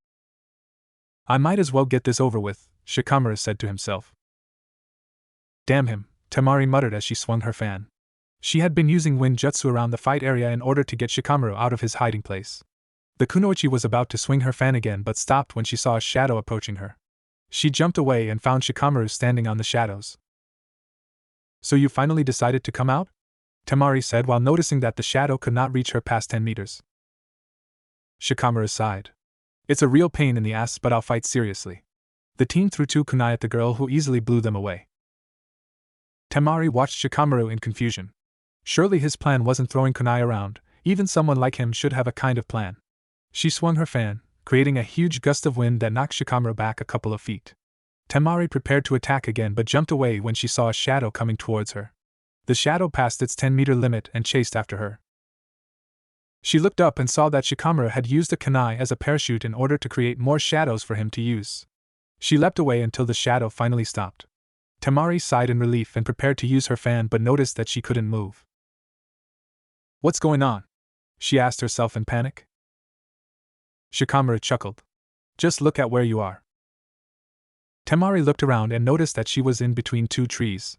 "I might as well get this over with," Shikamaru said to himself. "Damn him," Temari muttered as she swung her fan. She had been using wind jutsu around the fight area in order to get Shikamaru out of his hiding place. The kunoichi was about to swing her fan again but stopped when she saw a shadow approaching her. She jumped away and found Shikamaru standing on the shadows. "So you finally decided to come out?" Temari said while noticing that the shadow could not reach her past 10 meters. Shikamaru sighed. "It's a real pain in the ass, but I'll fight seriously." The team threw 2 kunai at the girl, who easily blew them away. Temari watched Shikamaru in confusion. Surely his plan wasn't throwing kunai around. Even someone like him should have a kind of plan. She swung her fan, creating a huge gust of wind that knocked Shikamaru back a couple of feet. Temari prepared to attack again but jumped away when she saw a shadow coming towards her. The shadow passed its 10-meter limit and chased after her. She looked up and saw that Shikamaru had used a kunai as a parachute in order to create more shadows for him to use. She leapt away until the shadow finally stopped. Temari sighed in relief and prepared to use her fan but noticed that she couldn't move. "What's going on?" she asked herself in panic. Shikamaru chuckled. "Just look at where you are." Temari looked around and noticed that she was in between 2 trees.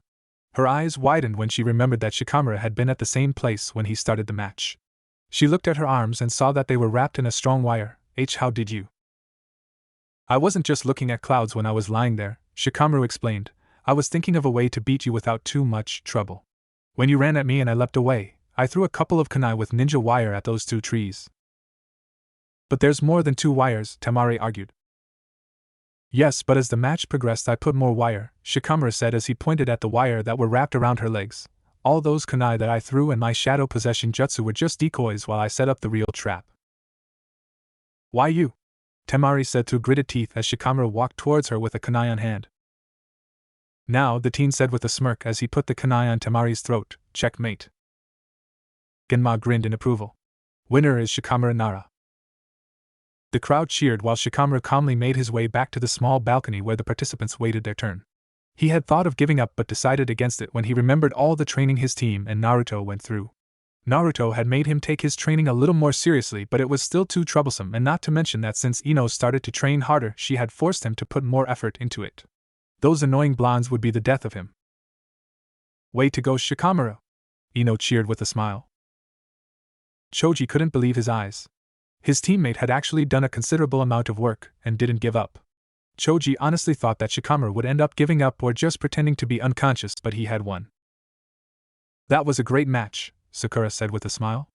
Her eyes widened when she remembered that Shikamaru had been at the same place when he started the match. She looked at her arms and saw that they were wrapped in a strong wire. How did you?" "I wasn't just looking at clouds when I was lying there," Shikamaru explained. "I was thinking of a way to beat you without too much trouble. When you ran at me and I leapt away, I threw a couple of kunai with ninja wire at those 2 trees." "But there's more than 2 wires," Temari argued. "Yes, but as the match progressed I put more wire," Shikamaru said as he pointed at the wire that were wrapped around her legs. "All those kunai that I threw and my shadow possession jutsu were just decoys while I set up the real trap." "Why you?" Temari said through gritted teeth as Shikamaru walked towards her with a kunai on hand. "Now," the teen said with a smirk as he put the kunai on Temari's throat, "checkmate." Genma grinned in approval. "Winner is Shikamaru Nara." The crowd cheered while Shikamaru calmly made his way back to the small balcony where the participants waited their turn. He had thought of giving up but decided against it when he remembered all the training his team and Naruto went through. Naruto had made him take his training a little more seriously, but it was still too troublesome, and not to mention that since Ino started to train harder, she had forced him to put more effort into it. Those annoying blondes would be the death of him. Way to go, Shikamaru! Ino cheered with a smile. Choji couldn't believe his eyes. His teammate had actually done a considerable amount of work and didn't give up. Choji honestly thought that Shikamaru would end up giving up or just pretending to be unconscious, but he had won. That was a great match, Sakura said with a smile.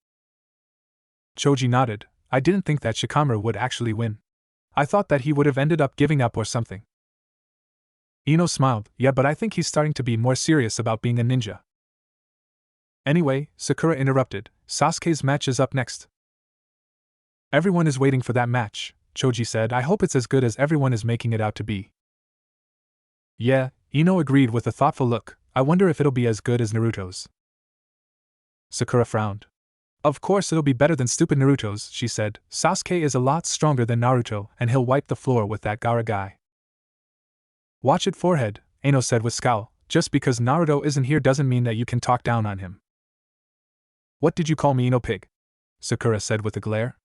Choji nodded. I didn't think that Shikamaru would actually win. I thought that he would have ended up giving up or something. Ino smiled. Yeah, but I think he's starting to be more serious about being a ninja. Anyway, Sakura interrupted. Sasuke's match is up next. Everyone is waiting for that match, Choji said. I hope it's as good as everyone is making it out to be. Yeah, Ino agreed with a thoughtful look. I wonder if it'll be as good as Naruto's. Sakura frowned. Of course it'll be better than stupid Naruto's, she said. Sasuke is a lot stronger than Naruto, and he'll wipe the floor with that Gaara guy. Watch it, forehead, Ino said with scowl. Just because Naruto isn't here doesn't mean that you can talk down on him. What did you call me, Ino pig? Sakura said with a glare.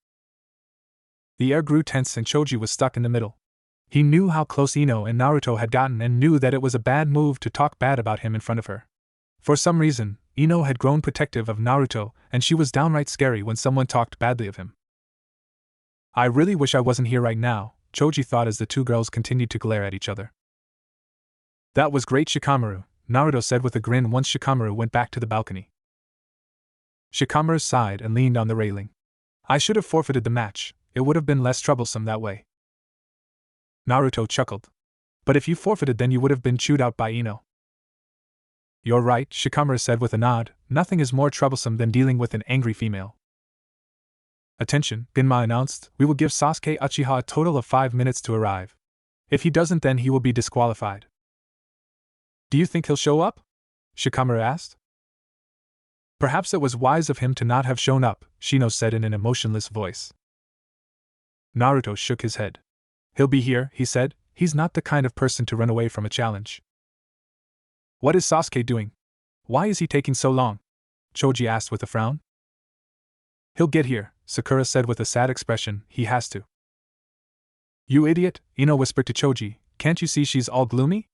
The air grew tense and Choji was stuck in the middle. He knew how close Ino and Naruto had gotten and knew that it was a bad move to talk bad about him in front of her. For some reason, Ino had grown protective of Naruto, and she was downright scary when someone talked badly of him. I really wish I wasn't here right now, Choji thought as the two girls continued to glare at each other. That was great, Shikamaru, Naruto said with a grin once Shikamaru went back to the balcony. Shikamaru sighed and leaned on the railing. I should have forfeited the match, it would have been less troublesome that way. Naruto chuckled. But if you forfeited then you would have been chewed out by Ino. You're right, Shikamaru said with a nod. Nothing is more troublesome than dealing with an angry female. Attention, Genma announced. We will give Sasuke Uchiha a total of 5 minutes to arrive. If he doesn't then he will be disqualified. Do you think he'll show up? Shikamaru asked. Perhaps it was wise of him to not have shown up, Shino said in an emotionless voice. Naruto shook his head. He'll be here, he said. He's not the kind of person to run away from a challenge. What is Sasuke doing? Why is he taking so long? Choji asked with a frown. He'll get here, Sakura said with a sad expression. He has to. You idiot, Ino whispered to Choji. Can't you see she's all gloomy?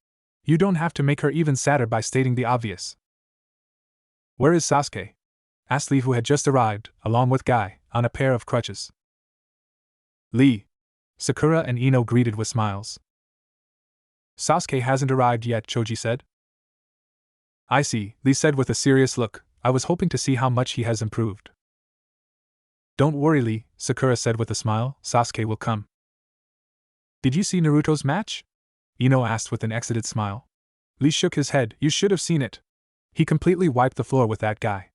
You don't have to make her even sadder by stating the obvious. Where is Sasuke? Asked Lee, who had just arrived, along with Guy, on a pair of crutches. Lee. Sakura and Ino greeted with smiles. Sasuke hasn't arrived yet, Choji said. I see, Lee said with a serious look. I was hoping to see how much he has improved. Don't worry, Lee, Sakura said with a smile. Sasuke will come. Did you see Naruto's match? Ino asked with an excited smile. Lee shook his head. You should have seen it. He completely wiped the floor with that guy.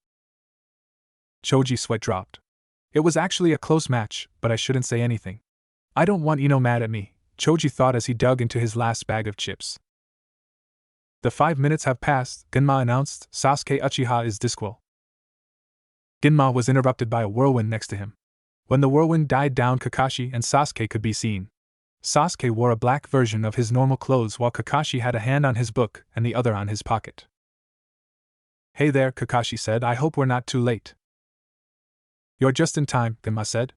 Choji's sweat dropped. It was actually a close match, but I shouldn't say anything. I don't want Ino mad at me, Choji thought as he dug into his last bag of chips. The 5 minutes have passed, Genma announced. Sasuke Uchiha is disqual. Genma was interrupted by a whirlwind next to him. When the whirlwind died down, Kakashi and Sasuke could be seen. Sasuke wore a black version of his normal clothes while Kakashi had a hand on his book and the other on his pocket. Hey there, Kakashi said. I hope we're not too late. You're just in time, Genma said.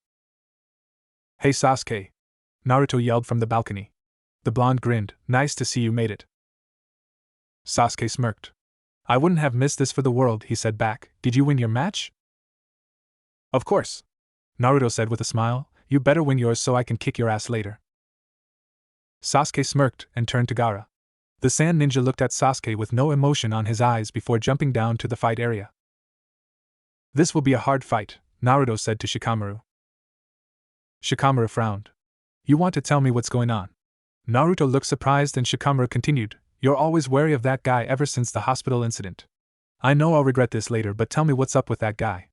Hey Sasuke. Naruto yelled from the balcony. The blonde grinned. Nice to see you made it. Sasuke smirked. I wouldn't have missed this for the world, he said back. Did you win your match? Of course. Naruto said with a smile. You better win yours so I can kick your ass later. Sasuke smirked and turned to Gaara. The sand ninja looked at Sasuke with no emotion on his eyes before jumping down to the fight area. This will be a hard fight, Naruto said to Shikamaru. Shikamaru frowned. You want to tell me what's going on? Naruto looked surprised and Shikamaru continued. You're always wary of that guy ever since the hospital incident. I know I'll regret this later, but tell me what's up with that guy.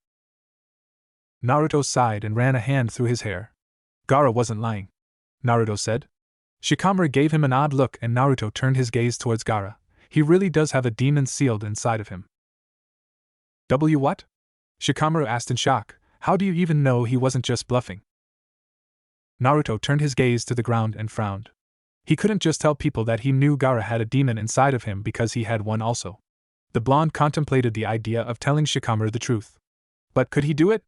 Naruto sighed and ran a hand through his hair. Gaara wasn't lying, Naruto said. Shikamaru gave him an odd look and Naruto turned his gaze towards Gaara. He really does have a demon sealed inside of him. What? Shikamaru asked in shock. How do you even know he wasn't just bluffing? Naruto turned his gaze to the ground and frowned. He couldn't just tell people that he knew Gaara had a demon inside of him because he had one also. The blonde contemplated the idea of telling Shikamaru the truth. But could he do it?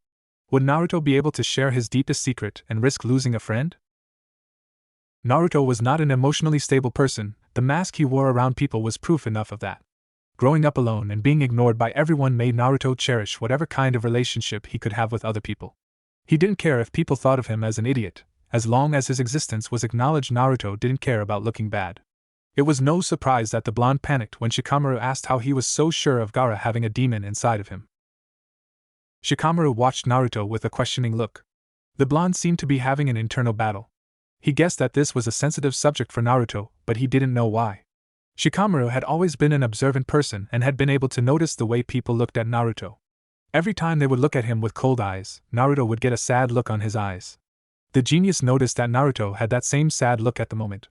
Would Naruto be able to share his deepest secret and risk losing a friend? Naruto was not an emotionally stable person, The mask he wore around people was proof enough of that. Growing up alone and being ignored by everyone made Naruto cherish whatever kind of relationship he could have with other people. He didn't care if people thought of him as an idiot. As long as his existence was acknowledged, Naruto didn't care about looking bad. It was no surprise that the blonde panicked when Shikamaru asked how he was so sure of Gaara having a demon inside of him. Shikamaru watched Naruto with a questioning look. The blonde seemed to be having an internal battle. He guessed that this was a sensitive subject for Naruto, but he didn't know why. Shikamaru had always been an observant person and had been able to notice the way people looked at Naruto. Every time they would look at him with cold eyes, Naruto would get a sad look on his eyes. The genius noticed that Naruto had that same sad look at the moment.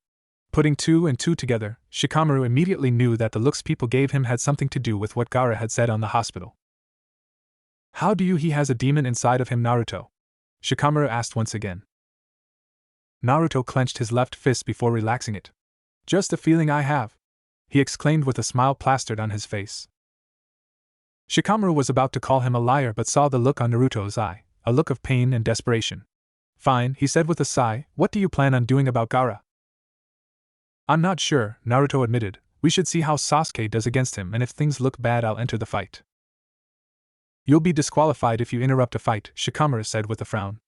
Putting two and two together, Shikamaru immediately knew that the looks people gave him had something to do with what Gaara had said on the hospital. How do you he has a demon inside of him, Naruto? Shikamaru asked once again. Naruto clenched his left fist before relaxing it. Just a feeling I have, he exclaimed with a smile plastered on his face. Shikamaru was about to call him a liar but saw the look on Naruto's eye, a look of pain and desperation. Fine, he said with a sigh, what do you plan on doing about Gaara? I'm not sure, Naruto admitted. We should see how Sasuke does against him, and if things look bad I'll enter the fight. You'll be disqualified if you interrupt a fight, Shikamaru said with a frown.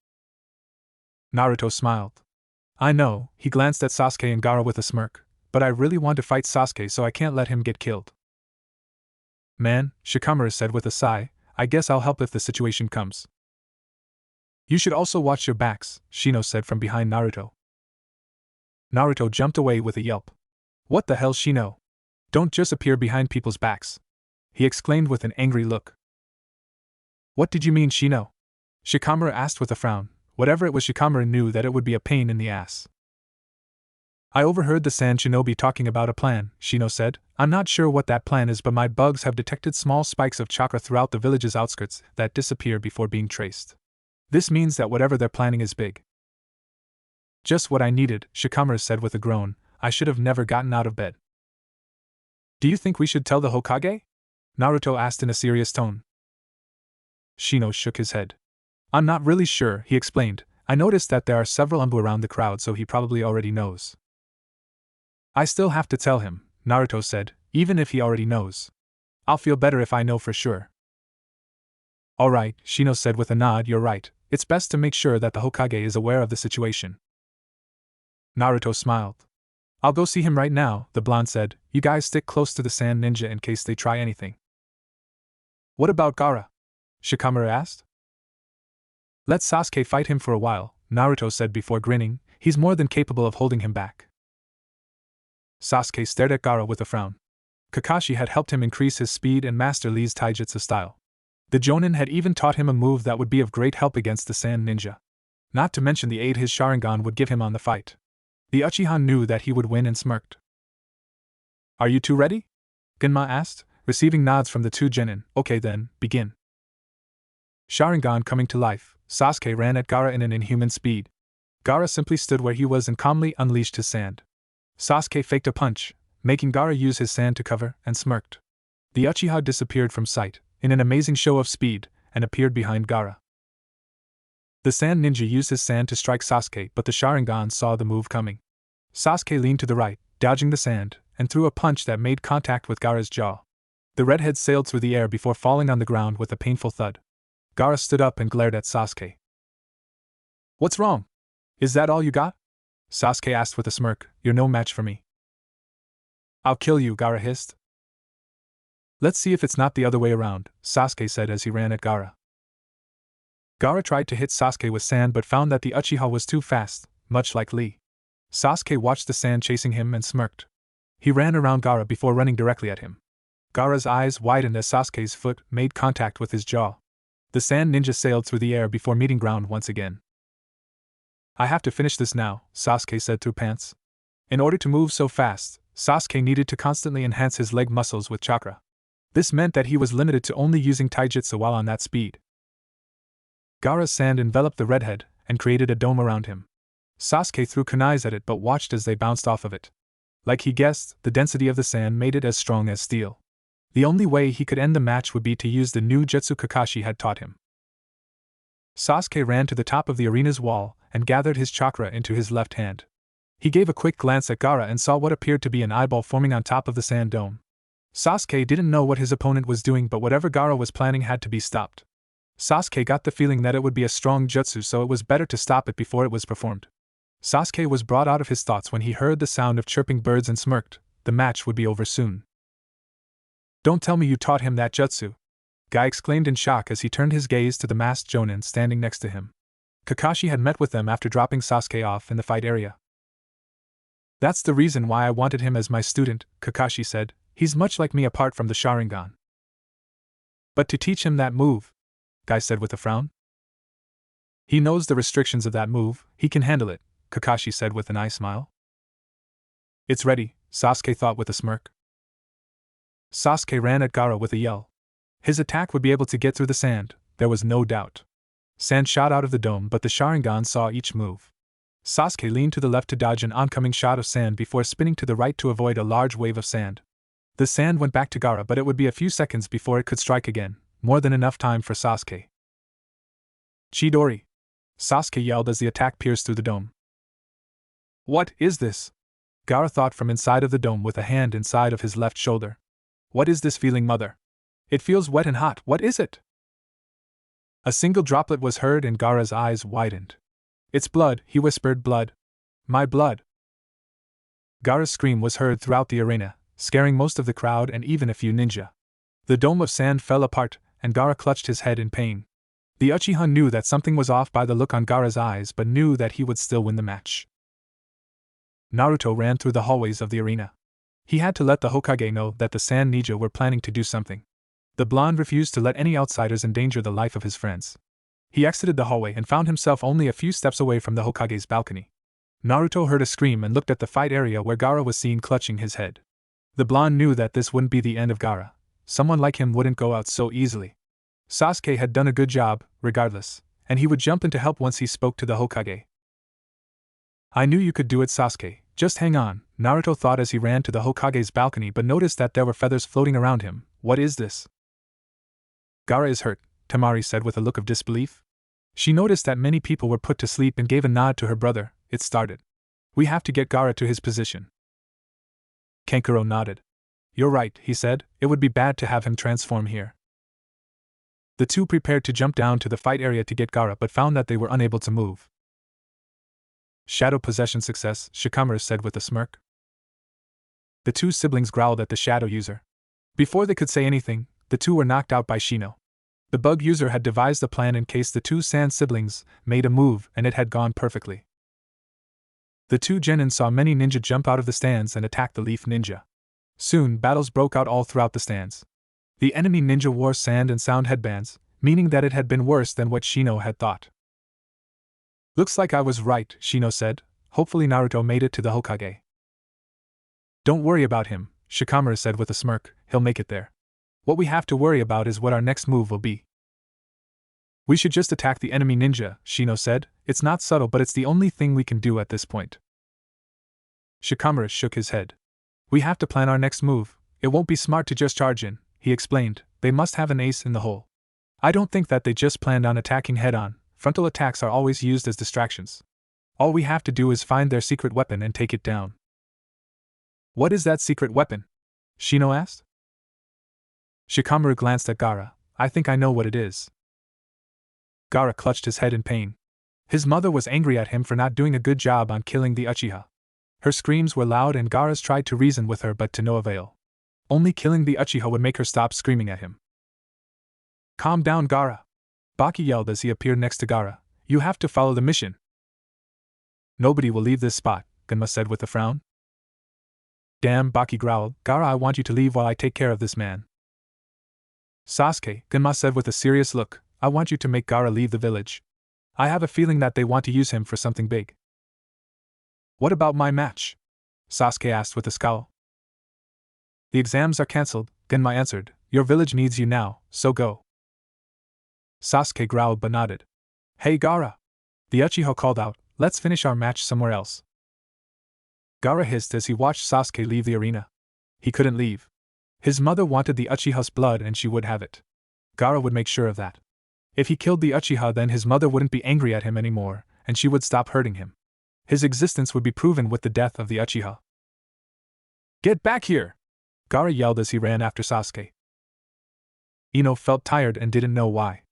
Naruto smiled. I know, he glanced at Sasuke and Gaara with a smirk, but I really want to fight Sasuke so I can't let him get killed. Man, Shikamaru said with a sigh, I guess I'll help if the situation comes. You should also watch your backs, Shino said from behind Naruto. Naruto jumped away with a yelp. What the hell, Shino? Don't just appear behind people's backs, he exclaimed with an angry look. What did you mean, Shino? Shikamaru asked with a frown. Whatever it was, Shikamaru knew that it would be a pain in the ass. I overheard the Sand Shinobi talking about a plan, Shino said. I'm not sure what that plan is, but my bugs have detected small spikes of chakra throughout the village's outskirts that disappear before being traced. This means that whatever they're planning is big. Just what I needed, Shikamaru said with a groan. I should have never gotten out of bed. Do you think we should tell the Hokage? Naruto asked in a serious tone. Shino shook his head. I'm not really sure, he explained. I noticed that there are several Umbu around the crowd, so he probably already knows. I still have to tell him, Naruto said, even if he already knows. I'll feel better if I know for sure. Alright, Shino said with a nod, you're right. It's best to make sure that the Hokage is aware of the situation. Naruto smiled. I'll go see him right now, the blonde said. You guys stick close to the Sand Ninja in case they try anything. What about Gaara? Shikamaru asked. Let Sasuke fight him for a while, Naruto said before grinning. He's more than capable of holding him back. Sasuke stared at Gaara with a frown. Kakashi had helped him increase his speed and master Lee's taijutsu style. The Jonin had even taught him a move that would be of great help against the Sand Ninja. Not to mention the aid his Sharingan would give him on the fight. The Uchiha knew that he would win and smirked. Are you two ready? Genma asked, receiving nods from the two genin. Okay then, begin. Sharingan coming to life, Sasuke ran at Gaara in an inhuman speed. Gaara simply stood where he was and calmly unleashed his sand. Sasuke faked a punch, making Gaara use his sand to cover, and smirked. The Uchiha disappeared from sight, in an amazing show of speed, and appeared behind Gaara. The Sand Ninja used his sand to strike Sasuke, but the Sharingan saw the move coming. Sasuke leaned to the right, dodging the sand, and threw a punch that made contact with Gaara's jaw. The redhead sailed through the air before falling on the ground with a painful thud. Gaara stood up and glared at Sasuke. What's wrong? Is that all you got? Sasuke asked with a smirk. You're no match for me. I'll kill you, Gaara hissed. Let's see if it's not the other way around, Sasuke said as he ran at Gaara. Gaara tried to hit Sasuke with sand but found that the Uchiha was too fast, much like Lee. Sasuke watched the sand chasing him and smirked. He ran around Gaara before running directly at him. Gaara's eyes widened as Sasuke's foot made contact with his jaw. The Sand Ninja sailed through the air before meeting ground once again. I have to finish this now, Sasuke said through pants. In order to move so fast, Sasuke needed to constantly enhance his leg muscles with chakra. This meant that he was limited to only using taijutsu while on that speed. Gaara's sand enveloped the redhead and created a dome around him. Sasuke threw kunais at it but watched as they bounced off of it. Like he guessed, the density of the sand made it as strong as steel. The only way he could end the match would be to use the new jutsu Kakashi had taught him. Sasuke ran to the top of the arena's wall and gathered his chakra into his left hand. He gave a quick glance at Gaara and saw what appeared to be an eyeball forming on top of the sand dome. Sasuke didn't know what his opponent was doing, but whatever Gaara was planning had to be stopped. Sasuke got the feeling that it would be a strong jutsu, so it was better to stop it before it was performed. Sasuke was brought out of his thoughts when he heard the sound of chirping birds and smirked. The match would be over soon. "Don't tell me you taught him that jutsu," Guy exclaimed in shock as he turned his gaze to the masked Jonin standing next to him. Kakashi had met with them after dropping Sasuke off in the fight area. "That's the reason why I wanted him as my student," Kakashi said. "He's much like me apart from the Sharingan." "But to teach him that move," Guy said with a frown. "He knows the restrictions of that move, he can handle it," Kakashi said with an eye smile. "It's ready," Sasuke thought with a smirk. Sasuke ran at Gaara with a yell. His attack would be able to get through the sand, there was no doubt. Sand shot out of the dome, but the Sharingan saw each move. Sasuke leaned to the left to dodge an oncoming shot of sand before spinning to the right to avoid a large wave of sand. The sand went back to Gaara, but it would be a few seconds before it could strike again, more than enough time for Sasuke. "Chidori!" Sasuke yelled as the attack pierced through the dome. "What is this?" Gaara thought from inside of the dome with a hand inside of his left shoulder. "What is this feeling, mother? It feels wet and hot, what is it?" A single droplet was heard and Gaara's eyes widened. "It's blood," he whispered, "blood. My blood." Gaara's scream was heard throughout the arena, scaring most of the crowd and even a few ninja. The dome of sand fell apart, and Gaara clutched his head in pain. The Uchiha knew that something was off by the look on Gaara's eyes, but knew that he would still win the match. Naruto ran through the hallways of the arena. He had to let the Hokage know that the Sand Ninja were planning to do something. The blonde refused to let any outsiders endanger the life of his friends. He exited the hallway and found himself only a few steps away from the Hokage's balcony. Naruto heard a scream and looked at the fight area where Gaara was seen clutching his head. The blonde knew that this wouldn't be the end of Gaara. Someone like him wouldn't go out so easily. Sasuke had done a good job, regardless, and he would jump in to help once he spoke to the Hokage. "I knew you could do it, Sasuke, just hang on," Naruto thought as he ran to the Hokage's balcony but noticed that there were feathers floating around him. "What is this?" "Gaara is hurt," Temari said with a look of disbelief. She noticed that many people were put to sleep and gave a nod to her brother. "It started. We have to get Gaara to his position." Kankuro nodded. "You're right," he said, "it would be bad to have him transform here." The two prepared to jump down to the fight area to get Gaara but found that they were unable to move. "Shadow possession success," Shikamaru said with a smirk. The two siblings growled at the shadow user. Before they could say anything, the two were knocked out by Shino. The bug user had devised a plan in case the two Sand siblings made a move, and it had gone perfectly. The two genin saw many ninja jump out of the stands and attack the Leaf Ninja. Soon, battles broke out all throughout the stands. The enemy ninja wore sand and sound headbands, meaning that it had been worse than what Shino had thought. "Looks like I was right," Shino said. "Hopefully Naruto made it to the Hokage." "Don't worry about him," Shikamaru said with a smirk, "he'll make it there. What we have to worry about is what our next move will be." "We should just attack the enemy ninja," Shino said. "It's not subtle, but it's the only thing we can do at this point." Shikamaru shook his head. "We have to plan our next move. It won't be smart to just charge in," he explained. "They must have an ace in the hole. I don't think that they just planned on attacking head-on. Frontal attacks are always used as distractions. All we have to do is find their secret weapon and take it down." "What is that secret weapon?" Shino asked. Shikamaru glanced at Gaara. "I think I know what it is." Gaara clutched his head in pain. His mother was angry at him for not doing a good job on killing the Uchiha. Her screams were loud and Gaara's tried to reason with her but to no avail. Only killing the Uchiha would make her stop screaming at him. "Calm down, Gaara," Baki yelled as he appeared next to Gaara. "You have to follow the mission." "Nobody will leave this spot," Genma said with a frown. "Damn," Baki growled. "Gaara, I want you to leave while I take care of this man." "Sasuke," Genma said with a serious look, "I want you to make Gaara leave the village. I have a feeling that they want to use him for something big." "What about my match?" Sasuke asked with a scowl. "The exams are cancelled," Genma answered. "Your village needs you now, so go." Sasuke growled but nodded. "Hey Gaara!" The Uchiha called out, "Let's finish our match somewhere else." Gaara hissed as he watched Sasuke leave the arena. He couldn't leave. His mother wanted the Uchiha's blood and she would have it. Gaara would make sure of that. If he killed the Uchiha, then his mother wouldn't be angry at him anymore, and she would stop hurting him. His existence would be proven with the death of the Uchiha. Get back here! Gaara yelled as he ran after Sasuke. Ino felt tired and didn't know why.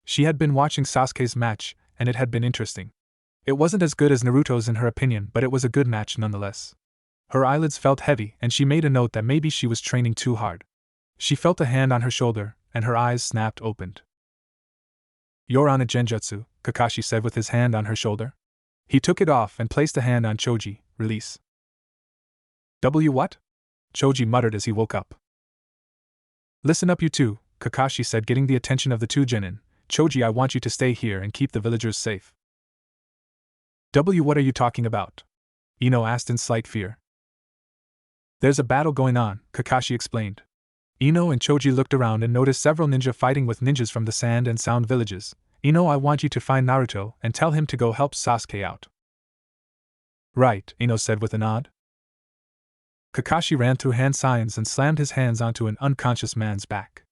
She had been watching Sasuke's match, and it had been interesting. It wasn't as good as Naruto's in her opinion, but it was a good match nonetheless. Her eyelids felt heavy, and she made a note that maybe she was training too hard. She felt a hand on her shoulder, and her eyes snapped opened. You're on a genjutsu, Kakashi said with his hand on her shoulder. He took it off and placed a hand on Choji. Release. What? Choji muttered as he woke up. Listen up you two, Kakashi said, getting the attention of the two genin. Choji, I want you to stay here and keep the villagers safe. What are you talking about? Ino asked in slight fear. There's a battle going on, Kakashi explained. Ino and Choji looked around and noticed several ninja fighting with ninjas from the Sand and Sound villages. Ino, I want you to find Naruto and tell him to go help Sasuke out. Right, Ino said with a nod. Kakashi ran through hand signs and slammed his hands onto an unconscious man's back.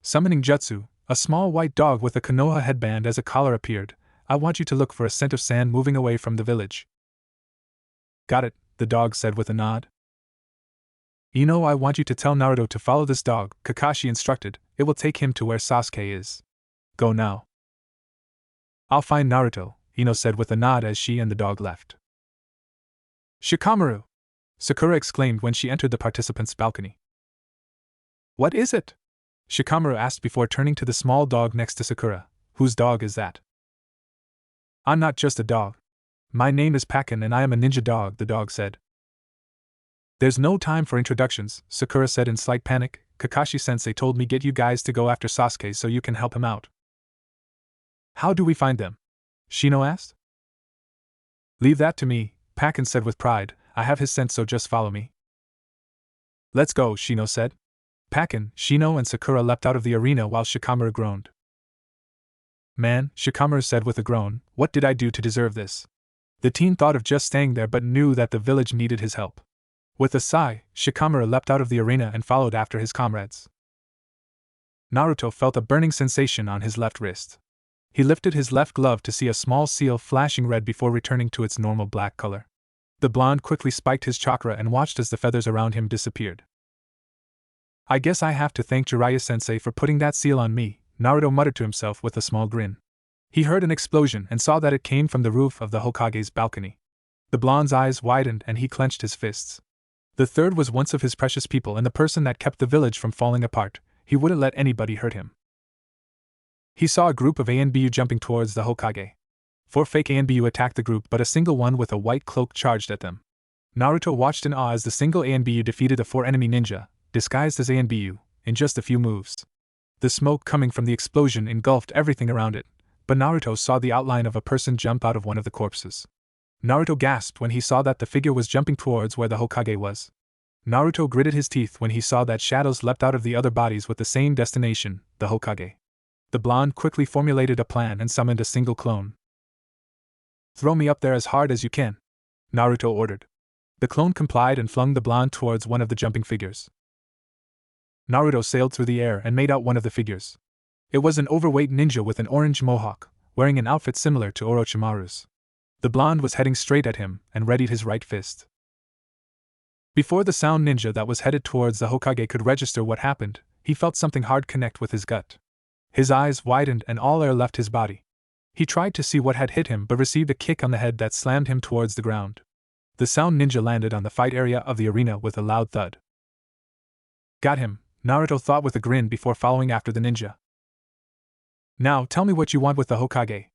Summoning jutsu, a small white dog with a Konoha headband as a collar appeared. I want you to look for a scent of sand moving away from the village. Got it, the dog said with a nod. Ino, I want you to tell Naruto to follow this dog, Kakashi instructed. It will take him to where Sasuke is. Go now. I'll find Naruto, Ino said with a nod as she and the dog left. Shikamaru! Sakura exclaimed when she entered the participants' balcony. What is it? Shikamaru asked before turning to the small dog next to Sakura. Whose dog is that? I'm not just a dog. My name is Pakin and I am a ninja dog, the dog said. There's no time for introductions, Sakura said in slight panic. Kakashi-sensei told me get you guys to go after Sasuke so you can help him out. How do we find them? Shino asked. Leave that to me, Pakin said with pride. I have his scent, so just follow me. Let's go, Shino said. Pakin, Shino and Sakura leapt out of the arena while Shikamaru groaned. Man, Shikamaru said with a groan, what did I do to deserve this? The teen thought of just staying there but knew that the village needed his help. With a sigh, Shikamaru leapt out of the arena and followed after his comrades. Naruto felt a burning sensation on his left wrist. He lifted his left glove to see a small seal flashing red before returning to its normal black color. The blonde quickly spiked his chakra and watched as the feathers around him disappeared. I guess I have to thank Jiraiya-sensei for putting that seal on me, Naruto muttered to himself with a small grin. He heard an explosion and saw that it came from the roof of the Hokage's balcony. The blonde's eyes widened and he clenched his fists. The third was once of his precious people and the person that kept the village from falling apart. He wouldn't let anybody hurt him. He saw a group of ANBU jumping towards the Hokage. 4 fake ANBU attacked the group, but a single one with a white cloak charged at them. Naruto watched in awe as the single ANBU defeated the 4 enemy ninja, disguised as ANBU, in just a few moves. The smoke coming from the explosion engulfed everything around it, but Naruto saw the outline of a person jump out of one of the corpses. Naruto gasped when he saw that the figure was jumping towards where the Hokage was. Naruto gritted his teeth when he saw that shadows leapt out of the other bodies with the same destination, the Hokage. The blonde quickly formulated a plan and summoned a single clone. Throw me up there as hard as you can, Naruto ordered. The clone complied and flung the blonde towards one of the jumping figures. Naruto sailed through the air and made out one of the figures. It was an overweight ninja with an orange mohawk, wearing an outfit similar to Orochimaru's. The blonde was heading straight at him and readied his right fist. Before the sound ninja that was headed towards the Hokage could register what happened, he felt something hard connect with his gut. His eyes widened and all air left his body. He tried to see what had hit him but received a kick on the head that slammed him towards the ground. The sound ninja landed on the fight area of the arena with a loud thud. Got him, Naruto thought with a grin before following after the ninja. Now tell me what you want with the Hokage,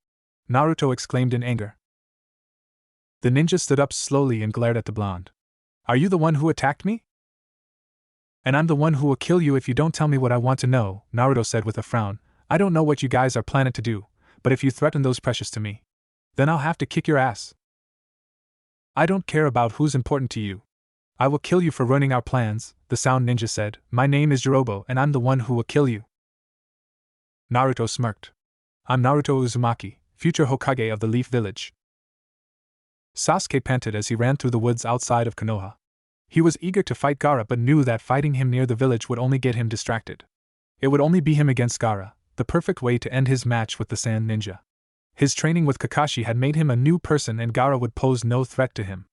Naruto exclaimed in anger. The ninja stood up slowly and glared at the blonde. Are you the one who attacked me? And I'm the one who will kill you if you don't tell me what I want to know, Naruto said with a frown. I don't know what you guys are planning to do, but if you threaten those precious to me, then I'll have to kick your ass. I don't care about who's important to you. I will kill you for ruining our plans, the sound ninja said. My name is Jirobo and I'm the one who will kill you. Naruto smirked. I'm Naruto Uzumaki, future Hokage of the Leaf Village. Sasuke panted as he ran through the woods outside of Konoha. He was eager to fight Gaara but knew that fighting him near the village would only get him distracted. It would only be him against Gaara, the perfect way to end his match with the Sand Ninja. His training with Kakashi had made him a new person and Gaara would pose no threat to him.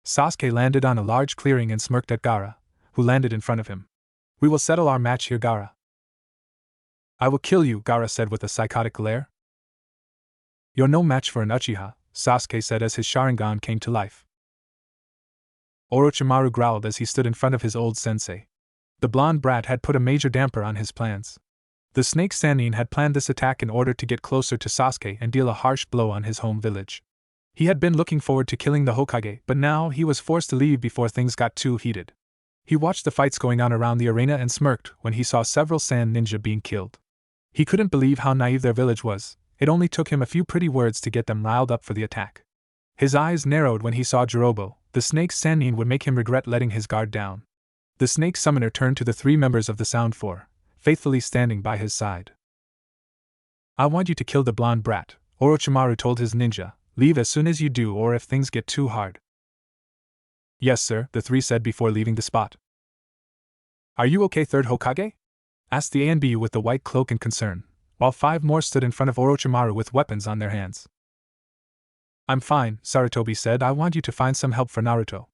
Sasuke landed on a large clearing and smirked at Gaara, who landed in front of him. "We will settle our match here, Gaara." "I will kill you," Gaara said with a psychotic glare. "You're no match for an Uchiha," Sasuke said as his Sharingan came to life. Orochimaru growled as he stood in front of his old sensei. The blonde brat had put a major damper on his plans. The snake Sannin had planned this attack in order to get closer to Sasuke and deal a harsh blow on his home village. He had been looking forward to killing the Hokage, but now he was forced to leave before things got too heated. He watched the fights going on around the arena and smirked when he saw several sand ninja being killed. He couldn't believe how naive their village was. It only took him a few pretty words to get them riled up for the attack. His eyes narrowed when he saw Jirobo. The snake Sannin would make him regret letting his guard down. The snake summoner turned to the 3 members of the Sound Four, faithfully standing by his side. "I want you to kill the blonde brat," Orochimaru told his ninja. "Leave as soon as you do or if things get too hard." "Yes, sir," the 3 said before leaving the spot. "Are you okay, third Hokage?" asked the ANBU with the white cloak in concern, while 5 more stood in front of Orochimaru with weapons on their hands. "I'm fine," Sarutobi said. "I want you to find some help for Naruto."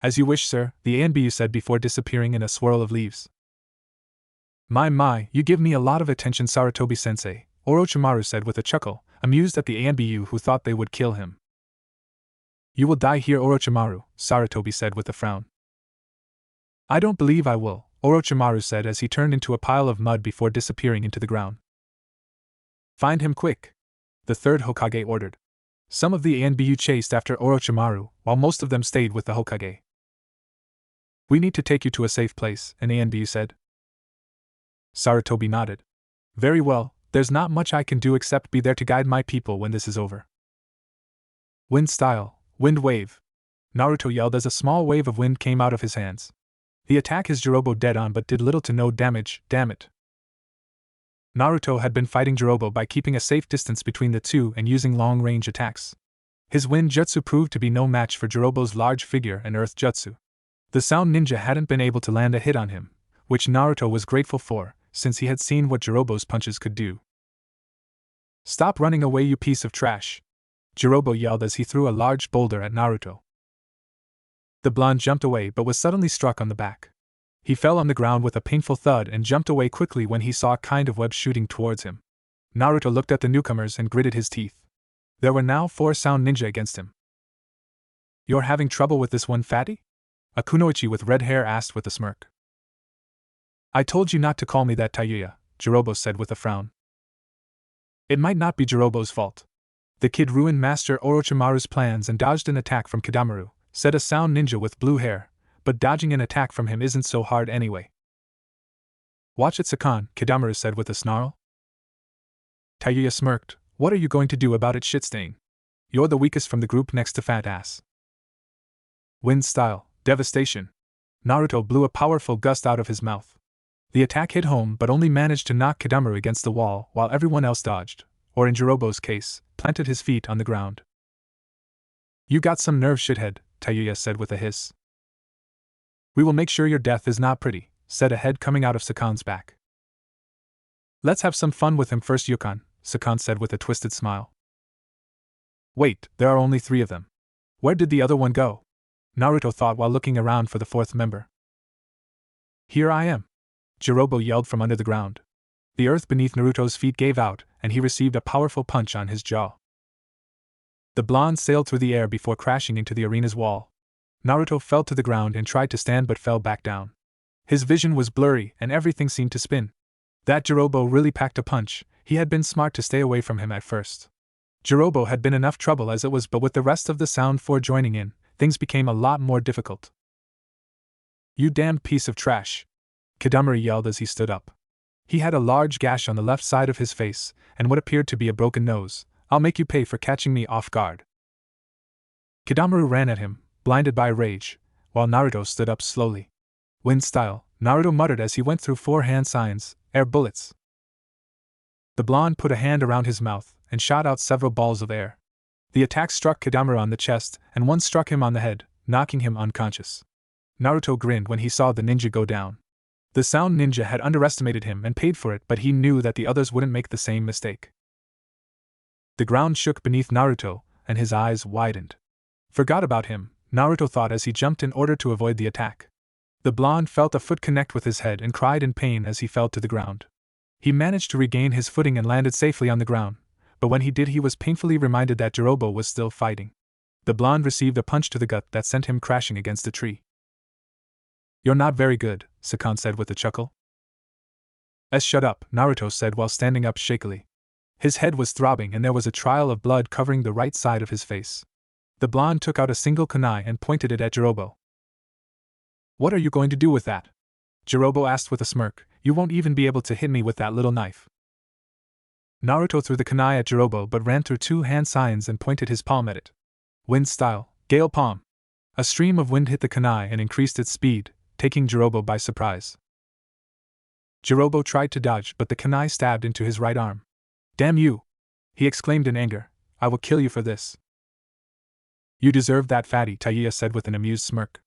"As you wish, sir," the ANBU said before disappearing in a swirl of leaves. My, you give me a lot of attention, Sarutobi-sensei," Orochimaru said with a chuckle, amused at the ANBU who thought they would kill him. "You will die here, Orochimaru," Sarutobi said with a frown. "I don't believe I will," Orochimaru said as he turned into a pile of mud before disappearing into the ground. "Find him quick," the third Hokage ordered. Some of the ANBU chased after Orochimaru, while most of them stayed with the Hokage. "We need to take you to a safe place," an ANBU said. Sarutobi nodded. "Very well, there's not much I can do except be there to guide my people when this is over." "Wind style, wind wave," Naruto yelled as a small wave of wind came out of his hands. The attack is Jirobo dead on but did little to no damage, damn it. Naruto had been fighting Jirobo by keeping a safe distance between the two and using long-range attacks. His wind jutsu proved to be no match for Jirobo's large figure and earth jutsu. The sound ninja hadn't been able to land a hit on him, which Naruto was grateful for, since he had seen what Jirobo's punches could do. "Stop running away, you piece of trash!" Jirobo yelled as he threw a large boulder at Naruto. The blonde jumped away but was suddenly struck on the back. He fell on the ground with a painful thud and jumped away quickly when he saw a kind of web shooting towards him. Naruto looked at the newcomers and gritted his teeth. There were now 4 sound ninja against him. "You're having trouble with this one, fatty?" a kunoichi with red hair asked with a smirk. "I told you not to call me that, Taiyuya," Jirobo said with a frown. "It might not be Jirobo's fault. The kid ruined Master Orochimaru's plans and dodged an attack from Kidamaru," said a sound ninja with blue hair, "but dodging an attack from him isn't so hard anyway." "Watch it, Sakan," Kidamaru said with a snarl. Taiyuya smirked. "What are you going to do about it, shitstain? You're the weakest from the group next to fat ass." Wind style, devastation. Naruto blew a powerful gust out of his mouth. The attack hit home but only managed to knock Kidamaru against the wall while everyone else dodged, or in Jirobo's case, planted his feet on the ground. "You got some nerve, shithead," Taiyuya said with a hiss. "We will make sure your death is not pretty," said a head coming out of Sakan's back. "Let's have some fun with him first, Yukon," Sakan said with a twisted smile. "Wait, there are only 3 of them. Where did the other one go?" Naruto thought while looking around for the 4th member. "Here I am," Jirobo yelled from under the ground. The earth beneath Naruto's feet gave out, and he received a powerful punch on his jaw. The blonde sailed through the air before crashing into the arena's wall. Naruto fell to the ground and tried to stand but fell back down. His vision was blurry and everything seemed to spin. That Jirobo really packed a punch. He had been smart to stay away from him at first. Jirobo had been enough trouble as it was, but with the rest of the Sound Four joining in, things became a lot more difficult. "You damned piece of trash!" Kidamaru yelled as he stood up. He had a large gash on the left side of his face, and what appeared to be a broken nose. "I'll make you pay for catching me off guard." Kidamaru ran at him, blinded by rage, while Naruto stood up slowly. "Wind style," Naruto muttered as he went through 4 hand signs, "air bullets." The blonde put a hand around his mouth and shot out several balls of air. The attack struck Kidamaru on the chest, and one struck him on the head, knocking him unconscious. Naruto grinned when he saw the ninja go down. The sound ninja had underestimated him and paid for it, but he knew that the others wouldn't make the same mistake. The ground shook beneath Naruto, and his eyes widened. Forgot about him, Naruto thought as he jumped in order to avoid the attack. The blonde felt a foot connect with his head and cried in pain as he fell to the ground. He managed to regain his footing and landed safely on the ground, but when he did he was painfully reminded that Jirobo was still fighting. The blonde received a punch to the gut that sent him crashing against a tree. "You're not very good," Sasuke said with a chuckle. Shut up," Naruto said while standing up shakily. His head was throbbing and there was a trail of blood covering the right side of his face. The blonde took out a single kunai and pointed it at Jirobo. "What are you going to do with that?" Jirobo asked with a smirk. "You won't even be able to hit me with that little knife." Naruto threw the kunai at Jirobo but ran through two hand signs and pointed his palm at it. Wind style, gale palm. A stream of wind hit the kunai and increased its speed, taking Jirobo by surprise. Jirobo tried to dodge but the kunai stabbed into his right arm. "Damn you!" he exclaimed in anger. "I will kill you for this." "You deserve that, fatty," Jiraiya said with an amused smirk.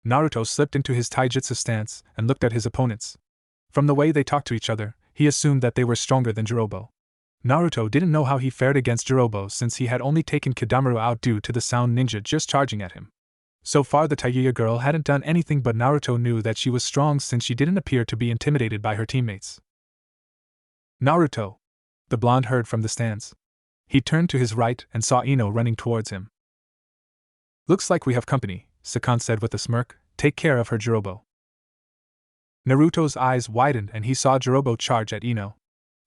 Naruto slipped into his taijutsu stance and looked at his opponents. From the way they talked to each other, he assumed that they were stronger than Jirobo. Naruto didn't know how he fared against Jirobo since he had only taken Kidamaru out due to the sound ninja just charging at him. So far the Jiraiya girl hadn't done anything, but Naruto knew that she was strong since she didn't appear to be intimidated by her teammates. "Naruto!" the blonde heard from the stands. He turned to his right and saw Ino running towards him. "Looks like we have company," Sasuke said with a smirk. "Take care of her, Jirobo." Naruto's eyes widened and he saw Jirobo charge at Ino.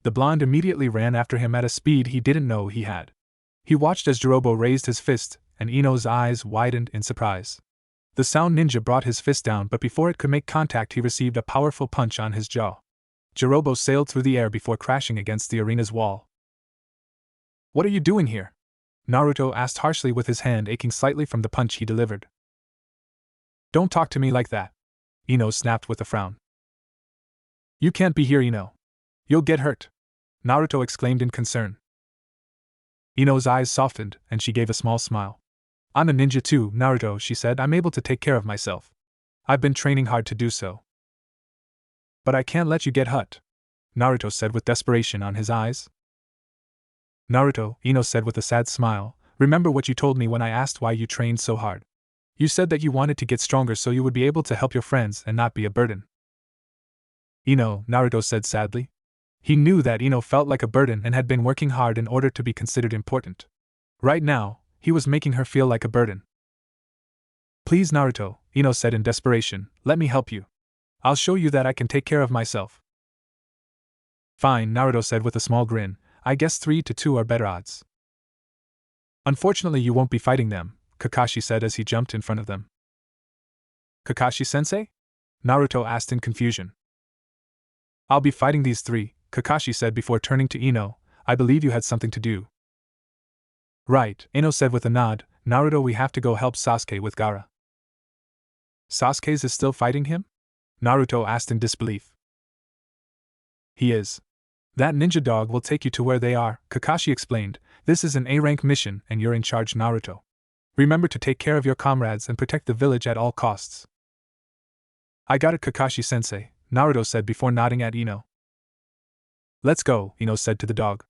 The blonde immediately ran after him at a speed he didn't know he had. He watched as Jirobo raised his fist, and Ino's eyes widened in surprise. The sound ninja brought his fist down, but before it could make contact he received a powerful punch on his jaw. Jirobo sailed through the air before crashing against the arena's wall. "What are you doing here?" Naruto asked harshly with his hand aching slightly from the punch he delivered. "Don't talk to me like that," Ino snapped with a frown. "You can't be here, Ino. You'll get hurt," Naruto exclaimed in concern. Ino's eyes softened, and she gave a small smile. "I'm a ninja too, Naruto," she said. "I'm able to take care of myself. I've been training hard to do so." "But I can't let you get hurt," Naruto said with desperation on his eyes. "Naruto," Ino said with a sad smile, "remember what you told me when I asked why you trained so hard. You said that you wanted to get stronger so you would be able to help your friends and not be a burden." "Ino," Naruto said sadly. He knew that Ino felt like a burden and had been working hard in order to be considered important. Right now, he was making her feel like a burden. "Please, Naruto," Ino said in desperation, "let me help you. I'll show you that I can take care of myself." "Fine," Naruto said with a small grin. "I guess 3-2 are better odds." "Unfortunately you won't be fighting them," Kakashi said as he jumped in front of them. "Kakashi-sensei?" Naruto asked in confusion. "I'll be fighting these three," Kakashi said before turning to Ino. "I believe you had something to do." "Right," Ino said with a nod. "Naruto, we have to go help Sasuke with Gaara." "Sasuke's is still fighting him?" Naruto asked in disbelief. "He is. That ninja dog will take you to where they are," Kakashi explained. "This is an A-rank mission and you're in charge, Naruto. Remember to take care of your comrades and protect the village at all costs." "I got it, Kakashi-sensei," Naruto said before nodding at Ino. "Let's go," Ino said to the dog.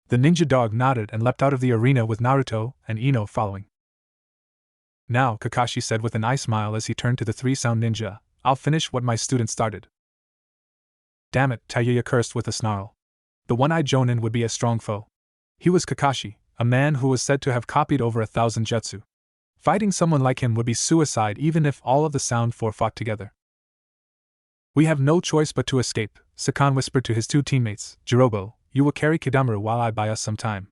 The ninja dog nodded and leapt out of the arena with Naruto and Ino following. "Now," Kakashi said with an eye smile as he turned to the three sound ninja, "I'll finish what my student started." "Damn it," Jiraiya cursed with a snarl. The one-eyed Jonin would be a strong foe. He was Kakashi, a man who was said to have copied over 1,000 jutsu. Fighting someone like him would be suicide even if all of the Sound Four fought together. "We have no choice but to escape," Sasuke whispered to his two teammates. "Jirobo, you will carry Kidamaru while I buy us some time."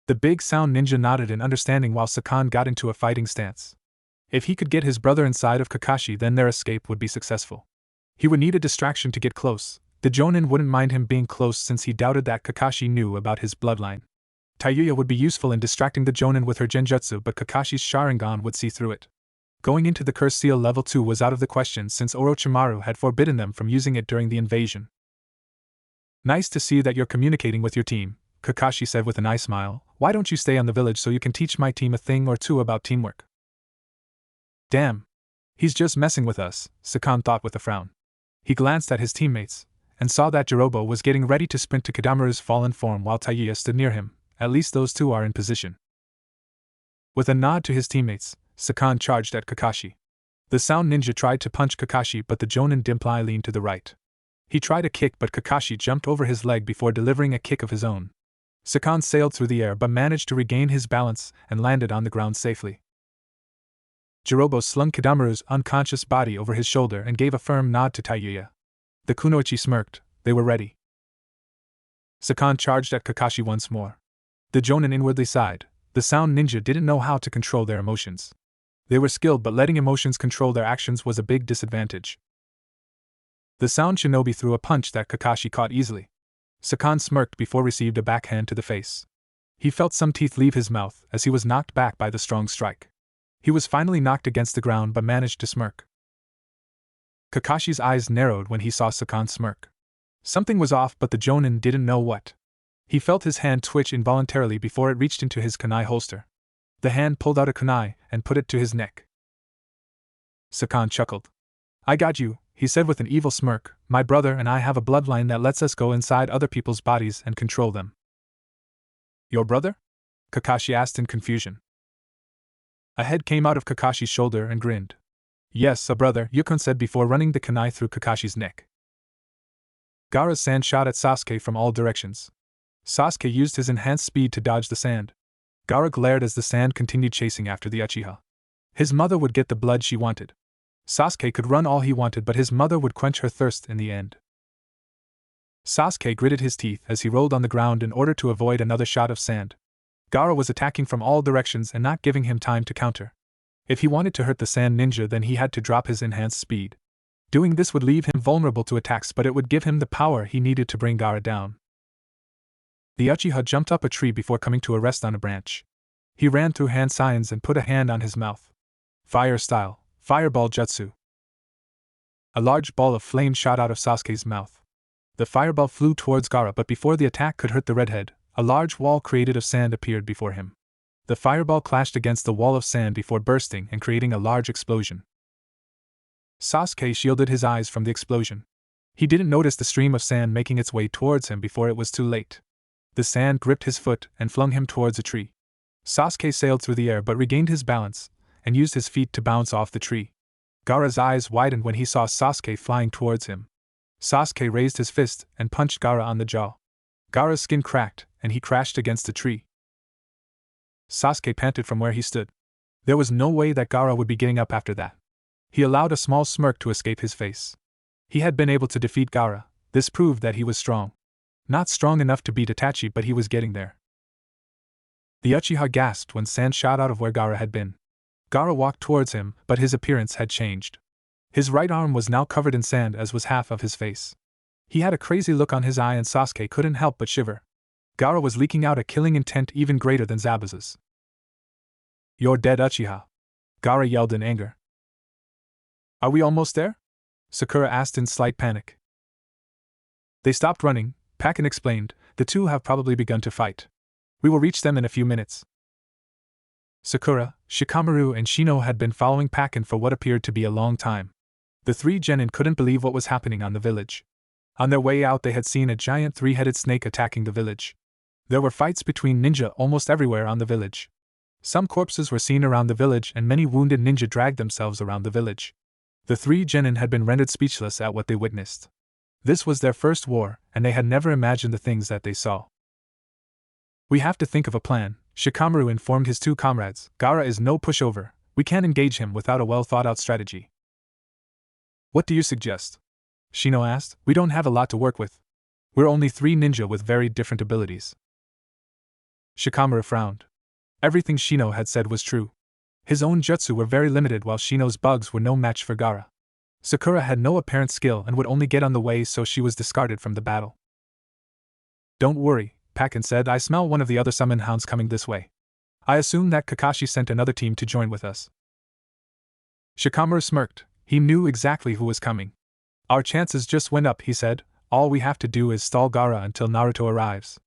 The big sound ninja nodded in understanding while Sasuke got into a fighting stance. If he could get his brother inside of Kakashi, then their escape would be successful. He would need a distraction to get close. The Jonin wouldn't mind him being close since he doubted that Kakashi knew about his bloodline. Jiraiya would be useful in distracting the Jonin with her genjutsu, but Kakashi's Sharingan would see through it. Going into the Curse Seal level 2 was out of the question since Orochimaru had forbidden them from using it during the invasion. "Nice to see that you're communicating with your team," Kakashi said with an eye smile. "Why don't you stay on the village so you can teach my team a thing or two about teamwork?" "Damn. He's just messing with us," Sasuke thought with a frown. He glanced at his teammates. and saw that Jirobo was getting ready to sprint to Kadamaru's fallen form while Taiya stood near him. At least those two are in position. With a nod to his teammates, Sakan charged at Kakashi. The sound ninja tried to punch Kakashi, but the Jonin Dimply leaned to the right. He tried a kick, but Kakashi jumped over his leg before delivering a kick of his own. Sakan sailed through the air but managed to regain his balance and landed on the ground safely. Jirobo slung Kadamaru's unconscious body over his shoulder and gave a firm nod to Taiya. The kunoichi smirked. They were ready. Sakan charged at Kakashi once more. The Jonin inwardly sighed. The sound ninja didn't know how to control their emotions. They were skilled, but letting emotions control their actions was a big disadvantage. The sound shinobi threw a punch that Kakashi caught easily. Sakan smirked before received a backhand to the face. He felt some teeth leave his mouth as he was knocked back by the strong strike. He was finally knocked against the ground but managed to smirk. Kakashi's eyes narrowed when he saw Sakan smirk. Something was off, but the Jonin didn't know what. He felt his hand twitch involuntarily before it reached into his kunai holster. The hand pulled out a kunai and put it to his neck. Sakan chuckled. "I got you," he said with an evil smirk. "My brother and I have a bloodline that lets us go inside other people's bodies and control them." "Your brother?" Kakashi asked in confusion. A head came out of Kakashi's shoulder and grinned. "Yes, a brother," Yukon said before running the kunai through Kakashi's neck. Gaara's sand shot at Sasuke from all directions. Sasuke used his enhanced speed to dodge the sand. Gaara glared as the sand continued chasing after the Uchiha. His mother would get the blood she wanted. Sasuke could run all he wanted, but his mother would quench her thirst in the end. Sasuke gritted his teeth as he rolled on the ground in order to avoid another shot of sand. Gaara was attacking from all directions and not giving him time to counter. If he wanted to hurt the sand ninja, then he had to drop his enhanced speed. Doing this would leave him vulnerable to attacks, but it would give him the power he needed to bring Gaara down. The Uchiha jumped up a tree before coming to a rest on a branch. He ran through hand signs and put a hand on his mouth. Fire style, fireball jutsu. A large ball of flame shot out of Sasuke's mouth. The fireball flew towards Gaara, but before the attack could hurt the redhead, a large wall created of sand appeared before him. The fireball clashed against the wall of sand before bursting and creating a large explosion. Sasuke shielded his eyes from the explosion. He didn't notice the stream of sand making its way towards him before it was too late. The sand gripped his foot and flung him towards a tree. Sasuke sailed through the air but regained his balance and used his feet to bounce off the tree. Gaara's eyes widened when he saw Sasuke flying towards him. Sasuke raised his fist and punched Gaara on the jaw. Gaara's skin cracked and he crashed against a tree. Sasuke panted from where he stood. There was no way that Gaara would be getting up after that. He allowed a small smirk to escape his face. He had been able to defeat Gaara. This proved that he was strong. Not strong enough to beat Itachi, but he was getting there. The Uchiha gasped when sand shot out of where Gaara had been. Gaara walked towards him, but his appearance had changed. His right arm was now covered in sand, as was half of his face. He had a crazy look on his eye and Sasuke couldn't help but shiver. Gaara was leaking out a killing intent even greater than Zabuza's. "You're dead, Uchiha," Gaara yelled in anger. "Are we almost there?" Sakura asked in slight panic. They stopped running. Pakken explained. "The two have probably begun to fight. We will reach them in a few minutes." Sakura, Shikamaru and Shino had been following Pakken for what appeared to be a long time. The three genin couldn't believe what was happening on the village. On their way out they had seen a giant three-headed snake attacking the village. There were fights between ninja almost everywhere on the village. Some corpses were seen around the village and many wounded ninja dragged themselves around the village. The three genin had been rendered speechless at what they witnessed. This was their first war, and they had never imagined the things that they saw. "We have to think of a plan," Shikamaru informed his two comrades. "Gaara is no pushover. We can't engage him without a well-thought-out strategy." "What do you suggest?" Shino asked. "We don't have a lot to work with. We're only three ninja with very different abilities." Shikamaru frowned. Everything Shino had said was true. His own jutsu were very limited, while Shino's bugs were no match for Gaara. Sakura had no apparent skill and would only get on the way, so she was discarded from the battle. "Don't worry," Pakken said. "I smell one of the other summon hounds coming this way. I assume that Kakashi sent another team to join with us." Shikamaru smirked. He knew exactly who was coming. "Our chances just went up," he said. "All we have to do is stall Gaara until Naruto arrives."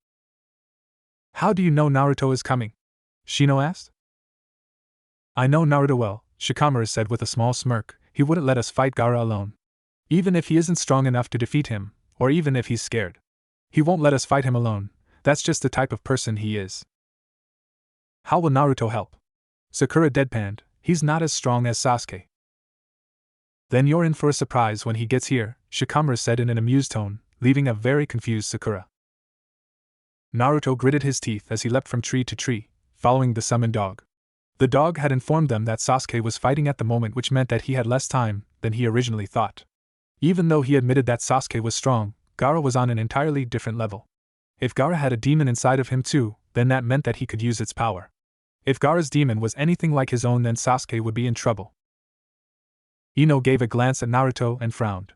"How do you know Naruto is coming?" Shino asked. "I know Naruto well," Shikamaru said with a small smirk. "He wouldn't let us fight Gaara alone. Even if he isn't strong enough to defeat him, or even if he's scared. He won't let us fight him alone, that's just the type of person he is. How will Naruto help? Sakura deadpanned, he's not as strong as Sasuke. Then you're in for a surprise when he gets here, Shikamaru said in an amused tone, leaving a very confused Sakura. Naruto gritted his teeth as he leapt from tree to tree, following the summoned dog. The dog had informed them that Sasuke was fighting at the moment, which meant that he had less time than he originally thought. Even though he admitted that Sasuke was strong, Gaara was on an entirely different level. If Gaara had a demon inside of him too, then that meant that he could use its power. If Gaara's demon was anything like his own, then Sasuke would be in trouble. Ino gave a glance at Naruto and frowned.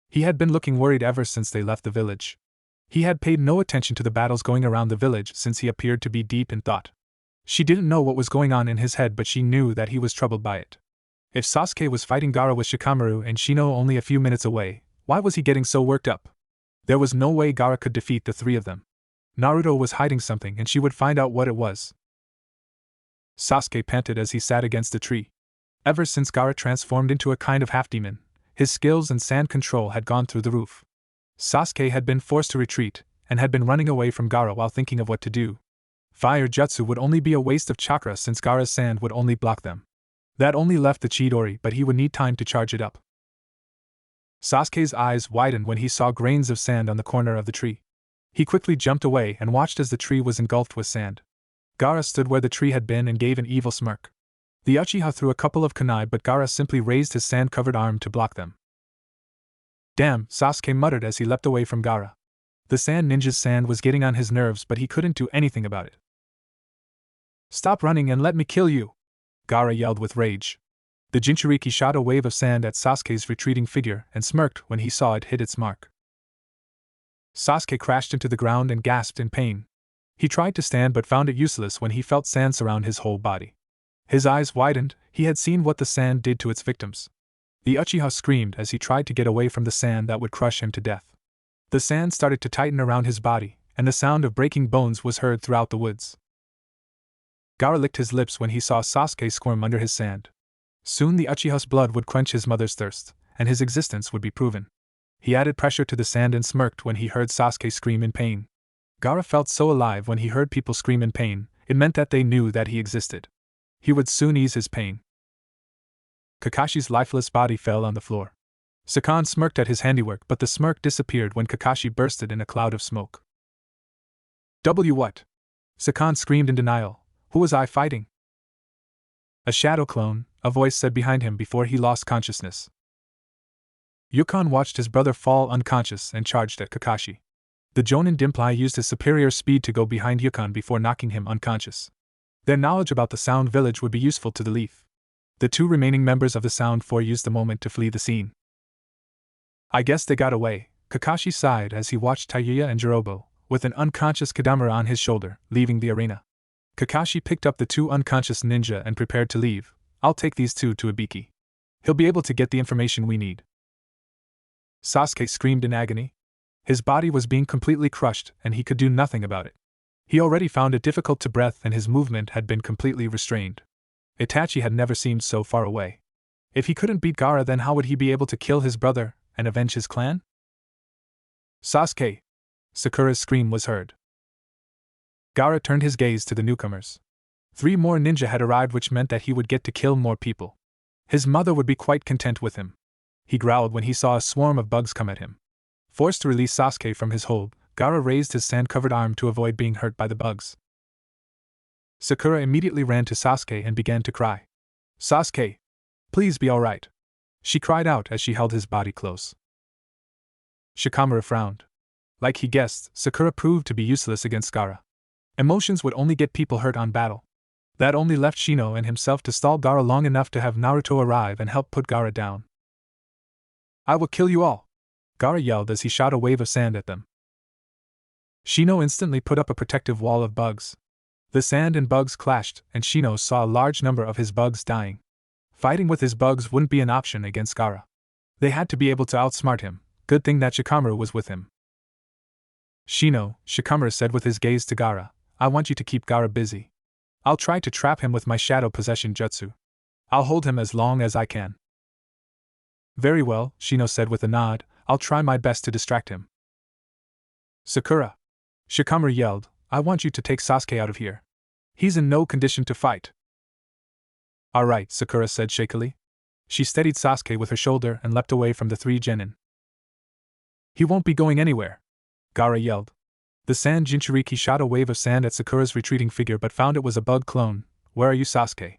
He had been looking worried ever since they left the village. He had paid no attention to the battles going around the village since he appeared to be deep in thought. She didn't know what was going on in his head, but she knew that he was troubled by it. If Sasuke was fighting Gaara with Shikamaru and Shino only a few minutes away, why was he getting so worked up? There was no way Gaara could defeat the three of them. Naruto was hiding something and she would find out what it was. Sasuke panted as he sat against a tree. Ever since Gaara transformed into a kind of half-demon, his skills and sand control had gone through the roof. Sasuke had been forced to retreat, and had been running away from Gaara while thinking of what to do. Fire jutsu would only be a waste of chakra since Gaara's sand would only block them. That only left the Chidori, but he would need time to charge it up. Sasuke's eyes widened when he saw grains of sand on the corner of the tree. He quickly jumped away and watched as the tree was engulfed with sand. Gaara stood where the tree had been and gave an evil smirk. The Uchiha threw a couple of kunai, but Gaara simply raised his sand-covered arm to block them. Damn, Sasuke muttered as he leapt away from Gaara. The sand ninja's sand was getting on his nerves, but he couldn't do anything about it. Stop running and let me kill you! Gaara yelled with rage. The Jinchuriki shot a wave of sand at Sasuke's retreating figure and smirked when he saw it hit its mark. Sasuke crashed into the ground and gasped in pain. He tried to stand but found it useless when he felt sand surround his whole body. His eyes widened, he had seen what the sand did to its victims. The Uchiha screamed as he tried to get away from the sand that would crush him to death. The sand started to tighten around his body, and the sound of breaking bones was heard throughout the woods. Gaara licked his lips when he saw Sasuke squirm under his sand. Soon the Uchiha's blood would quench his mother's thirst, and his existence would be proven. He added pressure to the sand and smirked when he heard Sasuke scream in pain. Gaara felt so alive when he heard people scream in pain, it meant that they knew that he existed. He would soon ease his pain. Kakashi's lifeless body fell on the floor. Sakan smirked at his handiwork, but the smirk disappeared when Kakashi bursted in a cloud of smoke. What? Sakan screamed in denial. Who was I fighting? A shadow clone, a voice said behind him before he lost consciousness. Yukon watched his brother fall unconscious and charged at Kakashi. The Jonin Dimplai used his superior speed to go behind Yukon before knocking him unconscious. Their knowledge about the Sound Village would be useful to the Leaf. The two remaining members of the Sound Four used the moment to flee the scene. I guess they got away, Kakashi sighed as he watched Taiuya and Jirobo, with an unconscious Kadamura on his shoulder, leaving the arena. Kakashi picked up the two unconscious ninja and prepared to leave. I'll take these two to Ibiki. He'll be able to get the information we need. Sasuke screamed in agony. His body was being completely crushed and he could do nothing about it. He already found it difficult to breathe and his movement had been completely restrained. Itachi had never seemed so far away. If he couldn't beat Gaara, then how would he be able to kill his brother and avenge his clan? Sasuke! Sakura's scream was heard. Gaara turned his gaze to the newcomers. 3 more ninja had arrived, which meant that he would get to kill more people. His mother would be quite content with him. He growled when he saw a swarm of bugs come at him. Forced to release Sasuke from his hold, Gaara raised his sand-covered arm to avoid being hurt by the bugs. Sakura immediately ran to Sasuke and began to cry. Sasuke! Please be alright! She cried out as she held his body close. Shikamaru frowned. Like he guessed, Sakura proved to be useless against Gaara. Emotions would only get people hurt on battle. That only left Shino and himself to stall Gaara long enough to have Naruto arrive and help put Gaara down. I will kill you all! Gaara yelled as he shot a wave of sand at them. Shino instantly put up a protective wall of bugs. The sand and bugs clashed, and Shino saw a large number of his bugs dying. Fighting with his bugs wouldn't be an option against Gaara. They had to be able to outsmart him. Good thing that Shikamaru was with him. Shino, Shikamaru said with his gaze to Gaara, I want you to keep Gaara busy. I'll try to trap him with my shadow possession jutsu. I'll hold him as long as I can. Very well, Shino said with a nod, I'll try my best to distract him. Sakura! Shikamaru yelled, I want you to take Sasuke out of here. He's in no condition to fight. Alright, Sakura said shakily. She steadied Sasuke with her shoulder and leapt away from the three genin. He won't be going anywhere, Gaara yelled. The sand Jinchuriki shot a wave of sand at Sakura's retreating figure but found it was a bug clone. Where are you, Sasuke?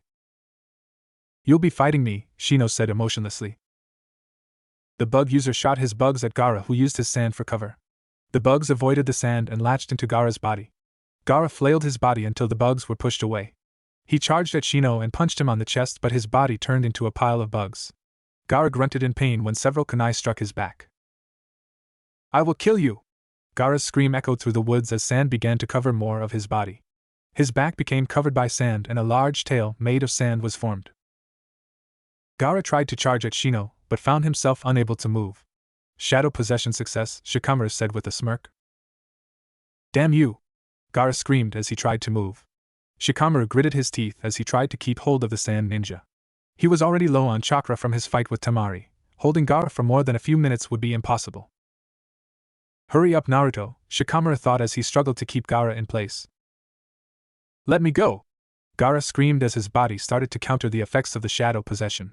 You'll be fighting me, Shino said emotionlessly. The bug user shot his bugs at Gaara, who used his sand for cover. The bugs avoided the sand and latched into Gaara's body. Gaara flailed his body until the bugs were pushed away. He charged at Shino and punched him on the chest, but his body turned into a pile of bugs. Gaara grunted in pain when several kunai struck his back. I will kill you! Gaara's scream echoed through the woods as sand began to cover more of his body. His back became covered by sand and a large tail made of sand was formed. Gaara tried to charge at Shino, but found himself unable to move. Shadow possession success, Shikamaru said with a smirk. Damn you! Gaara screamed as he tried to move. Shikamaru gritted his teeth as he tried to keep hold of the sand ninja. He was already low on chakra from his fight with Temari. Holding Gaara for more than a few minutes would be impossible. Hurry up, Naruto, Shikamaru thought as he struggled to keep Gaara in place. Let me go! Gaara screamed as his body started to counter the effects of the shadow possession.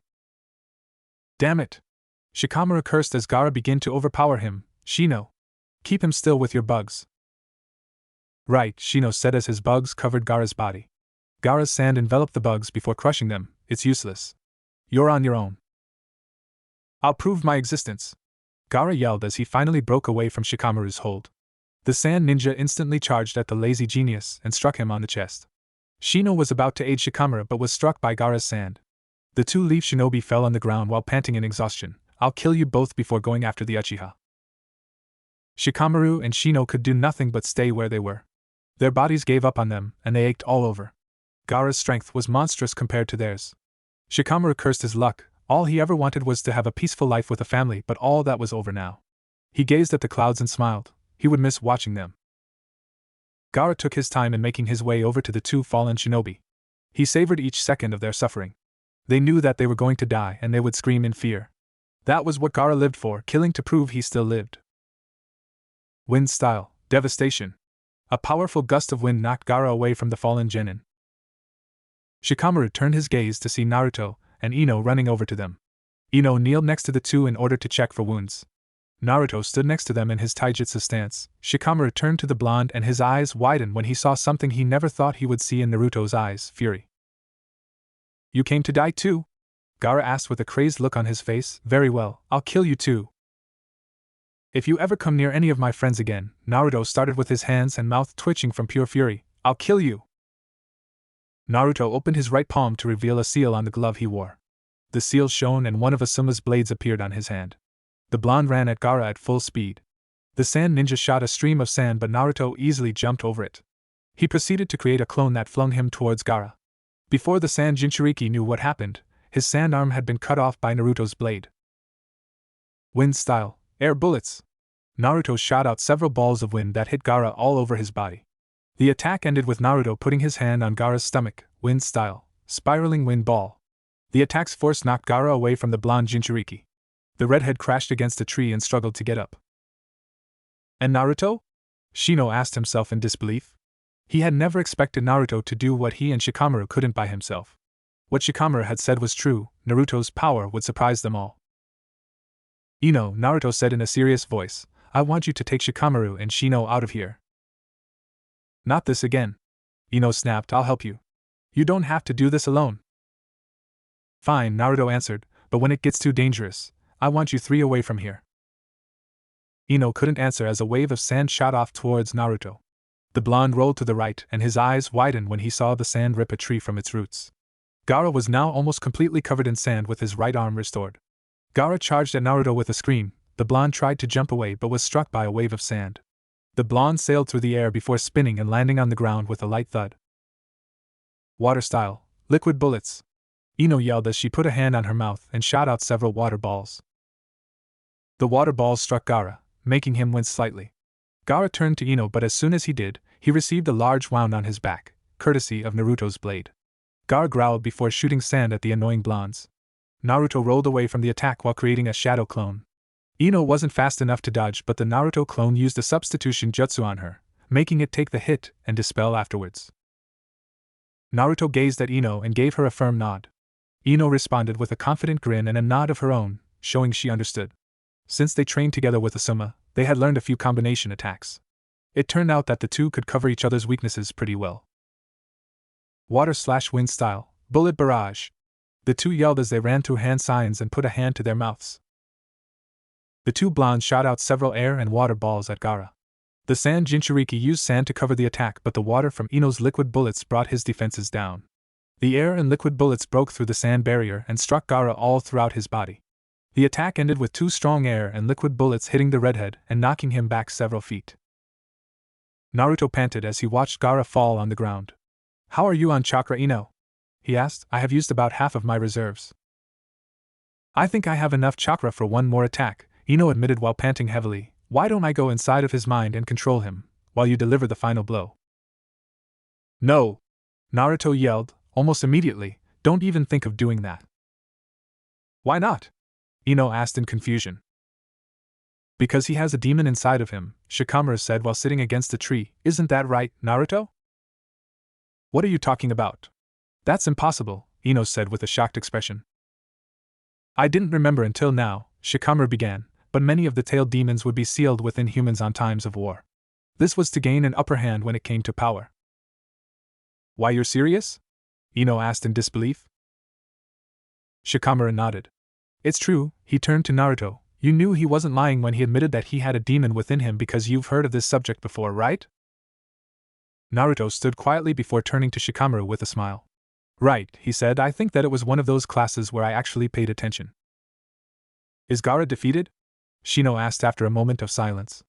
Damn it! Shikamaru cursed as Gaara began to overpower him. Shino! Keep him still with your bugs. Right, Shino said as his bugs covered Gaara's body. Gaara's sand enveloped the bugs before crushing them. It's useless. You're on your own. I'll prove my existence. Gaara yelled as he finally broke away from Shikamaru's hold. The sand ninja instantly charged at the lazy genius and struck him on the chest. Shino was about to aid Shikamaru but was struck by Gaara's sand. The two leaf shinobi fell on the ground while panting in exhaustion. I'll kill you both before going after the Uchiha. Shikamaru and Shino could do nothing but stay where they were. Their bodies gave up on them, and they ached all over. Gaara's strength was monstrous compared to theirs. Shikamaru cursed his luck. All he ever wanted was to have a peaceful life with a family, but all that was over now. He gazed at the clouds and smiled. He would miss watching them. Gaara took his time in making his way over to the two fallen shinobi. He savored each second of their suffering. They knew that they were going to die and they would scream in fear. That was what Gaara lived for, killing to prove he still lived. Wind style, devastation. A powerful gust of wind knocked Gaara away from the fallen genin. Shikamaru turned his gaze to see Naruto and Ino running over to them. Ino kneeled next to the two in order to check for wounds. Naruto stood next to them in his taijutsu stance. Shikamaru turned to the blonde and his eyes widened when he saw something he never thought he would see in Naruto's eyes: fury. You came to die too? Gaara asked with a crazed look on his face. Very well, I'll kill you too. If you ever come near any of my friends again, Naruto started with his hands and mouth twitching from pure fury, I'll kill you. Naruto opened his right palm to reveal a seal on the glove he wore. The seal shone and one of Asuma's blades appeared on his hand. The blonde ran at Gaara at full speed. The sand ninja shot a stream of sand but Naruto easily jumped over it. He proceeded to create a clone that flung him towards Gaara. Before the sand Jinchuriki knew what happened, his sand arm had been cut off by Naruto's blade. Wind style, air bullets. Naruto shot out several balls of wind that hit Gaara all over his body. The attack ended with Naruto putting his hand on Gaara's stomach. Wind style, spiraling wind ball. The attack's force knocked Gaara away from the blonde Jinchuriki. The redhead crashed against a tree and struggled to get up. And Naruto? Shino asked himself in disbelief. He had never expected Naruto to do what he and Shikamaru couldn't by himself. What Shikamaru had said was true, Naruto's power would surprise them all. Ino, Naruto said in a serious voice, I want you to take Shikamaru and Shino out of here. Not this again. Ino snapped, I'll help you. You don't have to do this alone. Fine, Naruto answered, but when it gets too dangerous, I want you three away from here. Ino couldn't answer as a wave of sand shot off towards Naruto. The blonde rolled to the right and his eyes widened when he saw the sand rip a tree from its roots. Gaara was now almost completely covered in sand with his right arm restored. Gaara charged at Naruto with a scream. The blonde tried to jump away but was struck by a wave of sand. The blonde sailed through the air before spinning and landing on the ground with a light thud. Water style, liquid bullets. Ino yelled as she put a hand on her mouth and shot out several water balls. The water balls struck Gaara, making him wince slightly. Gaara turned to Ino but as soon as he did, he received a large wound on his back, courtesy of Naruto's blade. Gaara growled before shooting sand at the annoying blondes. Naruto rolled away from the attack while creating a shadow clone. Ino wasn't fast enough to dodge, but the Naruto clone used a substitution jutsu on her, making it take the hit and dispel afterwards. Naruto gazed at Ino and gave her a firm nod. Ino responded with a confident grin and a nod of her own, showing she understood. Since they trained together with Asuma, they had learned a few combination attacks. It turned out that the two could cover each other's weaknesses pretty well. Water/wind style, bullet barrage. The two yelled as they ran through hand signs and put a hand to their mouths. The two blondes shot out several air and water balls at Gaara. The sand Jinchuriki used sand to cover the attack, but the water from Ino's liquid bullets brought his defenses down. The air and liquid bullets broke through the sand barrier and struck Gaara all throughout his body. The attack ended with two strong air and liquid bullets hitting the redhead and knocking him back several feet. Naruto panted as he watched Gaara fall on the ground. "How are you on chakra, Ino?" he asked. "I have used about half of my reserves." "I think I have enough chakra for one more attack," Ino admitted while panting heavily. "Why don't I go inside of his mind and control him, while you deliver the final blow?" "No!" Naruto yelled, almost immediately. "Don't even think of doing that." "Why not?" Ino asked in confusion. "Because he has a demon inside of him," Shikamaru said while sitting against a tree. "Isn't that right, Naruto?" "What are you talking about?" "That's impossible," Ino said with a shocked expression. "I didn't remember until now," Shikamaru began, "but many of the tailed demons would be sealed within humans on times of war. This was to gain an upper hand when it came to power." "Why, you're serious?" Ino asked in disbelief. Shikamaru nodded. "It's true." He turned to Naruto. "You knew he wasn't lying when he admitted that he had a demon within him because you've heard of this subject before, right?" Naruto stood quietly before turning to Shikamaru with a smile. "Right," he said. "I think that it was one of those classes where I actually paid attention." "Is Gaara defeated?" Shino asked after a moment of silence.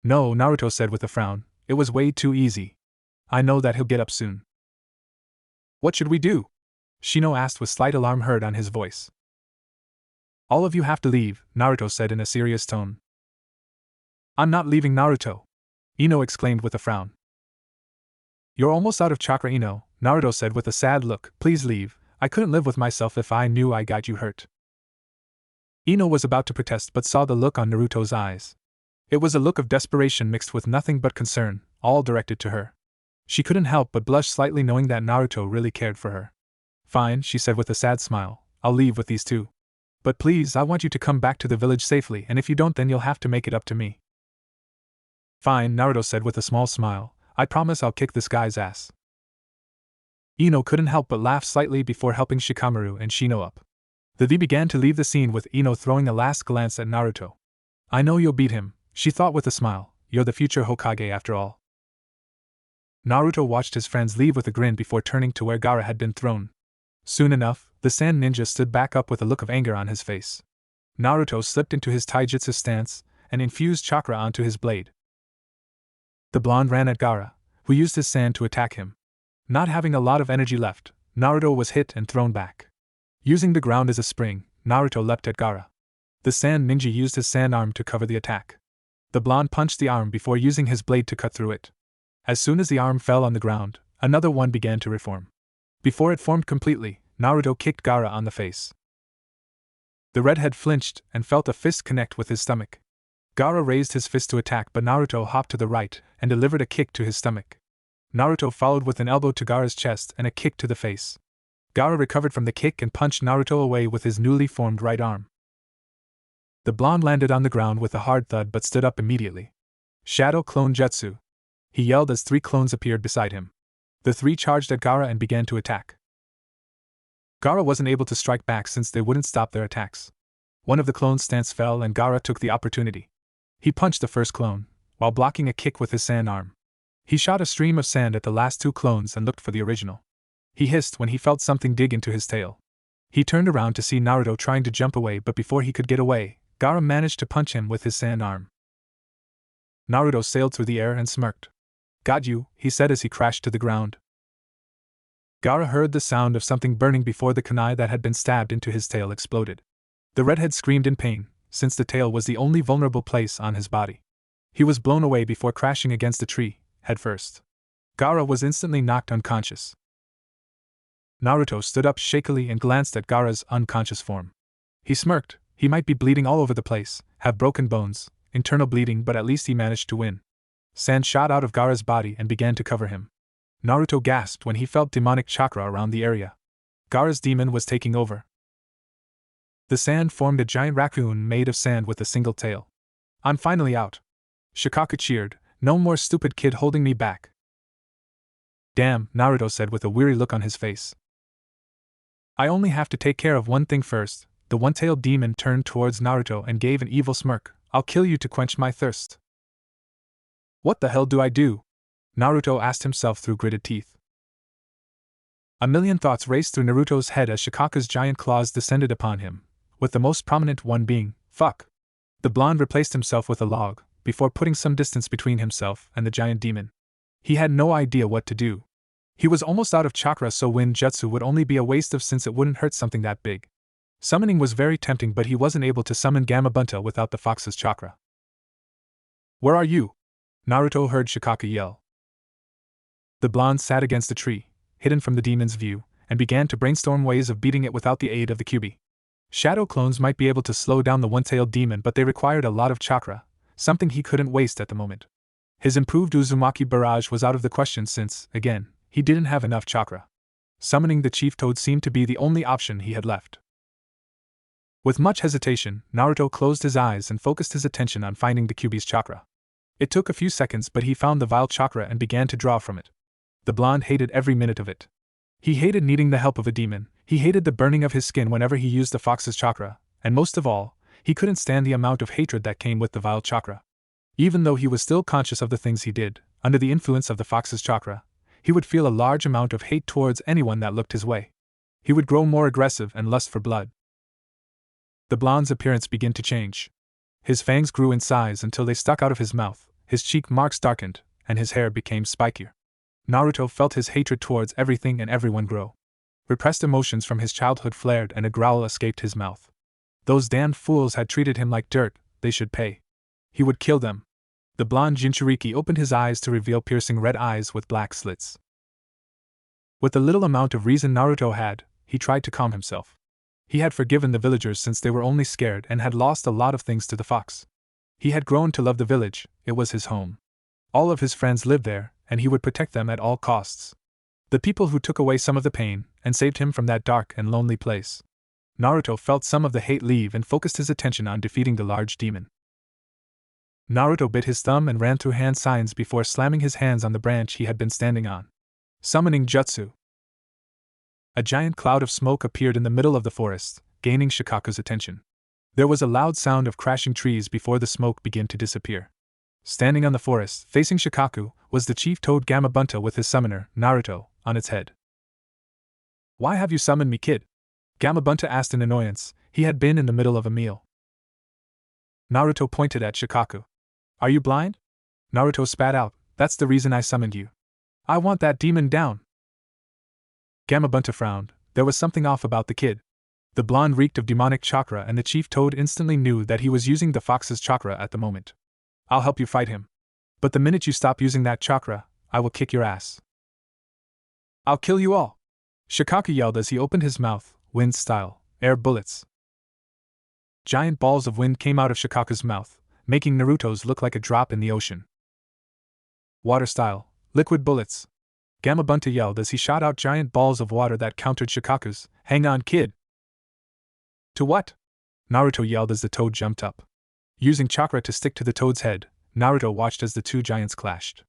"No," Naruto said with a frown. "It was way too easy. I know that he'll get up soon." "What should we do?" Shino asked with slight alarm heard on his voice. "All of you have to leave," Naruto said in a serious tone. "I'm not leaving, Naruto!" Ino exclaimed with a frown. "You're almost out of chakra, Ino," Naruto said with a sad look. "Please leave. I couldn't live with myself if I knew I got you hurt." Ino was about to protest but saw the look on Naruto's eyes. It was a look of desperation mixed with nothing but concern, all directed to her. She couldn't help but blush slightly knowing that Naruto really cared for her. "Fine," she said with a sad smile, "I'll leave with these two. But please, I want you to come back to the village safely, and if you don't then you'll have to make it up to me." "Fine," Naruto said with a small smile, "I promise I'll kick this guy's ass." Ino couldn't help but laugh slightly before helping Shikamaru and Shino up. The D began to leave the scene with Ino throwing a last glance at Naruto. "I know you'll beat him," she thought with a smile. "You're the future Hokage after all." Naruto watched his friends leave with a grin before turning to where Gaara had been thrown. Soon enough, the sand ninja stood back up with a look of anger on his face. Naruto slipped into his taijutsu stance and infused chakra onto his blade. The blonde ran at Gaara, who used his sand to attack him. Not having a lot of energy left, Naruto was hit and thrown back. Using the ground as a spring, Naruto leapt at Gaara. The sand ninja used his sand arm to cover the attack. The blonde punched the arm before using his blade to cut through it. As soon as the arm fell on the ground, another one began to reform. Before it formed completely, Naruto kicked Gaara on the face. The redhead flinched and felt a fist connect with his stomach. Gaara raised his fist to attack, but Naruto hopped to the right and delivered a kick to his stomach. Naruto followed with an elbow to Gaara's chest and a kick to the face. Gaara recovered from the kick and punched Naruto away with his newly formed right arm. The blonde landed on the ground with a hard thud but stood up immediately. "Shadow Clone Jutsu!" he yelled as 3 clones appeared beside him. The 3 charged at Gaara and began to attack. Gaara wasn't able to strike back since they wouldn't stop their attacks. One of the clones' stance fell and Gaara took the opportunity. He punched the first clone, while blocking a kick with his sand arm. He shot a stream of sand at the last 2 clones and looked for the original. He hissed when he felt something dig into his tail. He turned around to see Naruto trying to jump away, but before he could get away, Gaara managed to punch him with his sand arm. Naruto sailed through the air and smirked. "Got you," he said as he crashed to the ground. Gaara heard the sound of something burning before the kunai that had been stabbed into his tail exploded. The redhead screamed in pain, since the tail was the only vulnerable place on his body. He was blown away before crashing against a tree, head first. Gaara was instantly knocked unconscious. Naruto stood up shakily and glanced at Gaara's unconscious form. He smirked. He might be bleeding all over the place, have broken bones, internal bleeding, but at least he managed to win. Sand shot out of Gaara's body and began to cover him. Naruto gasped when he felt demonic chakra around the area. Gaara's demon was taking over. The sand formed a giant raccoon made of sand with a single tail. I'm finally out. Shikaku cheered, no more stupid kid holding me back. Damn, Naruto said with a weary look on his face. I only have to take care of one thing first. The one-tailed demon turned towards Naruto and gave an evil smirk. I'll kill you to quench my thirst. What the hell do I do? Naruto asked himself through gritted teeth. A million thoughts raced through Naruto's head as Shikaku's giant claws descended upon him, with the most prominent one being, fuck. The blonde replaced himself with a log, before putting some distance between himself and the giant demon. He had no idea what to do. He was almost out of chakra, so wind jutsu would only be a waste of since it wouldn't hurt something that big. Summoning was very tempting, but he wasn't able to summon Gamabunta without the fox's chakra. Where are you? Naruto heard Shikaku yell. The blonde sat against a tree, hidden from the demon's view, and began to brainstorm ways of beating it without the aid of the Kyuubi. Shadow clones might be able to slow down the one-tailed demon, but they required a lot of chakra, something he couldn't waste at the moment. His improved Uzumaki barrage was out of the question since, again, he didn't have enough chakra. Summoning the chief toad seemed to be the only option he had left. With much hesitation, Naruto closed his eyes and focused his attention on finding the Kyuubi's chakra. It took a few seconds, but he found the vile chakra and began to draw from it. The blonde hated every minute of it. He hated needing the help of a demon, he hated the burning of his skin whenever he used the fox's chakra, and most of all, he couldn't stand the amount of hatred that came with the vile chakra. Even though he was still conscious of the things he did, under the influence of the fox's chakra, he would feel a large amount of hate towards anyone that looked his way. He would grow more aggressive and lust for blood. The blonde's appearance began to change. His fangs grew in size until they stuck out of his mouth, his cheek marks darkened, and his hair became spikier. Naruto felt his hatred towards everything and everyone grow. Repressed emotions from his childhood flared and a growl escaped his mouth. Those damned fools had treated him like dirt, they should pay. He would kill them. The blonde Jinchuriki opened his eyes to reveal piercing red eyes with black slits. With the little amount of reason Naruto had, he tried to calm himself. He had forgiven the villagers since they were only scared and had lost a lot of things to the fox. He had grown to love the village, it was his home. All of his friends lived there, and he would protect them at all costs. The people who took away some of the pain and saved him from that dark and lonely place. Naruto felt some of the hate leave and focused his attention on defeating the large demon. Naruto bit his thumb and ran through hand signs before slamming his hands on the branch he had been standing on. Summoning jutsu. A giant cloud of smoke appeared in the middle of the forest, gaining Shikaku's attention. There was a loud sound of crashing trees before the smoke began to disappear. Standing on the forest, facing Shikaku, was the chief toad Gamabunta with his summoner, Naruto, on its head. Why have you summoned me, kid? Gamabunta asked in annoyance. He had been in the middle of a meal. Naruto pointed at Shikaku. Are you blind? Naruto spat out. That's the reason I summoned you. I want that demon down. Gamabunta frowned. There was something off about the kid. The blonde reeked of demonic chakra and the chief toad instantly knew that he was using the fox's chakra at the moment. I'll help you fight him. But the minute you stop using that chakra, I will kick your ass. I'll kill you all. Shikaku yelled as he opened his mouth, wind style, air bullets. Giant balls of wind came out of Shikaku's mouth, making Naruto's look like a drop in the ocean. Water style, liquid bullets. Gamabunta yelled as he shot out giant balls of water that countered Shikaku's. Hang on, kid. To what? Naruto yelled as the toad jumped up. Using chakra to stick to the toad's head, Naruto watched as the two giants clashed.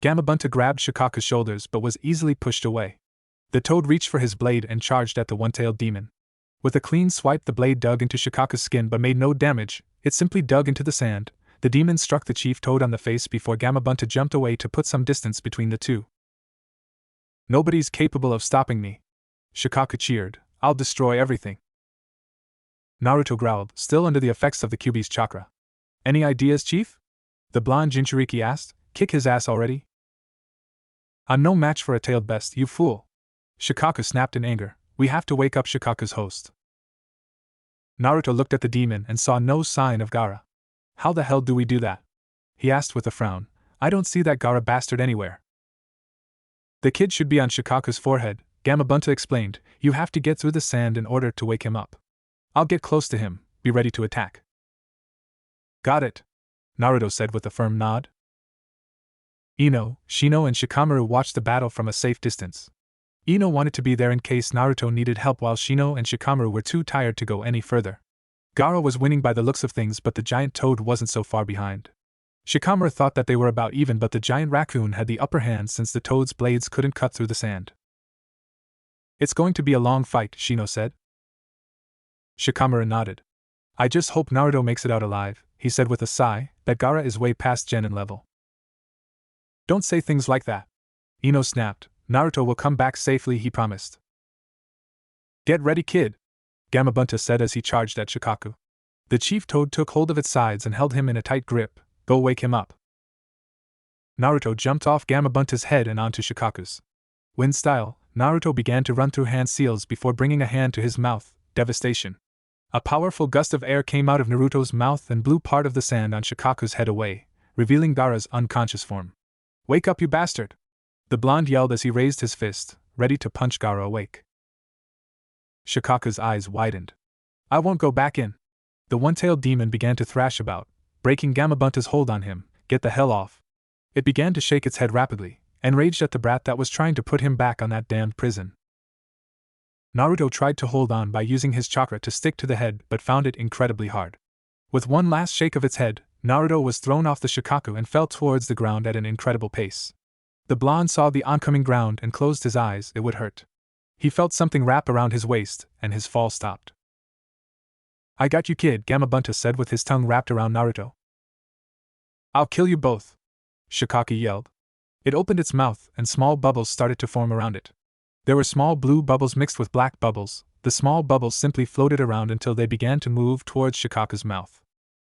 Gamabunta grabbed Shikaku's shoulders but was easily pushed away. The toad reached for his blade and charged at the one-tailed demon. With a clean swipe, the blade dug into Shikaku's skin but made no damage, it simply dug into the sand. The demon struck the chief toad on the face before Gamabunta jumped away to put some distance between the two. Nobody's capable of stopping me. Shikaku cheered. I'll destroy everything. Naruto growled, still under the effects of the Kyuubi's chakra. Any ideas, chief? The blonde Jinchuriki asked. Kick his ass already? I'm no match for a tailed best, you fool. Shikaku snapped in anger. We have to wake up Shikaku's host. Naruto looked at the demon and saw no sign of Gaara. How the hell do we do that? He asked with a frown. I don't see that Gaara bastard anywhere. The kid should be on Shikaku's forehead, Gamabunta explained. You have to get through the sand in order to wake him up. I'll get close to him, be ready to attack. Got it, Naruto said with a firm nod. Ino, Shino and Shikamaru watched the battle from a safe distance. Ino wanted to be there in case Naruto needed help while Shino and Shikamaru were too tired to go any further. Gaara was winning by the looks of things, but the giant toad wasn't so far behind. Shikamaru thought that they were about even, but the giant raccoon had the upper hand since the toad's blades couldn't cut through the sand. It's going to be a long fight, Shino said. Shikamaru nodded. I just hope Naruto makes it out alive, he said with a sigh, that Gaara is way past Genin level. Don't say things like that. Ino snapped. Naruto will come back safely, he promised. Get ready, kid, Gamabunta said as he charged at Shikaku. The chief toad took hold of its sides and held him in a tight grip. Go wake him up. Naruto jumped off Gamabunta's head and onto Shikaku's. Wind style, Naruto began to run through hand seals before bringing a hand to his mouth. Devastation. A powerful gust of air came out of Naruto's mouth and blew part of the sand on Shikaku's head away, revealing Gaara's unconscious form. Wake up, you bastard! The blonde yelled as he raised his fist, ready to punch Gaara awake. Shikaku's eyes widened. I won't go back in. The one-tailed demon began to thrash about, breaking Gamabunta's hold on him. Get the hell off. It began to shake its head rapidly, enraged at the brat that was trying to put him back on that damned prison. Naruto tried to hold on by using his chakra to stick to the head but found it incredibly hard. With one last shake of its head, Naruto was thrown off the Shikaku and fell towards the ground at an incredible pace. The blonde saw the oncoming ground and closed his eyes. It would hurt. He felt something wrap around his waist, and his fall stopped. I got you, kid, Gamabunta said with his tongue wrapped around Naruto. I'll kill you both, Shikaku yelled. It opened its mouth, and small bubbles started to form around it. There were small blue bubbles mixed with black bubbles. The small bubbles simply floated around until they began to move towards Shikaku's mouth.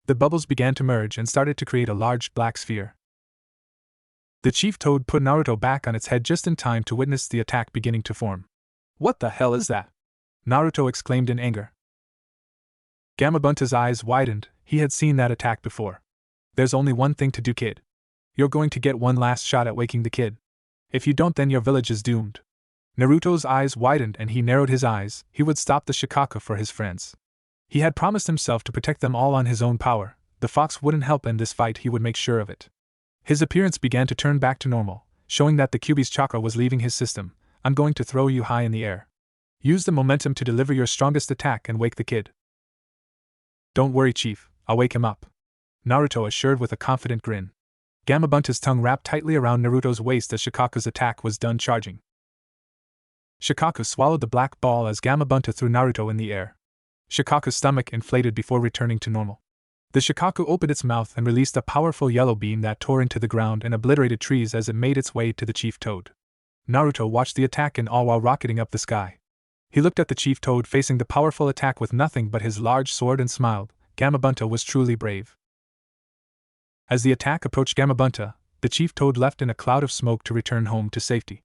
The bubbles began to merge and started to create a large black sphere. The chief toad put Naruto back on its head just in time to witness the attack beginning to form. What the hell is that? Naruto exclaimed in anger. Gamabunta's eyes widened. He had seen that attack before. There's only one thing to do, kid. You're going to get one last shot at waking the kid. If you don't, then your village is doomed. Naruto's eyes widened and he narrowed his eyes. He would stop the Shikaku for his friends. He had promised himself to protect them all on his own power. The fox wouldn't help in this fight, he would make sure of it. His appearance began to turn back to normal, showing that the Kyuubi's chakra was leaving his system. I'm going to throw you high in the air. Use the momentum to deliver your strongest attack and wake the kid. Don't worry, chief, I'll wake him up, Naruto assured with a confident grin. Gamabunta's tongue wrapped tightly around Naruto's waist as Shikaku's attack was done charging. Shikaku swallowed the black ball as Gamabunta threw Naruto in the air. Shikaku's stomach inflated before returning to normal. The Shikaku opened its mouth and released a powerful yellow beam that tore into the ground and obliterated trees as it made its way to the chief toad. Naruto watched the attack in awe while rocketing up the sky. He looked at the chief toad facing the powerful attack with nothing but his large sword and smiled. Gamabunta was truly brave. As the attack approached Gamabunta, the chief toad left in a cloud of smoke to return home to safety.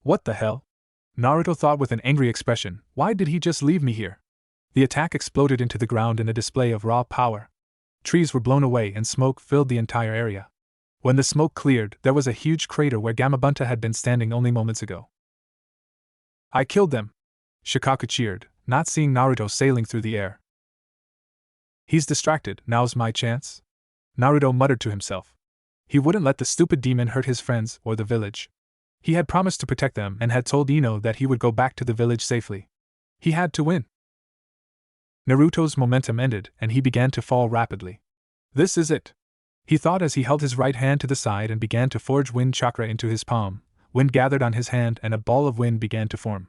What the hell? Naruto thought with an angry expression, why did he just leave me here? The attack exploded into the ground in a display of raw power. Trees were blown away and smoke filled the entire area. When the smoke cleared, there was a huge crater where Gamabunta had been standing only moments ago. I killed them! Shikaku cheered, not seeing Naruto sailing through the air. He's distracted, now's my chance? Naruto muttered to himself. He wouldn't let the stupid demon hurt his friends or the village. He had promised to protect them and had told Ino that he would go back to the village safely. He had to win. Naruto's momentum ended and he began to fall rapidly. This is it, he thought as he held his right hand to the side and began to forge wind chakra into his palm. Wind gathered on his hand and a ball of wind began to form.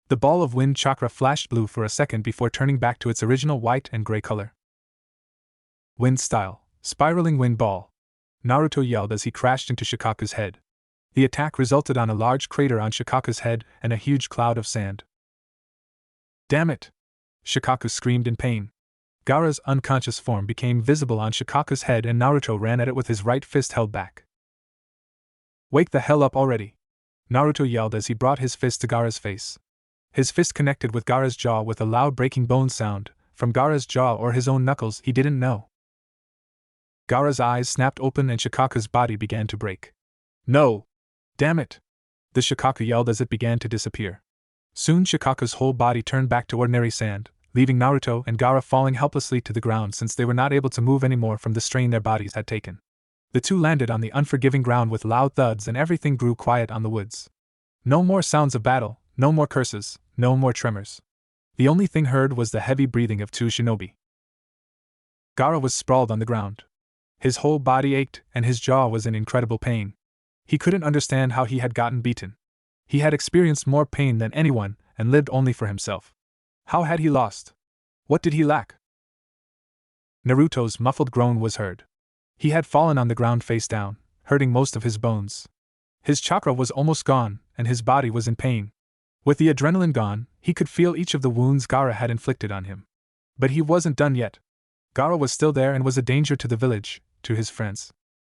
The ball of wind chakra flashed blue for a second before turning back to its original white and gray color. Wind style, spiraling wind ball, Naruto yelled as he crashed into Shikaku's head. The attack resulted on a large crater on Shikaku's head and a huge cloud of sand. Damn it! Shikaku screamed in pain. Gaara's unconscious form became visible on Shikaku's head and Naruto ran at it with his right fist held back. Wake the hell up already! Naruto yelled as he brought his fist to Gaara's face. His fist connected with Gaara's jaw with a loud breaking bone sound, from Gaara's jaw or his own knuckles, he didn't know. Gaara's eyes snapped open and Shikaku's body began to break. No! Damn it! The Shikaku yelled as it began to disappear. Soon Shikaku's whole body turned back to ordinary sand, leaving Naruto and Gaara falling helplessly to the ground since they were not able to move anymore from the strain their bodies had taken. The two landed on the unforgiving ground with loud thuds and everything grew quiet on the woods. No more sounds of battle, no more curses, no more tremors. The only thing heard was the heavy breathing of two shinobi. Gaara was sprawled on the ground. His whole body ached and his jaw was in incredible pain. He couldn't understand how he had gotten beaten. He had experienced more pain than anyone and lived only for himself. How had he lost? What did he lack? Naruto's muffled groan was heard. He had fallen on the ground face down, hurting most of his bones. His chakra was almost gone, and his body was in pain. With the adrenaline gone, he could feel each of the wounds Gaara had inflicted on him. But he wasn't done yet. Gaara was still there and was a danger to the village, to his friends.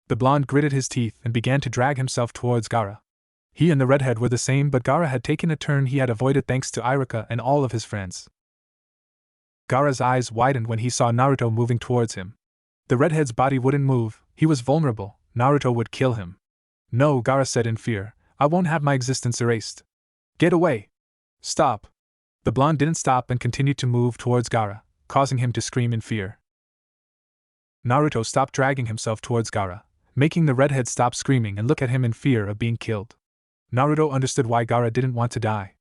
The blonde gritted his teeth and began to drag himself towards Gaara. He and the redhead were the same, but Gaara had taken a turn he had avoided thanks to Iruka and all of his friends. Gaara's eyes widened when he saw Naruto moving towards him. The redhead's body wouldn't move, he was vulnerable, Naruto would kill him. No, Gaara said in fear, I won't have my existence erased. Get away! Stop! The blonde didn't stop and continued to move towards Gaara, causing him to scream in fear. Naruto stopped dragging himself towards Gaara, making the redhead stop screaming and look at him in fear of being killed. Naruto understood why Gaara didn't want to die.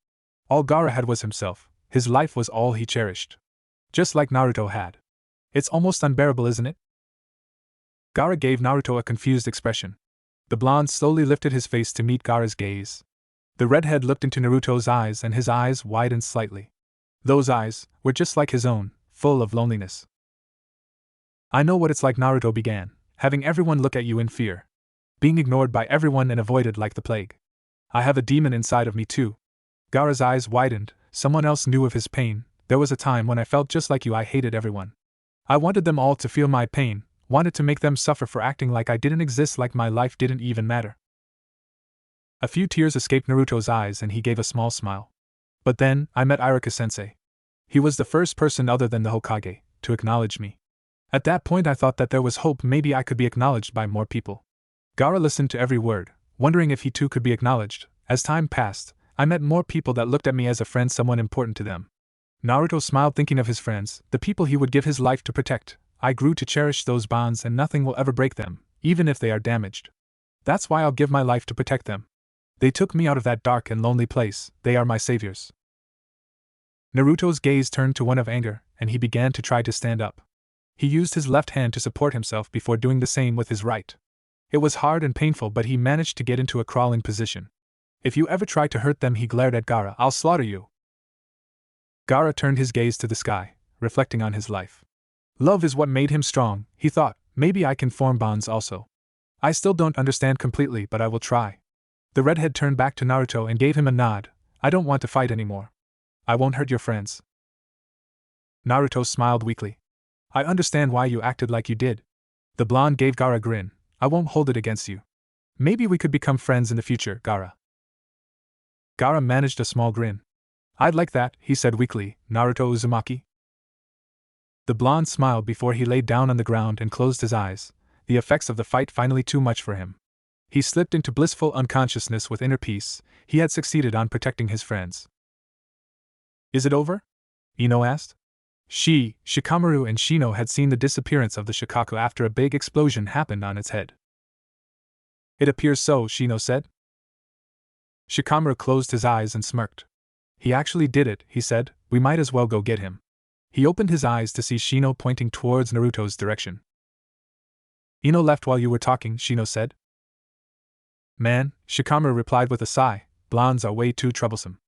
All Gaara had was himself, his life was all he cherished. Just like Naruto had. It's almost unbearable, isn't it? Gaara gave Naruto a confused expression. The blonde slowly lifted his face to meet Gaara's gaze. The redhead looked into Naruto's eyes and his eyes widened slightly. Those eyes were just like his own, full of loneliness. I know what it's like, Naruto began, having everyone look at you in fear. Being ignored by everyone and avoided like the plague. I have a demon inside of me too. Gaara's eyes widened, someone else knew of his pain. There was a time when I felt just like you, I hated everyone. I wanted them all to feel my pain, wanted to make them suffer for acting like I didn't exist, like my life didn't even matter. A few tears escaped Naruto's eyes and he gave a small smile. But then, I met Iruka-sensei. He was the first person other than the Hokage to acknowledge me. At that point I thought that there was hope, maybe I could be acknowledged by more people. Gaara listened to every word, wondering if he too could be acknowledged. As time passed, I met more people that looked at me as a friend, someone important to them. Naruto smiled thinking of his friends, the people he would give his life to protect. I grew to cherish those bonds and nothing will ever break them, even if they are damaged. That's why I'll give my life to protect them. They took me out of that dark and lonely place, they are my saviors. Naruto's gaze turned to one of anger, and he began to try to stand up. He used his left hand to support himself before doing the same with his right. It was hard and painful, but he managed to get into a crawling position. If you ever try to hurt them, he glared at Gaara, I'll slaughter you. Gaara turned his gaze to the sky, reflecting on his life. Love is what made him strong, he thought, maybe I can form bonds also. I still don't understand completely, but I will try. The redhead turned back to Naruto and gave him a nod, I don't want to fight anymore. I won't hurt your friends. Naruto smiled weakly. I understand why you acted like you did. The blonde gave Gaara a grin, I won't hold it against you. Maybe we could become friends in the future, Gaara. Gaara managed a small grin. I'd like that, he said weakly, Naruto Uzumaki. The blonde smiled before he laid down on the ground and closed his eyes, the effects of the fight finally too much for him. He slipped into blissful unconsciousness with inner peace, he had succeeded on protecting his friends. Is it over? Ino asked. Shikamaru and Shino had seen the disappearance of the Shikaku after a big explosion happened on its head. It appears so, Shino said. Shikamaru closed his eyes and smirked. He actually did it, he said, we might as well go get him. He opened his eyes to see Shino pointing towards Naruto's direction. Ino left while you were talking, Shino said. Man, Shikamaru replied with a sigh, blondes are way too troublesome.